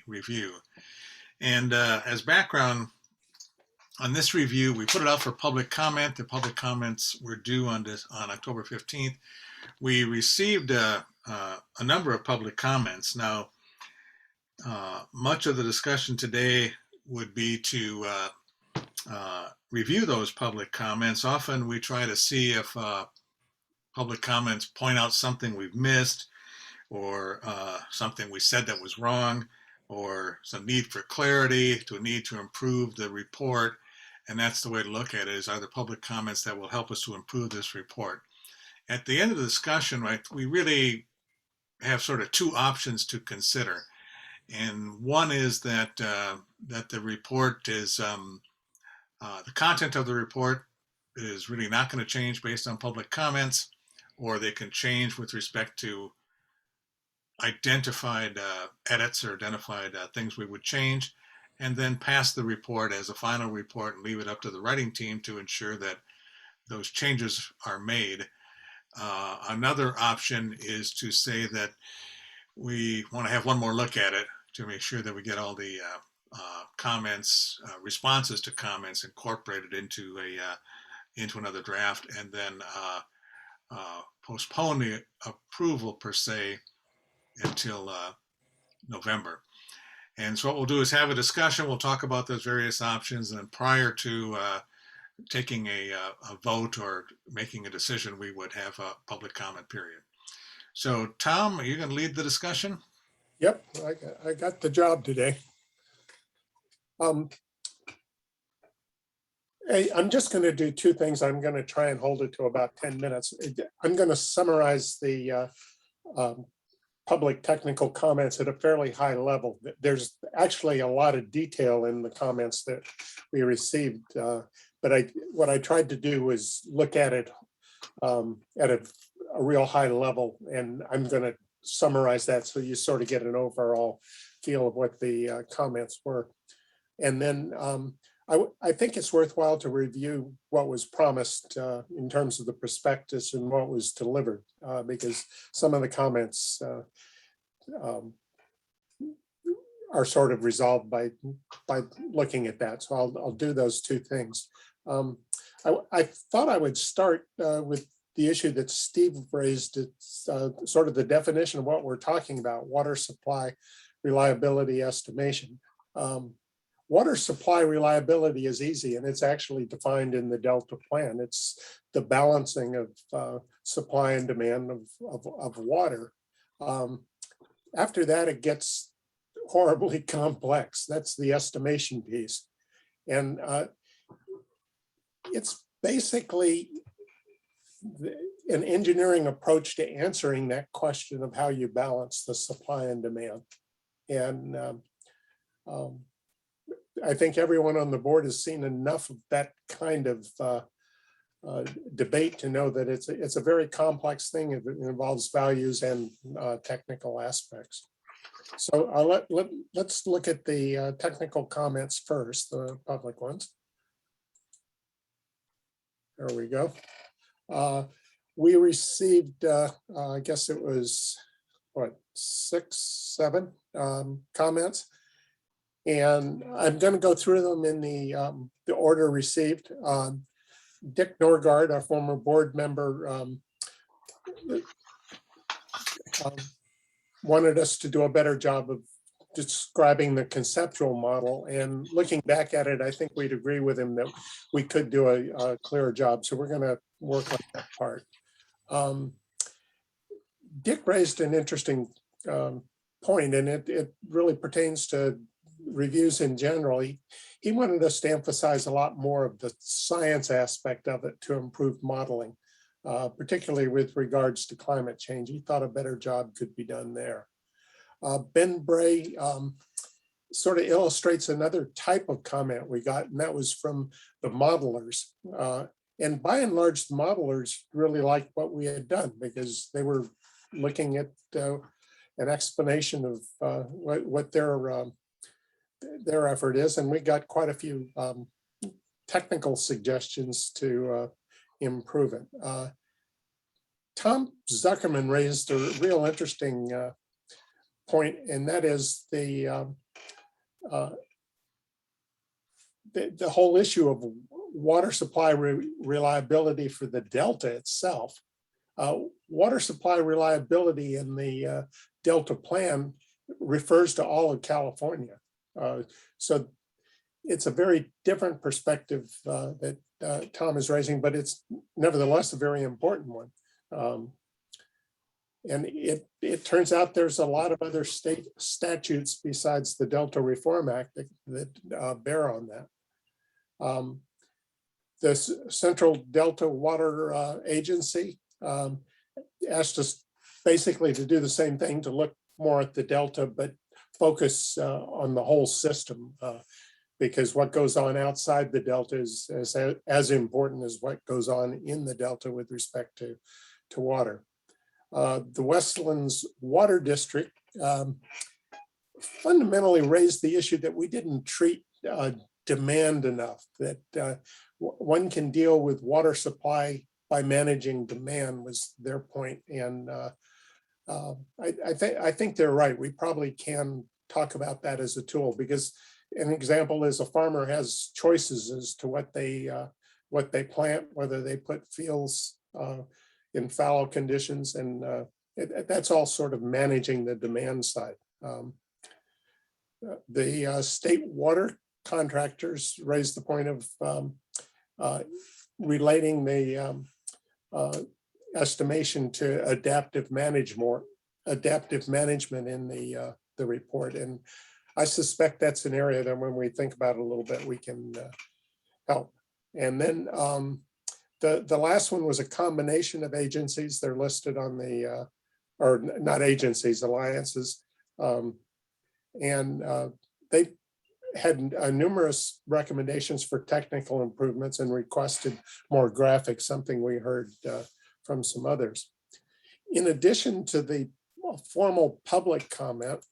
Review. And as background on this review, we put it out for public comment. The public comments were due on October 15th. We received a number of public comments. Now, much of the discussion today would be to review those public comments. Often we try to see if public comments point out something we've missed, or something we said that was wrong, or some need for clarity, to a need to improve the report. And that's the way to look at it, is, are there public comments that will help us to improve this report? At the end of the discussion, right, we really have sort of two options to consider. And one is that that the report is, the content of the report is really not going to change based on public comments, or they can change with respect to identified edits or identified things we would change, and then pass the report as a final report and leave it up to the writing team to ensure that those changes are made. Another option is to say that we want to have one more look at it to make sure that we get all the comments, responses to comments incorporated into another draft, and then postpone the approval per se until November. And so what we'll do is have a discussion. We'll talk about those various options, and prior to taking a vote or making a decision, we would have a public comment period. So Tom, are you going to lead the discussion? Yep, I got the job today. Hey, I'm just going to do two things. I'm going to try and hold it to about 10 minutes. I'm going to summarize the public technical comments at a fairly high level. There's actually a lot of detail in the comments that we received, but what I tried to do was look at it at a real high level, and I'm going to summarize that so you sort of get an overall feel of what the comments were. And then I think it's worthwhile to review what was promised in terms of the prospectus and what was delivered, because some of the comments are sort of resolved by looking at that. So I'll do those two things. I thought I would start with the issue that Steve raised. It's sort of the definition of what we're talking about: water supply reliability estimation. Water supply reliability is easy, and it's actually defined in the Delta plan. It's the balancing of supply and demand of water. After that, it gets horribly complex. That's the estimation piece. And it's basically an engineering approach to answering that question of how you balance the supply and demand. And I think everyone on the board has seen enough of that kind of debate to know that it's a very complex thing. It involves values and technical aspects. So let's look at the technical comments first, the public ones. There we go. We received, I guess it was, what, 6, 7 comments. And I'm going to go through them in the order received. Dick Norgard, our former board member, wanted us to do a better job of describing the conceptual model. And looking back at it, I think we'd agree with him that we could do a clearer job. So we're going to work on that part. Dick raised an interesting point, and it really pertains to reviews in general. He wanted us to emphasize a lot more of the science aspect of it to improve modeling, particularly with regards to climate change. He thought a better job could be done there. Ben Bray sort of illustrates another type of comment we got, and that was from the modelers. And by and large, the modelers really liked what we had done because they were looking at an explanation of what their effort is. And we got quite a few technical suggestions to improve it. Tom Zuckerman raised a real interesting point, and that is the whole issue of water supply reliability for the Delta itself. Water supply reliability in the Delta plan refers to all of California. So it's a very different perspective that Tom is raising, but it's nevertheless a very important one. And it turns out there's a lot of other state statutes besides the Delta Reform Act that bear on that. The Central Delta Water Agency asked us basically to do the same thing, to look more at the Delta, but focus on the whole system, because what goes on outside the Delta is as important as what goes on in the Delta with respect to water. The Westlands Water District fundamentally raised the issue that we didn't treat demand enough, that one can deal with water supply by managing demand, was their point. And I think they're right. We probably can talk about that as a tool, because an example is a farmer has choices as to what they plant, whether they put fields in fallow conditions, and that's all sort of managing the demand side. The state water contractors raised the point of relating the estimation to adaptive management in the report. And I suspect that's an area that when we think about it a little bit, we can help. And then the last one was a combination of agencies. They're listed on the, or not agencies, alliances. And they had numerous recommendations for technical improvements and requested more graphics, something we heard from some others. In addition to the formal public comment,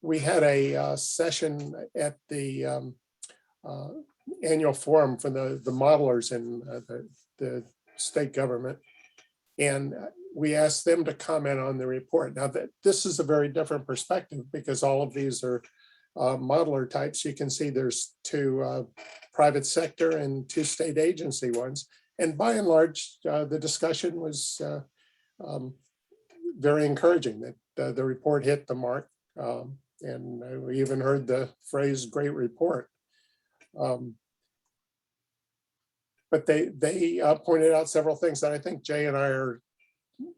we had a session at the annual forum for the modelers in the state government. And we asked them to comment on the report. Now, this is a very different perspective, because all of these are modeler types. You can see there's 2 private sector and 2 state agency ones. And by and large, the discussion was very encouraging, that the report hit the mark. And we even heard the phrase "great report." But they pointed out several things that I think Jay and I are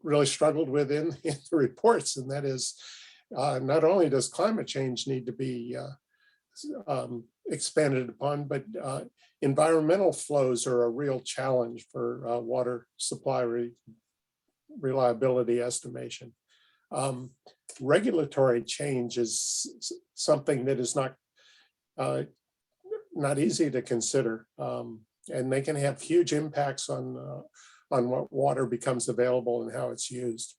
really struggled with in the reports, and that is, not only does climate change need to be expanded upon, but environmental flows are a real challenge for water supply reliability estimation. Regulatory change is something that is not easy to consider, and they can have huge impacts on what water becomes available and how it's used.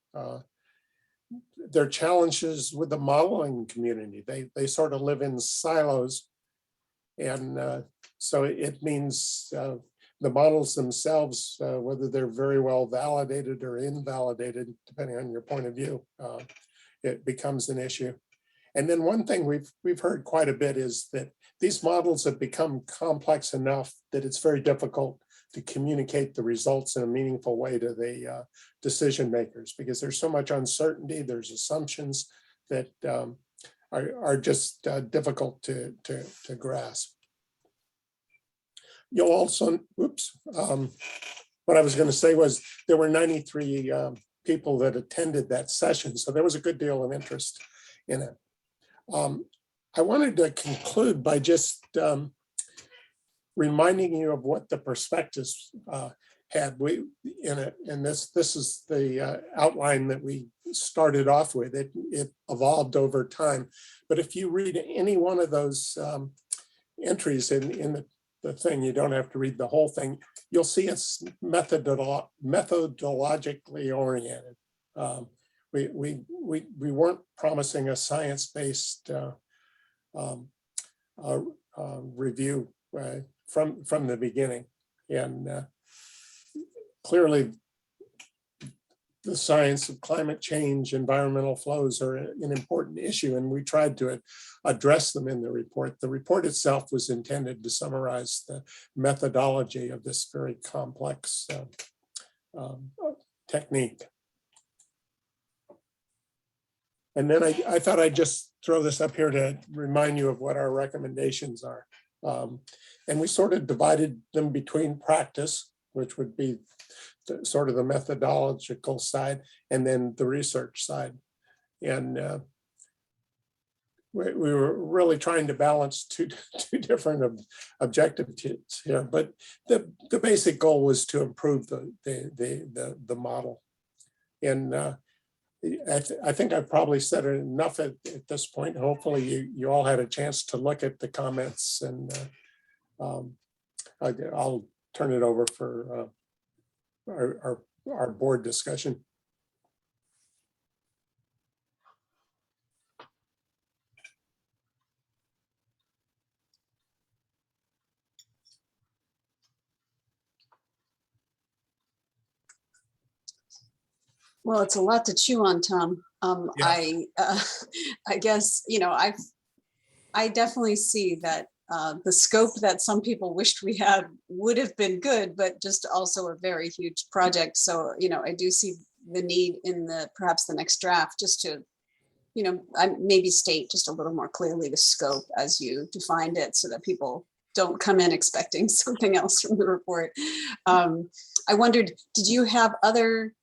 There are challenges with the modeling community. They sort of live in silos, and so it means the models themselves, whether they're very well validated or invalidated, depending on your point of view, it becomes an issue. And then one thing we've heard quite a bit is that these models have become complex enough that it's very difficult to communicate the results in a meaningful way to the decision makers, because there's so much uncertainty, there's assumptions that are just difficult to grasp. You'll also, what I was going to say was there were 93 people that attended that session, so there was a good deal of interest in it. I wanted to conclude by just reminding you of what the prospectus had in it, and this is the outline that we started off with. It evolved over time, but if you read any one of those entries in the thing, you don't have to read the whole thing. You'll see it's methodologically oriented. We weren't promising a science-based review from the beginning, and clearly the science of climate change, environmental flows are an important issue, and we tried to address them in the report. The report itself was intended to summarize the methodology of this very complex technique. And then I thought I'd just throw this up here to remind you of what our recommendations are. And we sort of divided them between practice, which would be sort of the methodological side, and then the research side. And we were really trying to balance two different objectives here, but the basic goal was to improve the model. And I think I've probably said enough at this point. Hopefully you all had a chance to look at the comments, and I'll turn it over for our board discussion. Well, it's a lot to chew on, Tom. Yeah. I guess, I definitely see that the scope that some people wished we had would have been good, but just also a very huge project. So, I do see the need in perhaps the next draft just to, maybe state just a little more clearly the scope as you defined it, so that people don't come in expecting something else from the report. I wondered, did you have other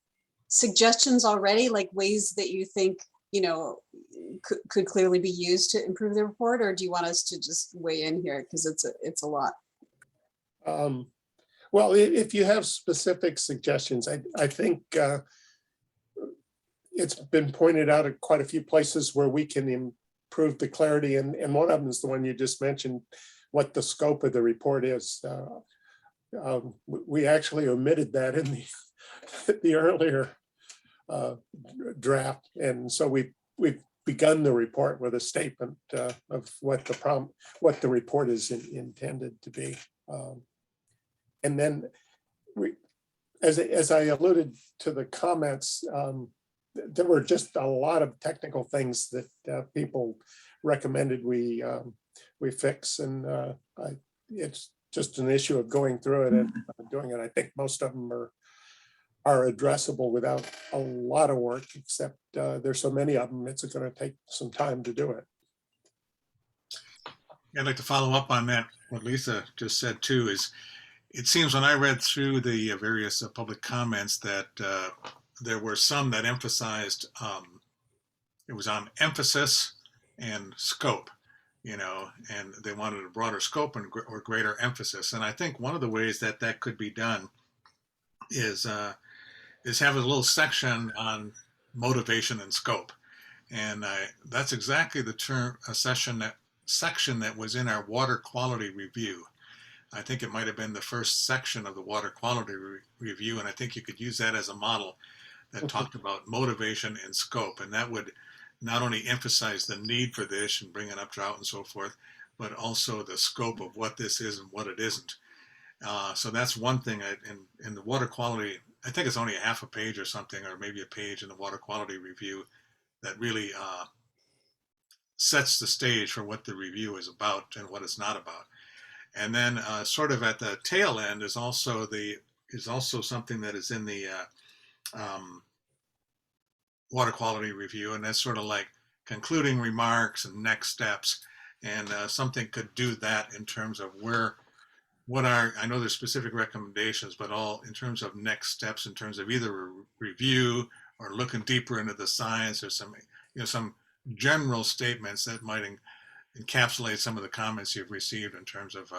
suggestions already, like ways that you think could clearly be used to improve the report, or do you want us to just weigh in here, because it's a lot? Well, if you have specific suggestions, I think it's been pointed out at quite a few places where we can improve the clarity, and one of them is the one you just mentioned, what the scope of the report is. We actually omitted that in the earlier draft, and so we've begun the report with a statement of what the report is intended to be, and then as I alluded to the comments, there were just a lot of technical things that people recommended we fix, and it's just an issue of going through it and doing it. I think most of them are addressable without a lot of work, except there's so many of them, it's going to take some time to do it. I'd like to follow up on that. What Lisa just said too is, it seems when I read through the various public comments that there were some that emphasized, it was on emphasis and scope. and they wanted a broader scope and or greater emphasis. And I think one of the ways that that could be done is have a little section on motivation and scope. And that's exactly the section that was in our water quality review. I think it might have been the first section of the water quality review, and I think you could use that as a model that talked about motivation and scope, and that would not only emphasize the need for this and bringing up drought and so forth, but also the scope of what this is and what it isn't. So that's one thing in the water quality. I think it's only a half a page or something, or maybe a page in the water quality review that really sets the stage for what the review is about and what it's not about. And then sort of at the tail end is also something that is in the water quality review, and that's sort of like concluding remarks and next steps. And something could do that in terms of I know there's specific recommendations, but all in terms of next steps, in terms of either a review or looking deeper into the science, or some general statements that might encapsulate some of the comments you've received in terms of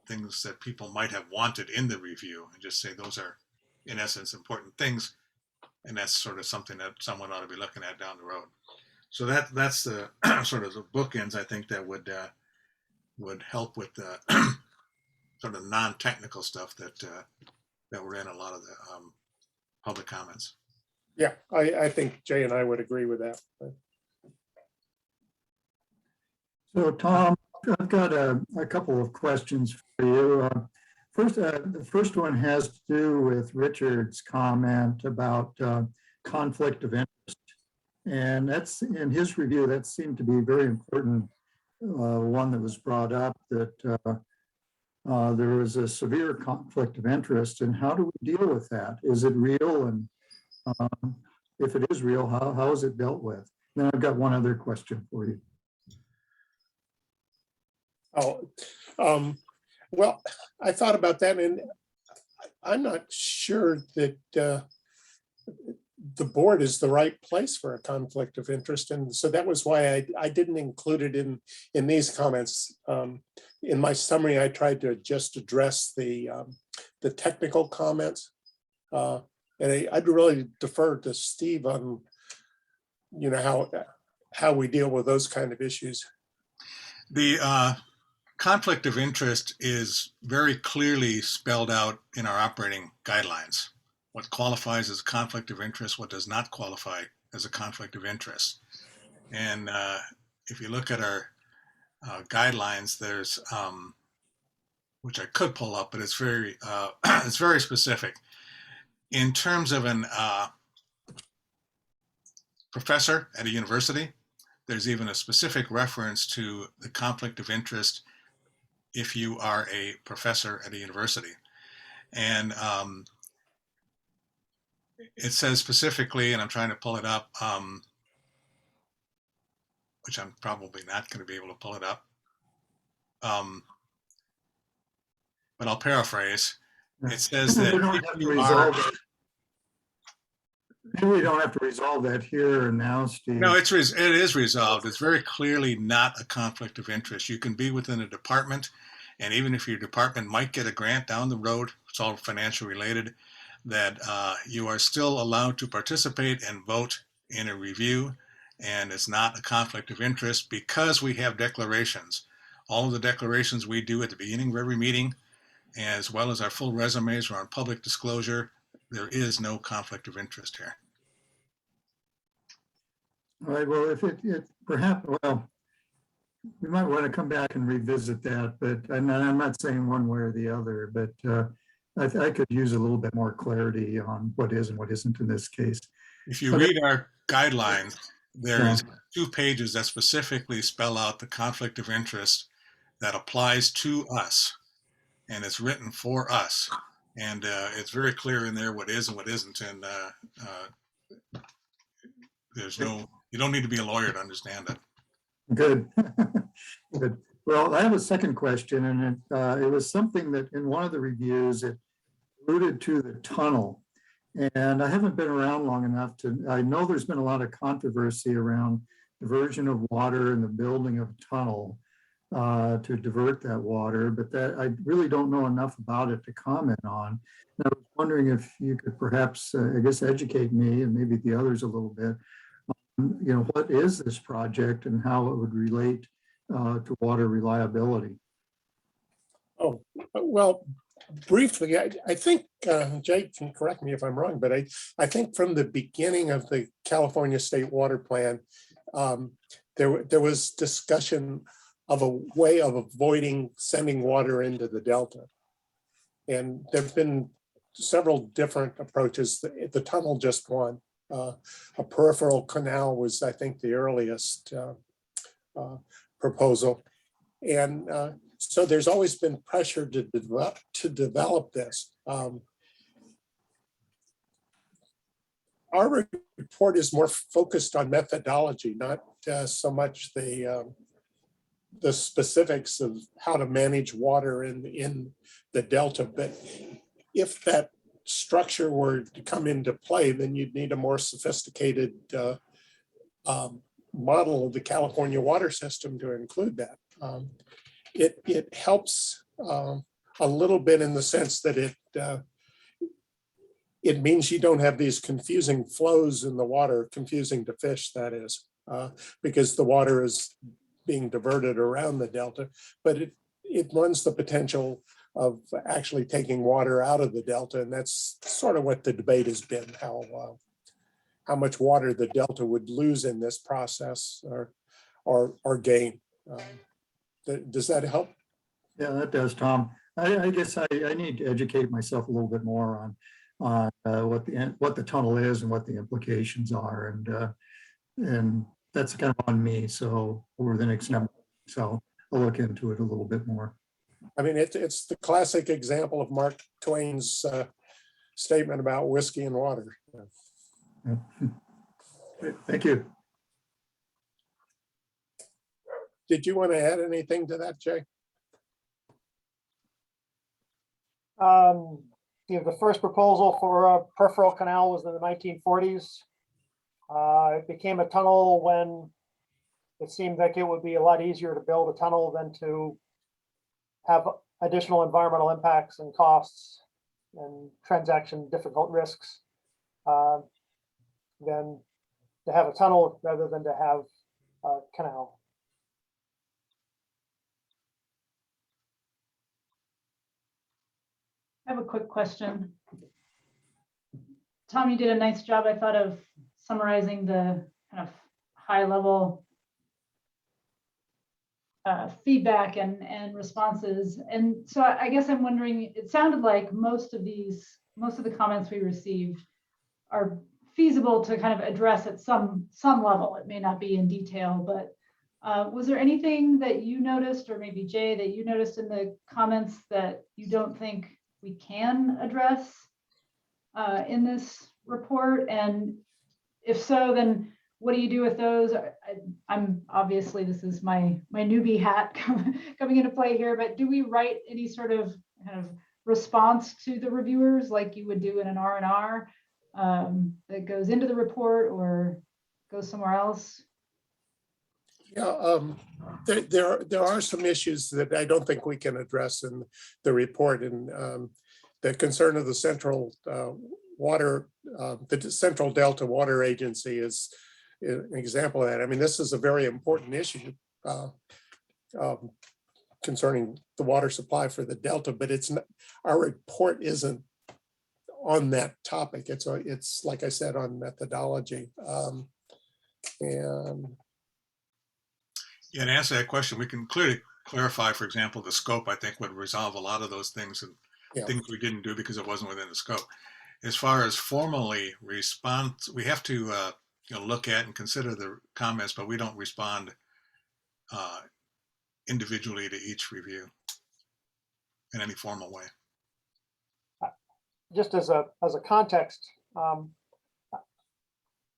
things that people might have wanted in the review, and just say those are, in essence, important things. And that's sort of something that someone ought to be looking at down the road. So that's the sort of the bookends, I think, that would help with the sort of non-technical stuff that were in a lot of the public comments. Yeah, I think Jay and I would agree with that. So Tom, I've got a couple of questions for you. First, the first one has to do with Richard's comment about conflict of interest. And that's in his review, that seemed to be a very important one that was brought up, that there was a severe conflict of interest. And how do we deal with that? Is it real? And if it is real, how is it dealt with? Then I've got one other question for you. Well, I thought about that, and I'm not sure that the board is the right place for a conflict of interest. And so that was why I didn't include it in these comments. In my summary, I tried to just address the technical comments. And I'd really defer to Steve on, how we deal with those kind of issues. The conflict of interest is very clearly spelled out in our operating guidelines. What qualifies as a conflict of interest, what does not qualify as a conflict of interest. And if you look at our guidelines, there's, which I could pull up, but it's very specific. In terms of an professor at a university, there's even a specific reference to the conflict of interest if you are a professor at a university. And it says specifically, and I'm trying to pull it up, which I'm probably not going to be able to pull it up, but I'll paraphrase. It says that Maybe we don't have to resolve that here and now, Steve. No, it is resolved. It's very clearly not a conflict of interest. You can be within a department, and even if your department might get a grant down the road, it's all financial related, that you are still allowed to participate and vote in a review, and it's not a conflict of interest because we have declarations. All of the declarations we do at the beginning of every meeting, as well as our full resumes are on public disclosure. There is no conflict of interest here. All right, well, if it perhaps, well, we might want to come back and revisit that, but I'm not saying one way or the other, but I could use a little bit more clarity on what is and what isn't in this case. If you read our guidelines, there's 2 pages that specifically spell out the conflict of interest that applies to us, and it's written for us. And it's very clear in there what is and what isn't. And you don't need to be a lawyer to understand it. Good. Good. Well, I have a second question, and it was something that in one of the reviews, it alluded to the tunnel. And I haven't been around long enough I know there's been a lot of controversy around diversion of water and the building of a tunnel to divert that water, but that I really don't know enough about it to comment on. And I was wondering if you could perhaps, I guess, educate me and maybe the others a little bit. You know, what is this project and how it would relate to water reliability? Oh, well, briefly, I think, Jake can correct me if I'm wrong, but I think from the beginning of the California State Water Plan, there was discussion of a way of avoiding sending water into the Delta. And there've been several different approaches. The tunnel just one. A peripheral canal was, I think, the earliest proposal. And so there's always been pressure to develop this. Our report is more focused on methodology, not so much the specifics of how to manage water in the Delta. But if that structure were to come into play, then you'd need a more sophisticated model of the California water system to include that. It helps a little bit in the sense that it means you don't have these confusing flows in the water, confusing to fish, that is, because the water is being diverted around the Delta, but it runs the potential of actually taking water out of the Delta. And that's sort of what the debate has been, how much water the Delta would lose in this process or gain. Does that help? Yeah, that does, Tom. I guess I need to educate myself a little bit more on what the tunnel is and what the implications are, and that's kind of on me. So over the next number, so I'll look into it a little bit more. I mean, it's the classic example of Mark Twain's statement about whiskey and water. Yeah. Thank you. Did you want to add anything to that, Jay? The first proposal for a peripheral canal was in the 1940s. It became a tunnel when it seemed like it would be a lot easier to build a tunnel than to have additional environmental impacts and costs and transaction difficult risks than to have a tunnel rather than to have a canal. I have a quick question. Tom, you did a nice job, I thought, of summarizing the kind of high level feedback and responses. And so I guess I'm wondering, it sounded like most of the comments we received are feasible to kind of address at some level. It may not be in detail, but was there anything that you noticed, or maybe Jay, that you noticed in the comments that you don't think we can address in this report? And if so, then what do you do with those? I'm obviously, this is my newbie hat coming into play here, but do we write any sort of kind of response to the reviewers like you would do in an R&R that goes into the report or goes somewhere else? Yeah, there are some issues that I don't think we can address in the report, and the concern of the Central the Central Delta Water Agency is an example of that. I mean, this is a very important issue concerning the water supply for the Delta, but it's not, our report isn't on that topic. It's like I said, on methodology. Yeah, to answer that question, we can clearly clarify, for example, the scope, I think, would resolve a lot of those things and things we didn't do because it wasn't within the scope. As far as formally respond, we have to look at and consider the comments, but we don't respond individually to each review in any formal way. Just as a context,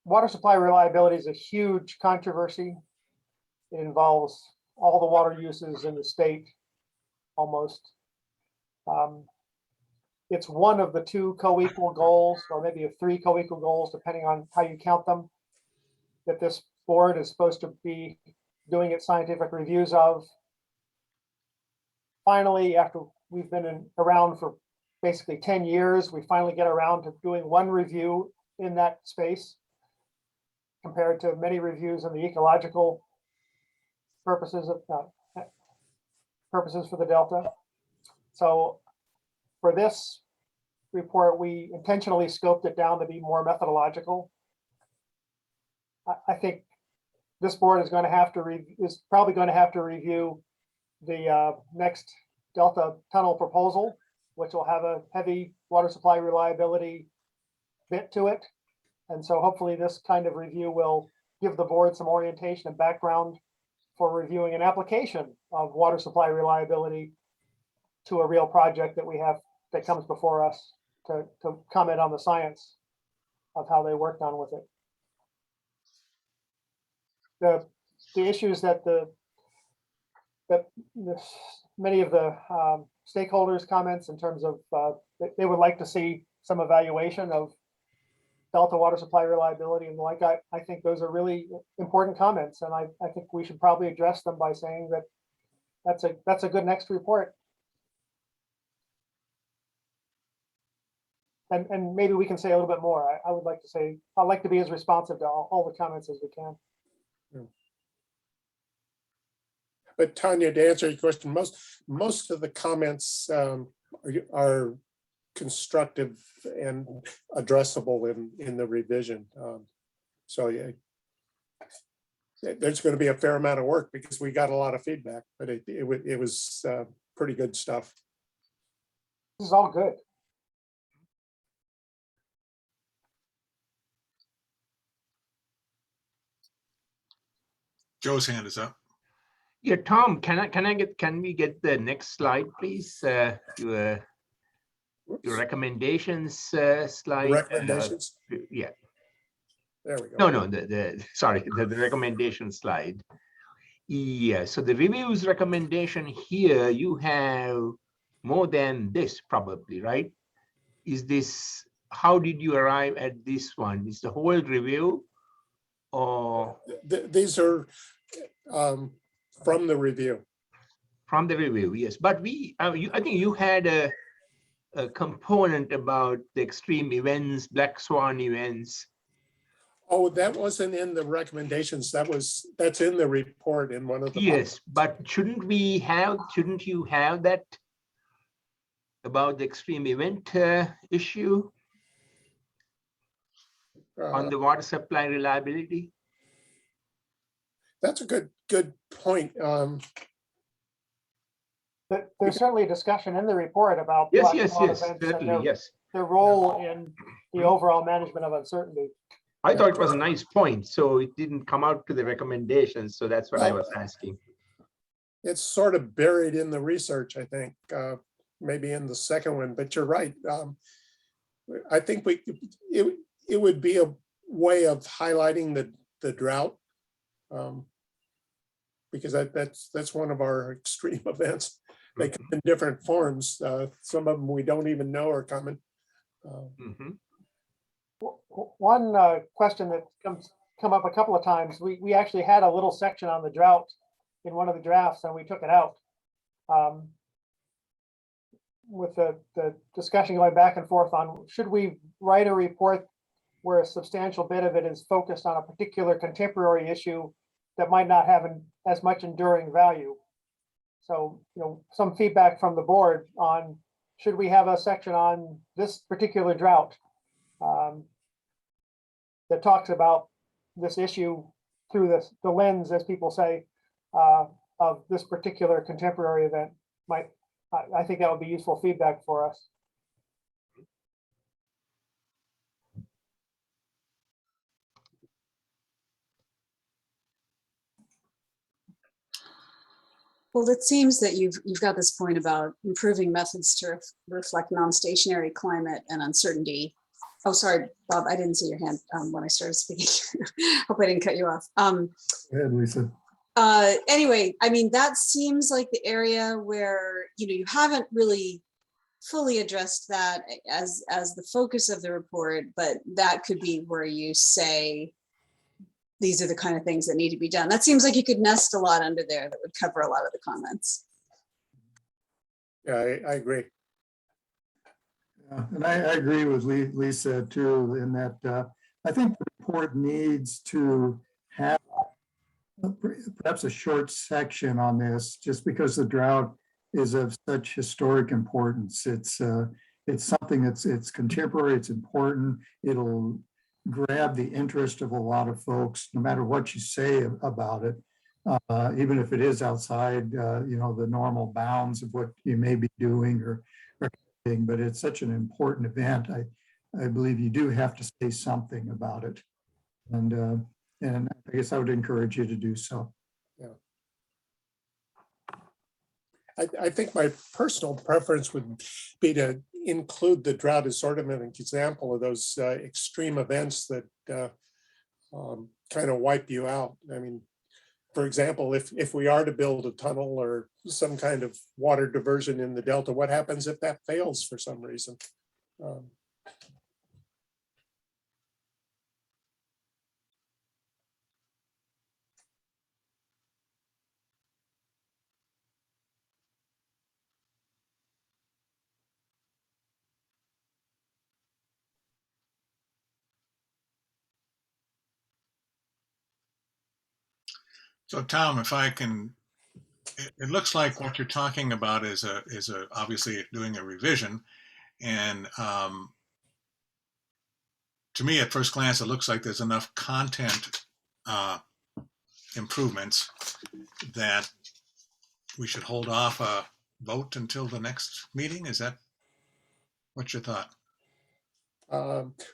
water supply reliability is a huge controversy. It involves all the water uses in the state, almost. It's one of the 2 co-equal goals, or maybe of 3 co-equal goals, depending on how you count them, that this board is supposed to be doing its scientific reviews of. Finally, after we've been around for basically 10 years, we finally get around to doing one review in that space compared to many reviews in the ecological purposes for the Delta. So for this report, we intentionally scoped it down to be more methodological. I think this board is going to have to probably going to have to review the next Delta tunnel proposal, which will have a heavy water supply reliability bit to it. And so hopefully this kind of review will give the board some orientation and background for reviewing an application of water supply reliability to a real project that we have that comes before us to comment on the science of how they worked on with it. The issues that many of the stakeholders comments in terms of they would like to see some evaluation of Delta water supply reliability and like I think those are really important comments, and I think we should probably address them by saying that that's a good next report. And maybe we can say a little bit more. I would like to say I'd like to be as responsive to all the comments as we can. But Tanya, to answer your question, most of the comments are constructive and addressable in the revision. So yeah, there's going to be a fair amount of work because we got a lot of feedback, but it was pretty good stuff. This is all good. Joe's hand is up. Yeah, Tom, can we get the next slide, please? Your recommendations slide. Recommendations. Yeah. There we go. No, sorry, the recommendation slide. Yeah, so the reviews recommendation here, you have more than this probably, right? Is this, how did you arrive at this one? Is the whole review or? These are from the review. From the review, yes. But I think you had a component about the extreme events, black swan events. Oh, that wasn't in the recommendations. That's in the report in one of the. Yes, but shouldn't you have that about the extreme event issue on the water supply reliability? That's a good point. There's certainly a discussion in the report about yes, certainly, yes, their role in the overall management of uncertainty. I thought it was a nice point, so it didn't come out to the recommendations, so that's what I was asking. It's sort of buried in the research, I think, maybe in the second one, but you're right. I think it would be a way of highlighting the drought, because that's one of our extreme events. They come in different forms. Some of them we don't even know are coming. One question that come up a couple of times, we actually had a little section on the drought in one of the drafts and we took it out. With the discussion going back and forth on should we write a report where a substantial bit of it is focused on a particular contemporary issue that might not have as much enduring value. So, some feedback from the board on should we have a section on this particular drought that talks about this issue through the lens, as people say, of this particular contemporary event. I think that would be useful feedback for us. Well, it seems that you've got this point about improving methods to reflect non-stationary climate and uncertainty. Oh, sorry, Bob, I didn't see your hand when I started speaking. Hope I didn't cut you off. Go ahead, Lisa. Anyway, I mean, that seems like the area where, you haven't really fully addressed that as the focus of the report, but that could be where you say these are the kind of things that need to be done. That seems like you could nest a lot under there that would cover a lot of the comments. Yeah, I agree. Yeah, and I agree with Lisa too, in that I think the report needs to have perhaps a short section on this, just because the drought is of such historic importance. It's something it's contemporary, it's important. It'll grab the interest of a lot of folks, no matter what you say about it, even if it is outside, the normal bounds of what you may be doing or anything. But it's such an important event. I believe you do have to say something about it, and I guess I would encourage you to do so. Yeah. I think my personal preference would be to include the drought as sort of an example of those extreme events that kind of wipe you out. I mean, for example, if we are to build a tunnel or some kind of water diversion in the Delta, what happens if that fails for some reason? So Tom, if I can, it looks like what you're talking about is obviously doing a revision, and to me at first glance it looks like there's enough content improvements that we should hold off a vote until the next meeting. Is that what's your thought?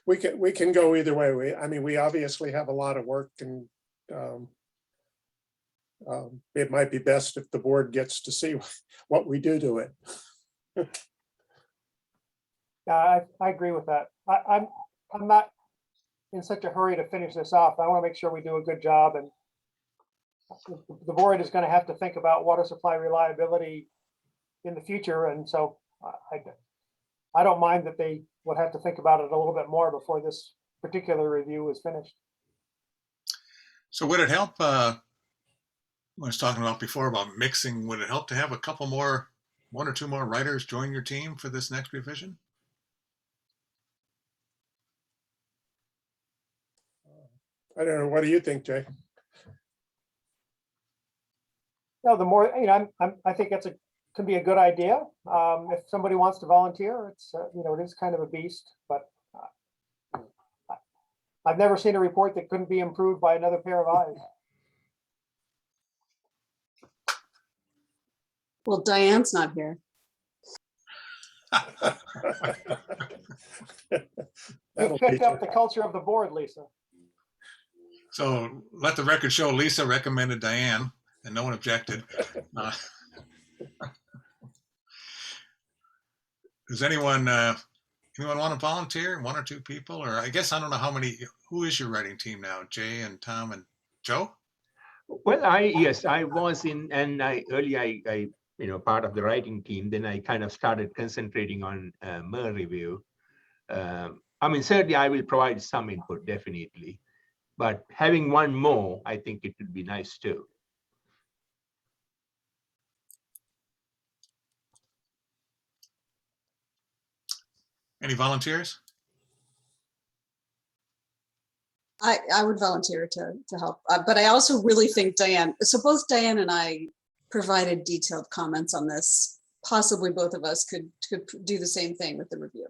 We can go either way. I mean, we obviously have a lot of work, and it might be best if the board gets to see what we do to it. Yeah, I agree with that. I'm not in such a hurry to finish this off. I want to make sure we do a good job, and the board is going to have to think about water supply reliability in the future. And so I don't mind that they would have to think about it a little bit more before this particular review is finished. So would it help, I was talking about before about mixing, would it help to have a couple more, one or two more writers join your team for this next revision? I don't know. What do you think, Jay? No, the more, I think can be a good idea. If somebody wants to volunteer, it's, it is kind of a beast, but I've never seen a report that couldn't be improved by another pair of eyes. Well, Diane's not here. You picked up the culture of the board, Lisa. So let the record show Lisa recommended Diane and no one objected. Does anyone want to volunteer? One or two people, or I guess I don't know how many. Who is your writing team now? Jay and Tom and Joe? Well, yes, I was in, and earlier I part of the writing team. Then I kind of started concentrating on MER review. I mean, certainly I will provide some input, definitely, but having one more, I think it would be nice too. Any volunteers? I would volunteer to help, but I also really think Diane, so both Diane and I provided detailed comments on this. Possibly both of us could do the same thing with the review.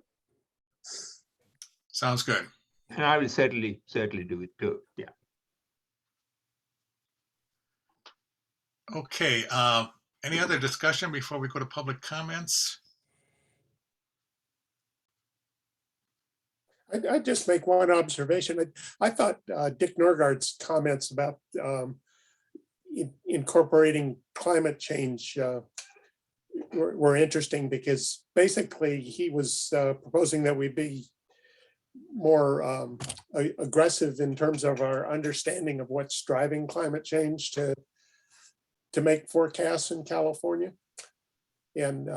Sounds good. And I will certainly do it too, yeah. Okay, any other discussion before we go to public comments? I'd just make one observation. I thought Dick Norgard's comments about incorporating climate change were interesting, because basically he was proposing that we be more aggressive in terms of our understanding of what's driving climate change to make forecasts in California. And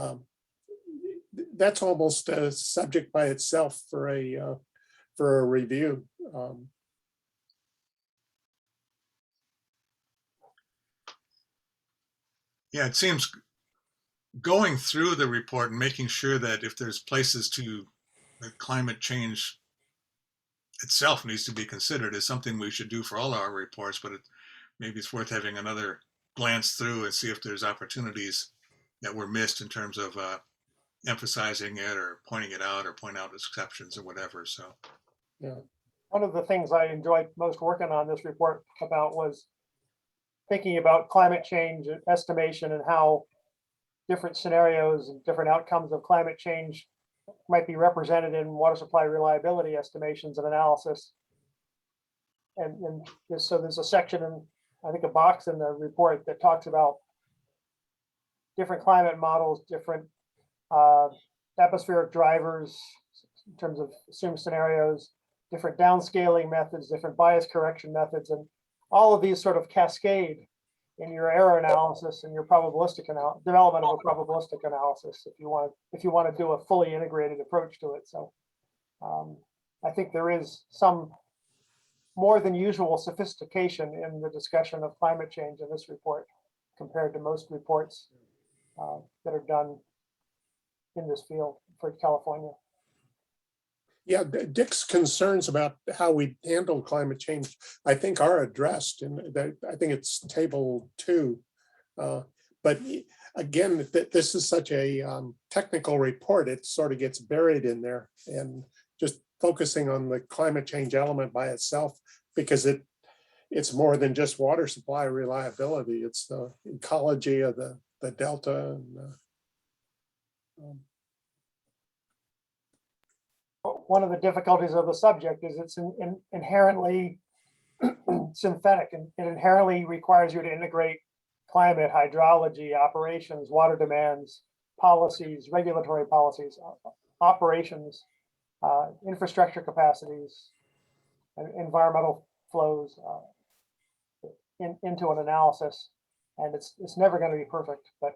that's almost a subject by itself for a review. Yeah, it seems going through the report and making sure that if there's places that climate change itself needs to be considered is something we should do for all our reports, but maybe it's worth having another glance through and see if there's opportunities that were missed in terms of emphasizing it or pointing it out or point out exceptions or whatever. So, Yeah. One of the things I enjoyed most working on this report about was thinking about climate change estimation and how different scenarios and different outcomes of climate change might be represented in water supply reliability estimations and analysis. And so there's a section in, I think, a box in the report that talks about different climate models, different atmospheric drivers in terms of assumed scenarios, different downscaling methods, different bias correction methods, and all of these sort of cascade in your error analysis and your probabilistic development of a probabilistic analysis if you want to do a fully integrated approach to it. So I think there is some more than usual sophistication in the discussion of climate change in this report compared to most reports that are done in this field for California. Yeah, Dick's concerns about how we handle climate change, I think, are addressed, and I think it's table 2. But again, this is such a technical report; it sort of gets buried in there, and just focusing on the climate change element by itself, because it's more than just water supply reliability; it's the ecology of the delta. And, one of the difficulties of the subject is it's inherently synthetic, and it inherently requires you to integrate climate, hydrology, operations, water demands, policies, regulatory policies, operations, infrastructure capacities, and environmental flows into an analysis. And it's never going to be perfect, but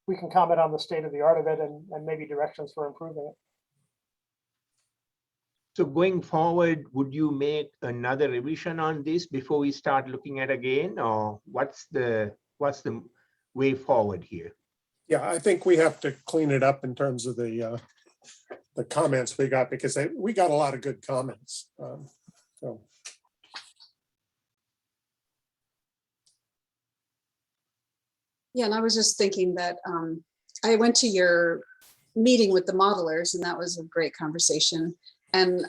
we can comment on the state of the art of it and maybe directions for improving it. So going forward, would you make another revision on this before we start looking at again, or what's the way forward here? yeah, I think we have to clean it up in terms of the comments we got, because we got a lot of good comments. So. Yeah, and I was just thinking that I went to your meeting with the modelers, and that was a great conversation. And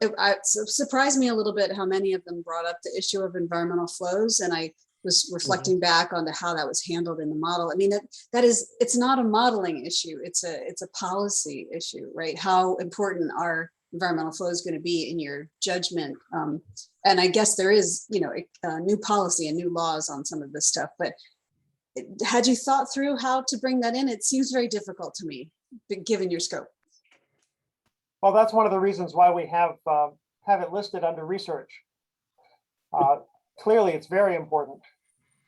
it surprised me a little bit how many of them brought up the issue of environmental flows. And I was reflecting back onto how that was handled in the model. I mean, it's not a modeling issue. It's a policy issue, right? How important are environmental flows going to be in your judgment? And I guess there is, new policy and new laws on some of this stuff, but had you thought through how to bring that in? It seems very difficult to me, given your scope. Well, that's one of the reasons why we have it listed under research. Clearly, it's very important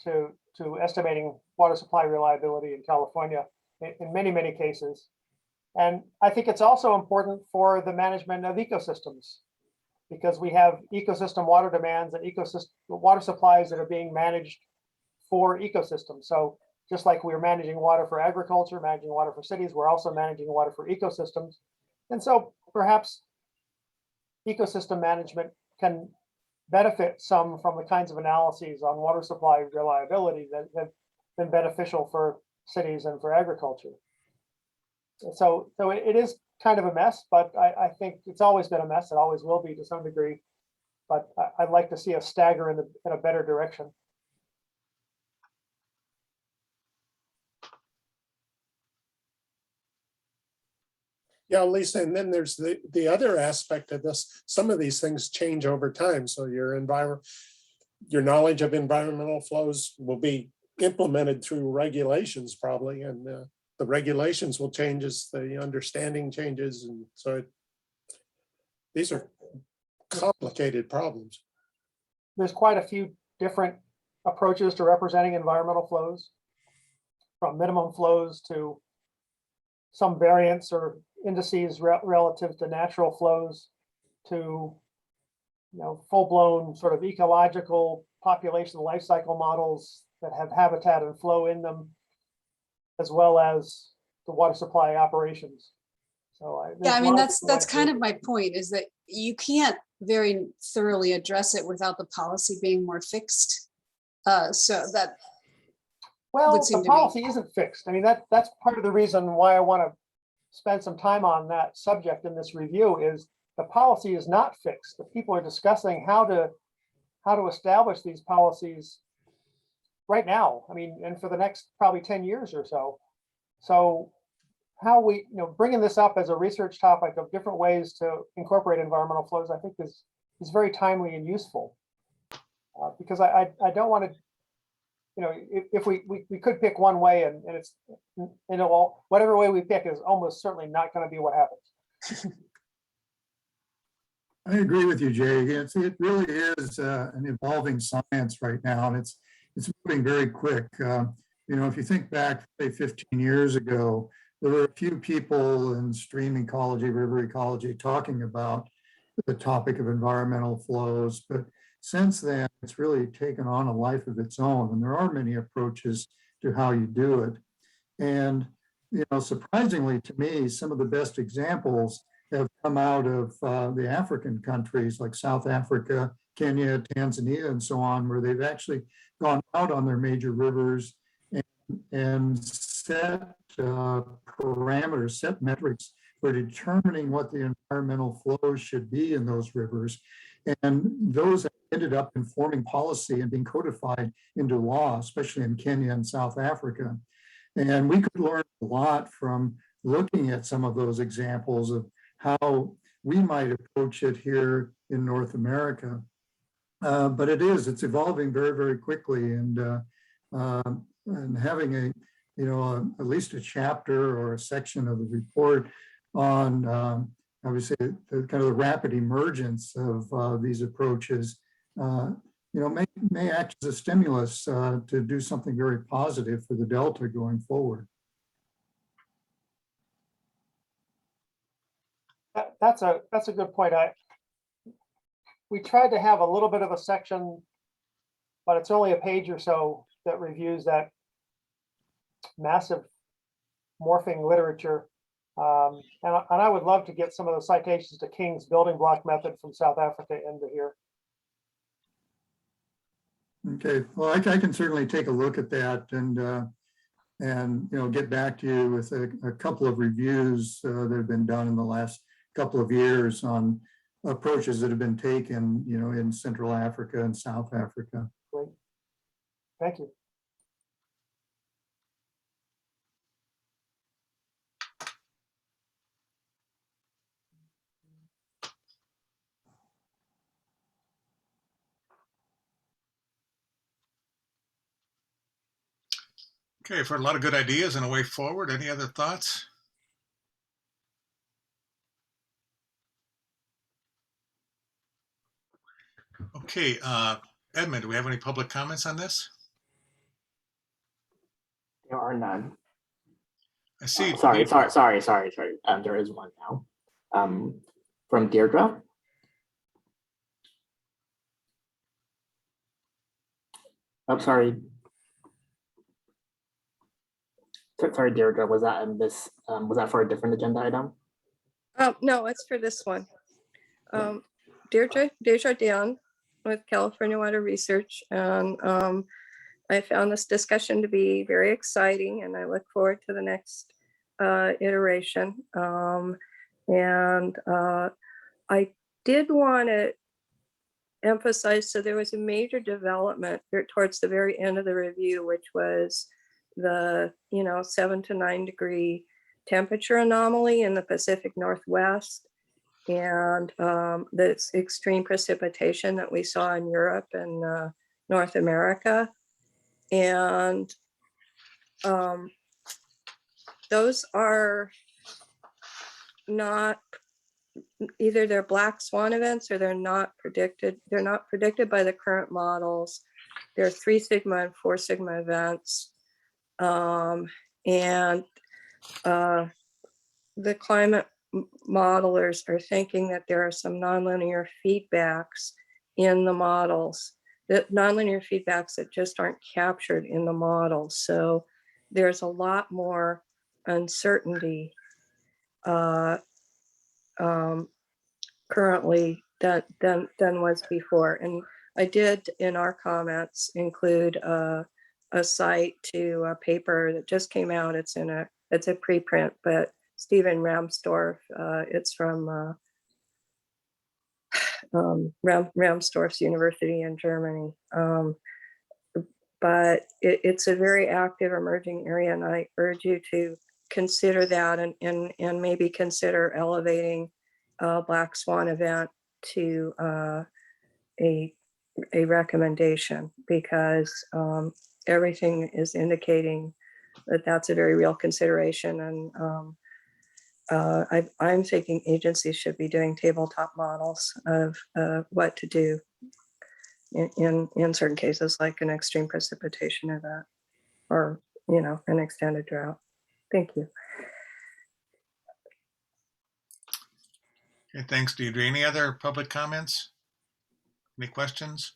to estimating water supply reliability in California in many, many cases. And I think it's also important for the management of ecosystems, because we have ecosystem water demands and ecosystem water supplies that are being managed for ecosystems. So just like we're managing water for agriculture, managing water for cities, we're also managing water for ecosystems. And so perhaps ecosystem management can benefit some from the kinds of analyses on water supply reliability that have been beneficial for cities and for agriculture. So it is kind of a mess, but I think it's always been a mess. It always will be to some degree, but I'd like to see us stagger in a better direction. Yeah, Lisa, and then there's the other aspect of this. Some of these things change over time. So your knowledge of environmental flows will be implemented through regulations probably, and the regulations will change as the understanding changes. And so these are complicated problems. There's quite a few different approaches to representing environmental flows, from minimum flows to some variance or indices relative to natural flows, to full-blown sort of ecological population life cycle models that have habitat and flow in them, as well as the water supply operations. So Yeah, I mean, that's kind of of my point, is that you can't very thoroughly address it without the policy being more fixed. So that well, would seem the to me. policy isn't fixed. I mean, that's part of the reason why I want to spend some time on that subject in this review. Is the policy is not fixed. The people are discussing how to establish these policies right now. I mean, and for the next probably 10 years or so. So how we, bringing this up as a research topic of different ways to incorporate environmental flows, I think is very timely and useful. Because I don't want to, if we could pick one way and it's, whatever way we pick is almost certainly not going to be what happens. I agree with you, Jay. It really is an evolving science right now, and it's moving very quick. If you think back, say, 15 years ago, there were a few people in stream ecology, river ecology, talking about the topic of environmental flows. But since then, it's really taken on a life of its own, and there are many approaches to how you do it. And surprisingly to me, some of the best examples have come out of the African countries like South Africa, Kenya, Tanzania, and so on, where they've actually gone out on their major rivers and set parameters, set metrics for determining what the environmental flows should be in those rivers. And those ended up informing policy and being codified into law, especially in Kenya and South Africa. And we could learn a lot from looking at some of those examples of how we might approach it here in North America. But it's evolving very, very quickly. And having at least a chapter or a section of the report on obviously the kind of the rapid emergence of these approaches, may act as a stimulus to do something very positive for the Delta going forward. That's a good point. We tried to have a little bit of a section, but it's only a page or so that reviews that massive morphing literature. And I would love to get some of the citations to King's building block method from South Africa into here. Okay, well, I can certainly take a look at that and get back to you with a couple of reviews that have been done in the last couple of years on approaches that have been taken, in Central Africa and South Africa. Great, thank you. Okay, I've heard a lot of good ideas and a way forward. Any other thoughts? Okay, Edmund, do we have any public comments on this? There are none. I see. Sorry. There is one now. From Deirdre. I'm sorry. Sorry, Deirdre, was that in this? Was that for a different agenda item? No, it's for this one. Deirdre Desjardins with California Water Research, and I found this discussion to be very exciting, and I look forward to the next iteration. I did want to emphasize, so there was a major development towards the very end of the review, which was the 7 to 9 degree temperature anomaly in the Pacific Northwest, and this extreme precipitation that we saw in Europe and North America. And those are not, either they're black swan events or they're not predicted. They're not predicted by the current models. They're 3 sigma and 4 sigma events. The climate modelers are thinking that there are some nonlinear feedbacks in the models nonlinear feedbacks that just aren't captured in the model. So there's a lot more uncertainty currently than was before. And I did in our comments include a cite to a paper that just came out. It's a preprint, but Stephen Ramsdorf, it's from Ramsdorf's University in Germany. But it's a very active emerging area, and I urge you to consider that and maybe consider elevating a black swan event to a recommendation, because everything is indicating that that's a very real consideration. And I'm thinking agencies should be doing tabletop models of what to do in certain cases, like an extreme precipitation event or, an extended drought. Thank you. Okay, thanks, Deidre. Any other public comments? Any questions?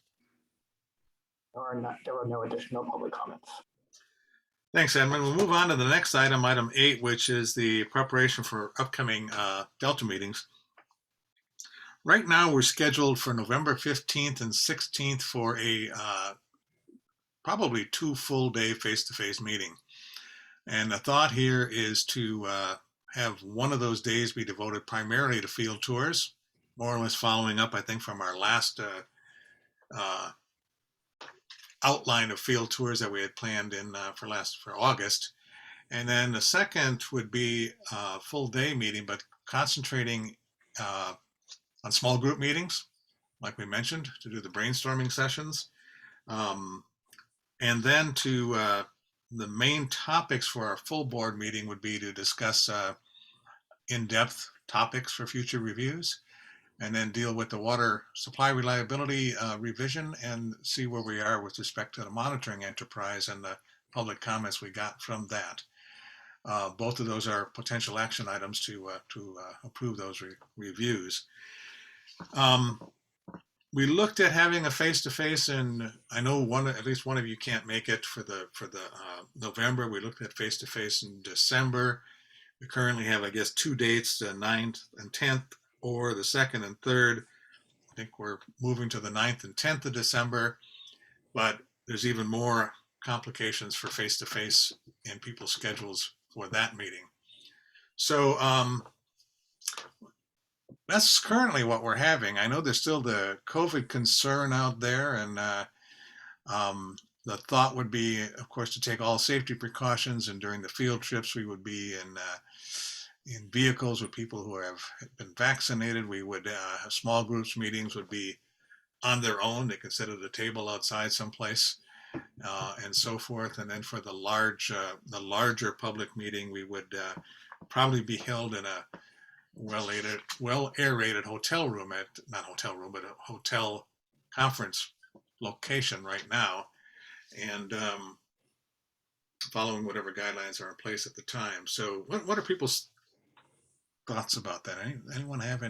There were no additional public comments. Thanks, Edmund. We'll move on to the next item, item 8, which is the preparation for upcoming Delta meetings. Right now, we're scheduled for November 15th and 16th for a probably 2 full-day face-to-face meeting. And the thought here is to have one of those days be devoted primarily to field tours, more or less following up, I think, from our last outline of field tours that we had planned in for August. And then the second would be a full day meeting, but concentrating on small group meetings, like we mentioned, to do the brainstorming sessions. And then to the main topics for our full board meeting would be to discuss in-depth topics for future reviews, and then deal with the water supply reliability revision and see where we are with respect to the monitoring enterprise and the public comments we got from that. Both of those are potential action items to approve those reviews. We looked at having a face-to-face, and I know at least one of you can't make it for the November. We looked at face-to-face in December. We currently have, I guess, 2 dates, the 9th and 10th, or the 2nd and 3rd. I think we're moving to the 9th and 10th of December, but there's even more complications for face-to-face in people's schedules for that meeting. So that's currently what we're having. I know there's still the COVID concern out there, and the thought would be, of course, to take all safety precautions, and during the field trips we would be in vehicles with people who have been vaccinated. We would have small groups meetings would be on their own. They could sit at a table outside someplace and so forth. And then for the larger public meeting, we would probably be held in a well aerated hotel room not hotel room, but a hotel conference location right now, and following whatever guidelines are in place at the time. So what are people's thoughts about that? Anyone have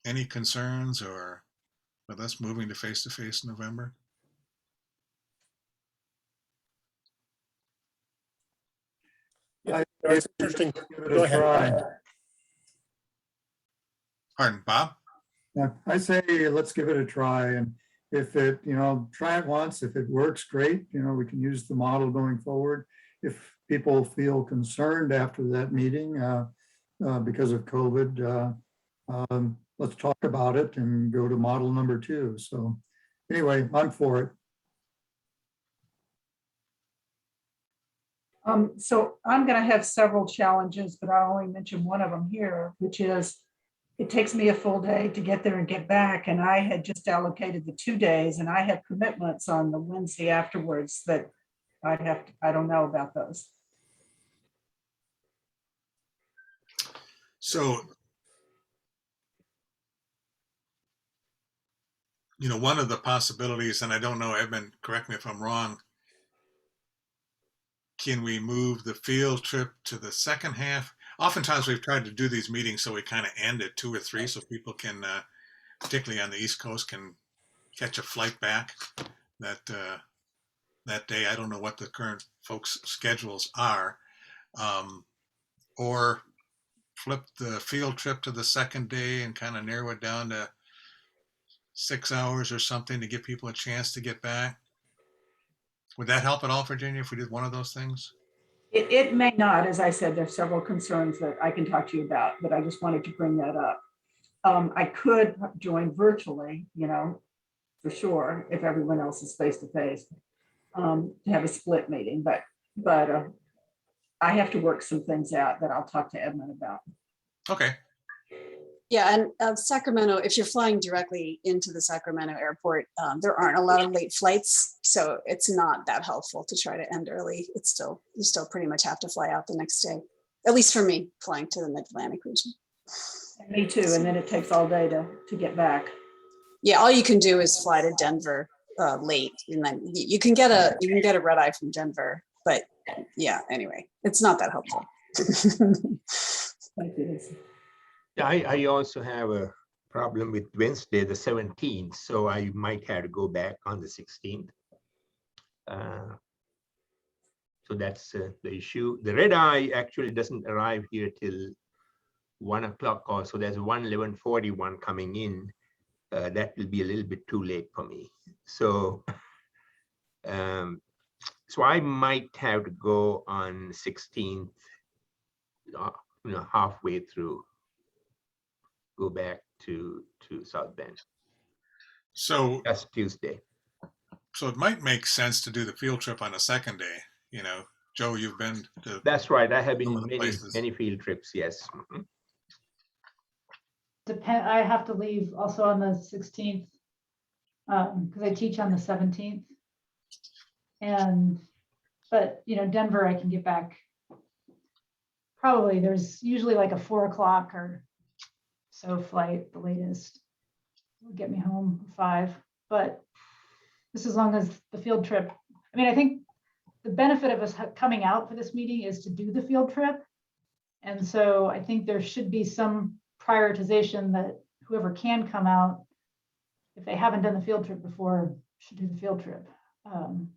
any concerns or with us moving to face-to-face in November? It's interesting. Go ahead. Pardon, Bob? Yeah, I say let's give it a try, and if it, try it once. If it works, great. We can use the model going forward. If people feel concerned after that meeting because of COVID, let's talk about it and go to model number 2. So anyway, I'm for it. So I'm going to have several challenges, but I'll only mention one of them here, which is it takes me a full day to get there and get back. And I had just allocated the 2 days, and I have commitments on the Wednesday afterwards that I don't know about those. So, one of the possibilities, and I don't know, Edmund, correct me if I'm wrong, can we move the field trip to the second half? Oftentimes we've tried to do these meetings so we kind of end at 2 or 3 so people can particularly on the East Coast, can catch a flight back that day. I don't know what the current folks' schedules are, or flip the field trip to the second day and kind of narrow it down to 6 hours or something to give people a chance to get back. Would that help at all, Virginia, if we did one of those things? It may not, as I said, there's several concerns that I can talk to you about, but I just wanted to bring that up. I could join virtually, for sure, if everyone else is face to face, to have a split meeting, but I have to work some things out that I'll talk to Edmund about. Okay. Yeah, and Sacramento, if you're flying directly into the Sacramento airport, there aren't a lot of late flights, so it's not that helpful to try to end early. You still pretty much have to fly out the next day, at least for me, flying to the Mid-Atlantic region. Me too, and then it takes all day to get back. Yeah, all you can do is fly to Denver late, and then you can get a red eye from Denver. But yeah, anyway, it's not that helpful. Yeah, I also have a problem with Wednesday, the 17th, so I might have to go back on the 16th. So that's the issue. The red eye actually doesn't arrive here till 1 o'clock, or so there's 11:41 coming in. That will be a little bit too late for me. So, so I might have to go on 16th, halfway through, go back to South Bend. So that's Tuesday. So it might make sense to do the field trip on a second day. Joe, you've been to. That's right. I have been many field trips. Yes. Mm-hmm. I have to leave also on the 16th because I teach on the 17th. But Denver, I can get back. Probably there's usually like a 4 o'clock or so flight, the latest. Will get me home 5. But just as long as the field trip. I mean, I think the benefit of us coming out for this meeting is to do the field trip. And so I think there should be some prioritization that whoever can come out, if they haven't done the field trip before, should do the field trip. That's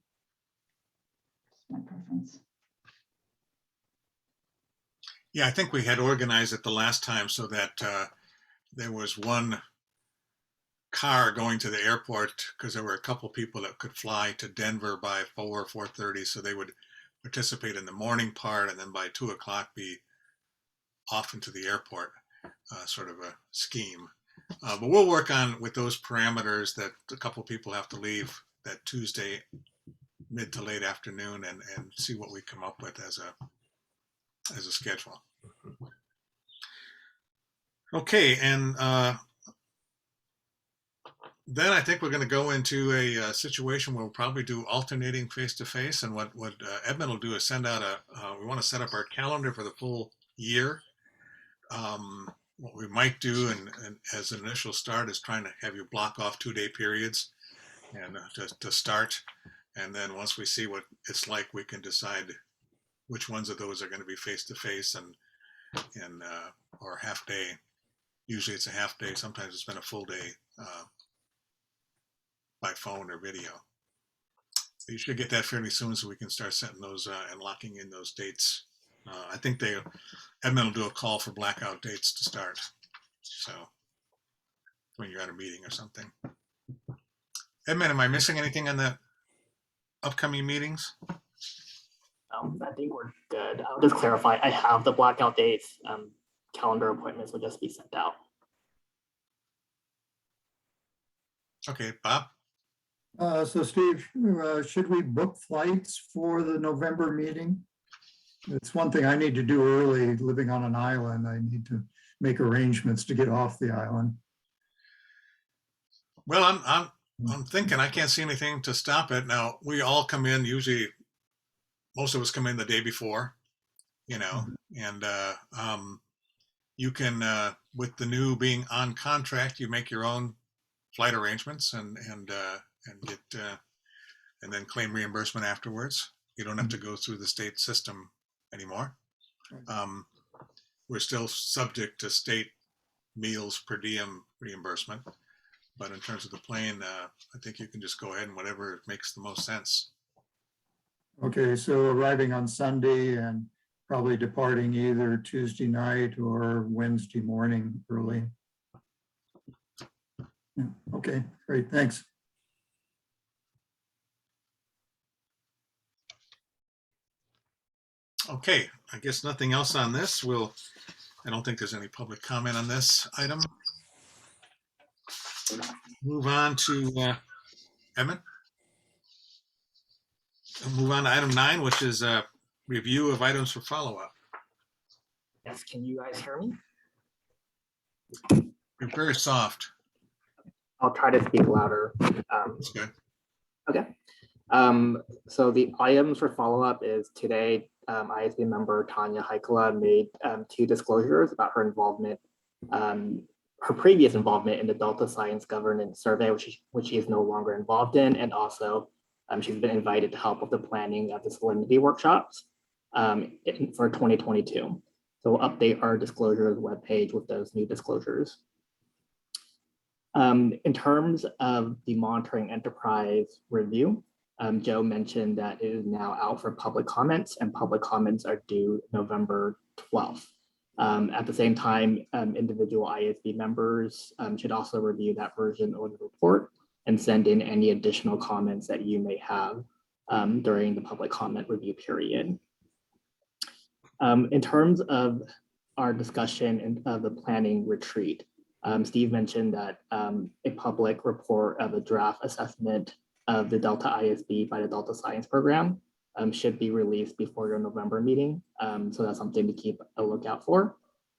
my preference. Yeah, I think we had organized it the last time so that there was one car going to the airport because there were a couple people that could fly to Denver by 4 or 4:30, so they would participate in the morning part and then by 2 o'clock be off into the airport, sort of a scheme. But we'll work on with those parameters that a couple people have to leave that Tuesday mid to late afternoon and see what we come up with as a schedule. Okay, and then I think we're going to go into a situation where we'll probably do alternating face-to-face, and what Edmund will do is send out we want to set up our calendar for the full year. What we might do, and as an initial start, is trying to have you block off 2-day periods and to start, and then once we see what it's like, we can decide which ones of those are going to be face-to-face and or half day. Usually it's a half day. Sometimes it's been a full day by phone or video. You should get that fairly soon so we can start setting those and locking in those dates. I think Edmund will do a call for blackout dates to start. So when you're at a meeting or something. Edmund, am I missing anything on the upcoming meetings? I think we're good. I'll just clarify, I have the blackout dates. Calendar appointments will just be sent out. Okay, Bob? So Steve, should we book flights for the November meeting? It's one thing I need to do early, living on an island. I need to make arrangements to get off the island. Well, I'm thinking I can't see anything to stop it. Now, we all come in, usually most of us come in the day before, and you can, with the new being on contract, you make your own flight arrangements and get and then claim reimbursement afterwards. You don't have to go through the state system anymore. We're still subject to state meals per diem reimbursement. But in terms of the plane, I think you can just go ahead and whatever makes the most sense. Okay, so arriving on Sunday and probably departing either Tuesday night or Wednesday morning early. Yeah, okay, great, thanks. Okay, I guess nothing else on this. I don't think there's any public comment on this item. Move on to Emmett. Move on to item 9, which is a review of items for follow-up. Yes, can you guys hear me? You're very soft. I'll try to speak louder. That's good. Okay. So the items for follow-up is today, ISB member Tanya Heikela made 2 disclosures about her involvement, her previous involvement in the Delta Science Governance Survey, which she is no longer involved in, and also she's been invited to help with the planning of the salinity workshops for 2022. So we'll update our disclosures webpage with those new disclosures. In terms of the monitoring enterprise review, Joe mentioned that it is now out for public comments, and public comments are due November 12th. At the same time, individual ISB members should also review that version of the report and send in any additional comments that you may have during the public comment review period. In terms of our discussion of the planning retreat, Steve mentioned that a public report of a draft assessment of the Delta ISB by the Delta Science Program should be released before your November meeting. So that's something to keep a lookout for.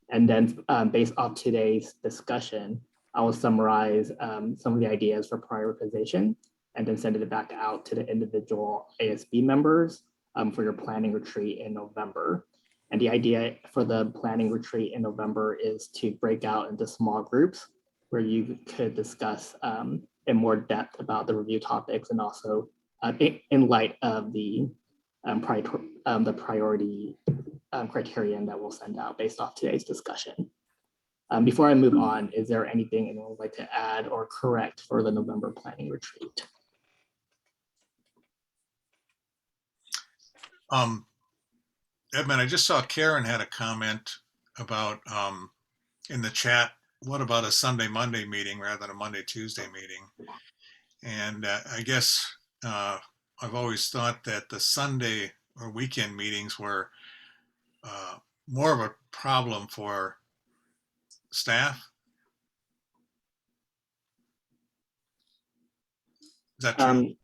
And then based off today's discussion, I will summarize some of the ideas for prioritization and then send it back out to the individual ASB members for your planning retreat in November. And the idea for the planning retreat in November is to break out into small groups where you could discuss in more depth about the review topics, and also in light of the priority criterion that we'll send out based off today's discussion. Before I move on, is there anything anyone would like to add or correct for the November planning retreat? Edmund, I just saw Karen had a comment about in the chat, what about a Sunday, Monday meeting rather than a Monday, Tuesday meeting? And I guess I've always thought that the Sunday or weekend meetings were more of a problem for staff. Is that true?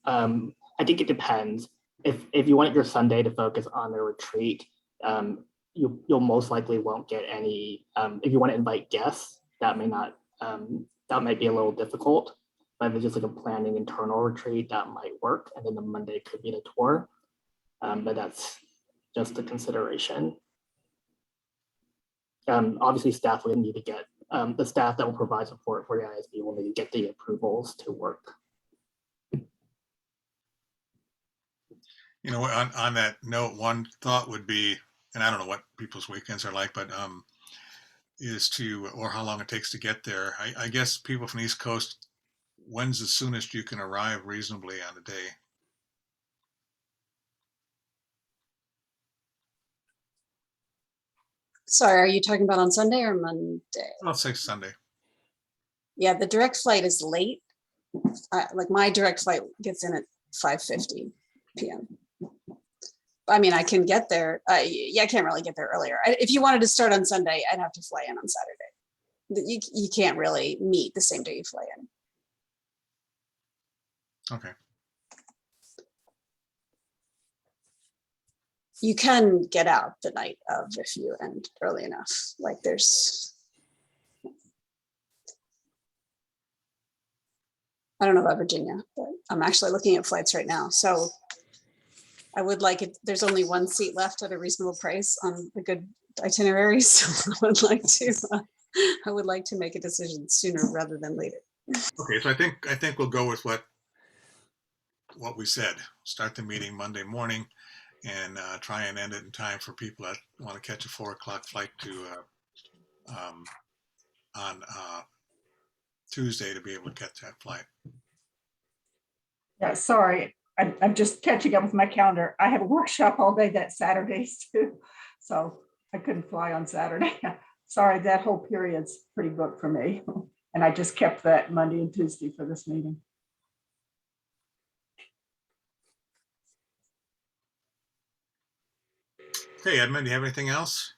I think it depends. If you want your Sunday to focus on the retreat, you'll most likely won't get any. If you want to invite guests, that might be a little difficult. But if it's just like a planning internal retreat, that might work. And then the Monday could be the tour. But that's just a consideration. Obviously, staff will need to get the staff that will provide support for the ISB will need to get the approvals to work. You know, on that note, one thought would be, and I don't know what people's weekends are like, but or how long it takes to get there. I guess people from the East Coast, when's the soonest you can arrive reasonably on a day? Sorry, are you talking about on Sunday or Monday? Let's say Sunday. Yeah, the direct flight is late. Like my direct flight gets in at 5:50 p.m. I mean, I can get there. Yeah, I can't really get there earlier. If you wanted to start on Sunday, I'd have to fly in on Saturday. You can't really meet the same day you fly in. Okay. You can get out the night of if you end early enough. Like I don't know about Virginia, but I'm actually looking at flights right now. So I would like it. There's only one seat left at a reasonable price on the good itinerary. So I would like to make a decision sooner rather than later. Okay, so I think we'll go with what we said. Start the meeting Monday morning and try and end it in time for people that want to catch a 4 o'clock flight to on Tuesday to be able to catch that flight. Yeah, sorry, I'm just catching up with my calendar. I have a workshop all day that Saturdays too, so I couldn't fly on Saturday. Sorry, that whole period's pretty booked for me. And I just kept that Monday and Tuesday for this meeting. Okay, Edmund, do you have anything else?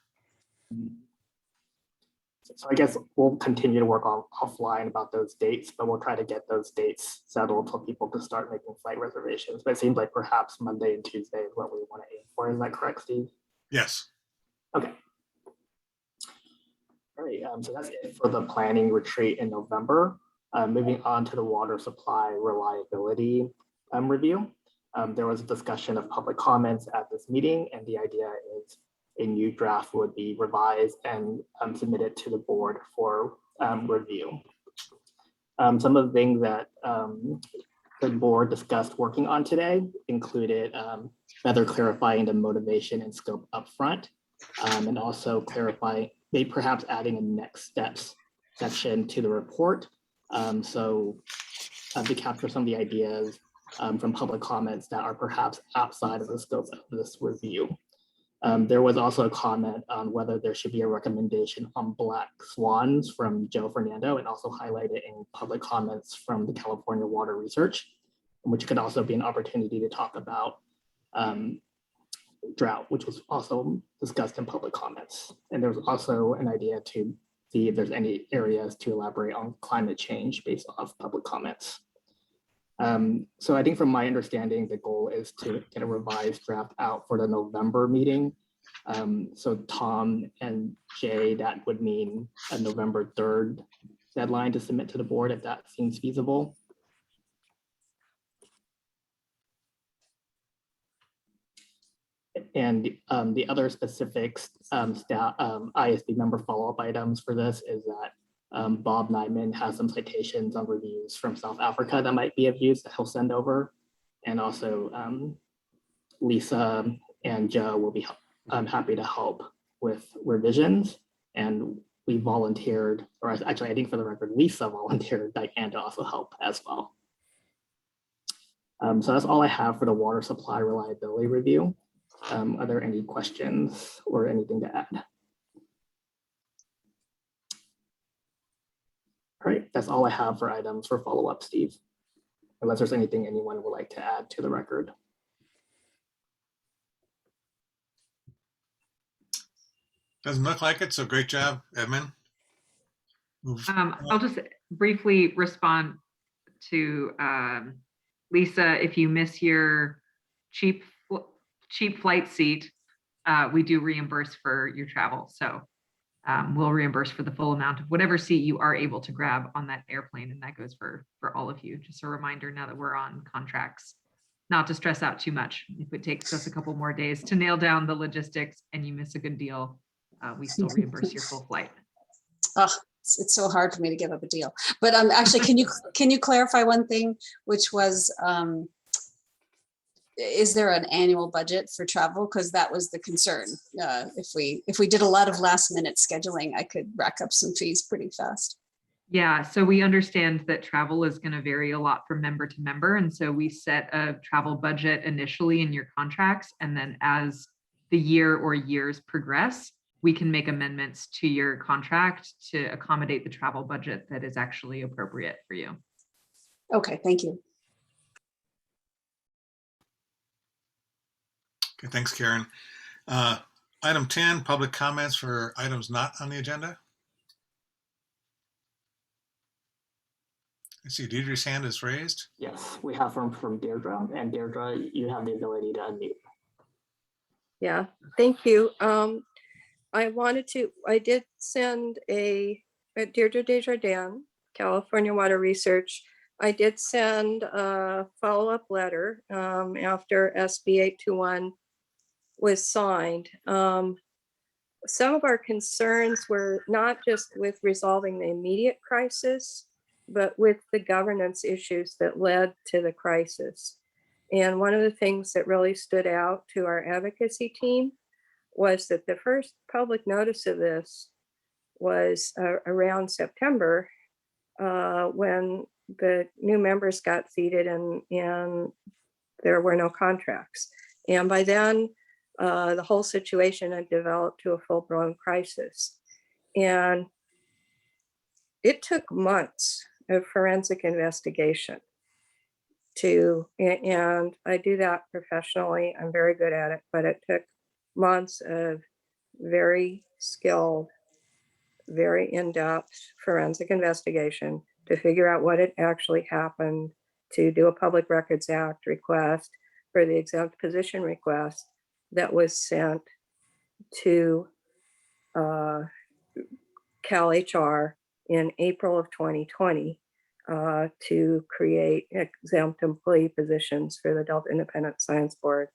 So I guess we'll continue to work on offline about those dates, but we'll try to get those dates settled so people can start making flight reservations. But it seems like perhaps Monday and Tuesday is what we want to aim for. Is that correct, Steve? Yes. Okay. All right, so that's it for the planning retreat in November. Moving on to the water supply reliability review. There was a discussion of public comments at this meeting, and the idea is a new draft would be revised and submitted to the board for review. Some of the things that the board discussed working on today included better clarifying the motivation and scope upfront, and also clarifying, maybe perhaps adding a next steps section to the report. To capture some of the ideas from public comments that are perhaps outside of the scope of this review. There was also a comment on whether there should be a recommendation on black swans from Joe Fernando, and also highlighted in public comments from the California Water Research, which could also be an opportunity to talk about drought, which was also discussed in public comments. And there was also an idea to see if there's any areas to elaborate on climate change based off public comments. So I think from my understanding, the goal is to get a revised draft out for the November meeting. So Tom and Jay, that would mean a November 3rd deadline to submit to the board, if that seems feasible. And the other specifics, ISB member follow-up items for this is that Bob Nyman has some citations on reviews from South Africa that might be of use that he'll send over. And also Lisa and Joe will be happy to help with revisions. And we volunteered, or actually I think for the record, Lisa volunteered Diane to also help as well. So that's all I have for the water supply reliability review. Are there any questions or anything to add? All right, that's all I have for items for follow-up, Steve. Unless there's anything anyone would like to add to the record. Doesn't look like it, so great job, Edmund. I'll just briefly respond to Lisa. If you miss your cheap flight seat, we do reimburse for your travel. So we'll reimburse for the full amount of whatever seat you are able to grab on that airplane. And that goes for all of you. Just a reminder now that we're on contracts, not to stress out too much. If it takes us a couple more days to nail down the logistics and you miss a good deal, we still reimburse your full flight. Oh, it's so hard for me to give up a deal. But actually, can you clarify one thing, which was, is there an annual budget for travel? Because that was the concern. If we did a lot of last minute scheduling, I could rack up some fees pretty fast. Yeah, so we understand that travel is going to vary a lot from member to member. And so we set a travel budget initially in your contracts. And then as the year or years progress, we can make amendments to your contract to accommodate the travel budget that is actually appropriate for you. Okay, thank you. Okay, thanks, Karen. Item 10, public comments for items not on the agenda. I see Deidre's hand is raised. Yes, we have from Deirdre, and Deirdre, you have the ability to unmute. Yeah, thank you. I did send Deirdre Desjardins, California Water Research. I did send a follow-up letter after SB 821 was signed. Some of our concerns were not just with resolving the immediate crisis, but with the governance issues that led to the crisis. And one of the things that really stood out to our advocacy team was that the first public notice of this was around September when the new members got seated and there were no contracts. And by then, the whole situation had developed to a full-blown crisis. And it took months of forensic investigation and I do that professionally. I'm very good at it, but it took months of very skilled, very in-depth forensic investigation to figure out what had actually happened, to do a Public Records Act request for the exempt position request that was sent to Cal HR in April of 2020 to create exempt employee positions for the Delta Independent Science Board.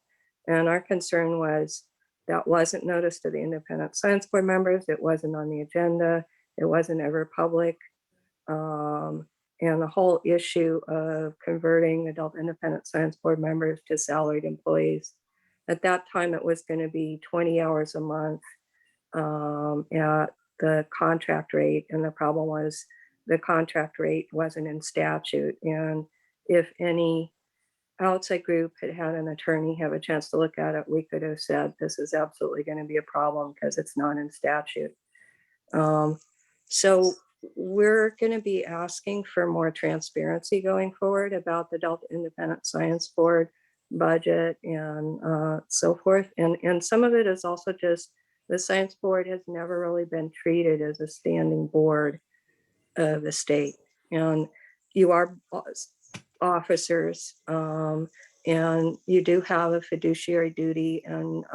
And our concern was that wasn't noticed to the Independent Science Board members. It wasn't on the agenda. It wasn't ever public. And the whole issue of converting the Delta Independent Science Board members to salaried employees. At that time, it was going to be 20 hours a month at the contract rate. And the problem was the contract rate wasn't in statute. And if any outside group had had an attorney have a chance to look at it, we could have said, this is absolutely going to be a problem because it's not in statute. So we're going to be asking for more transparency going forward about the Delta Independent Science Board budget and so forth. And some of it is also just the Science Board has never really been treated as a standing board of the state. And you are officers and you do have a fiduciary duty. And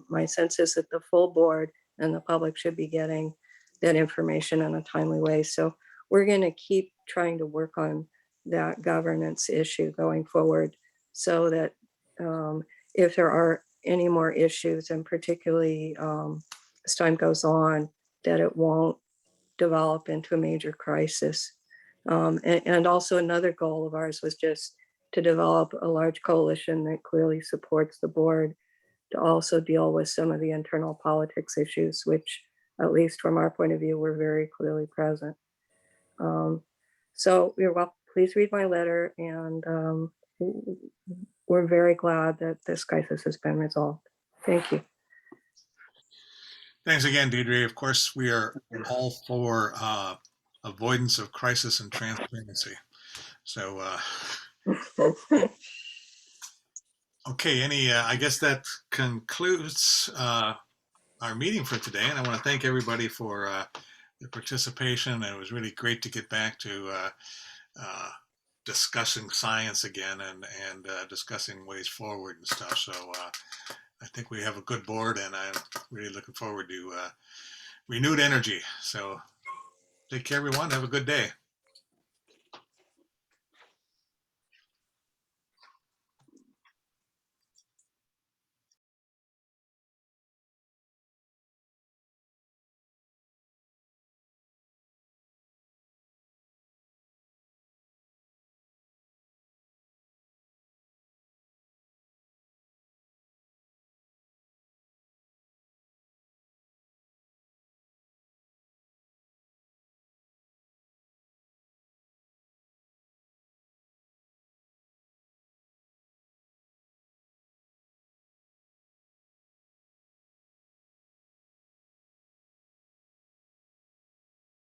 my sense is that the full board and the public should be getting that information in a timely way. So we're going to keep trying to work on that governance issue going forward so that if there are any more issues, and particularly as time goes on, that it won't develop into a major crisis. And also another goal of ours was just to develop a large coalition that clearly supports the board to also deal with some of the internal politics issues, which at least from our point of view, were very clearly present. So you're welcome. Please read my letter, and we're very glad that this crisis has been resolved. Thank you. Thanks again, Deidre. Of course, we are all for avoidance of crisis and transparency. So, okay, I guess that concludes our meeting for today. And I want to thank everybody for their participation. And it was really great to get back to discussing science again and discussing ways forward and stuff. So I think we have a good board, and I'm really looking forward to renewed energy. So take care, everyone. Have a good day.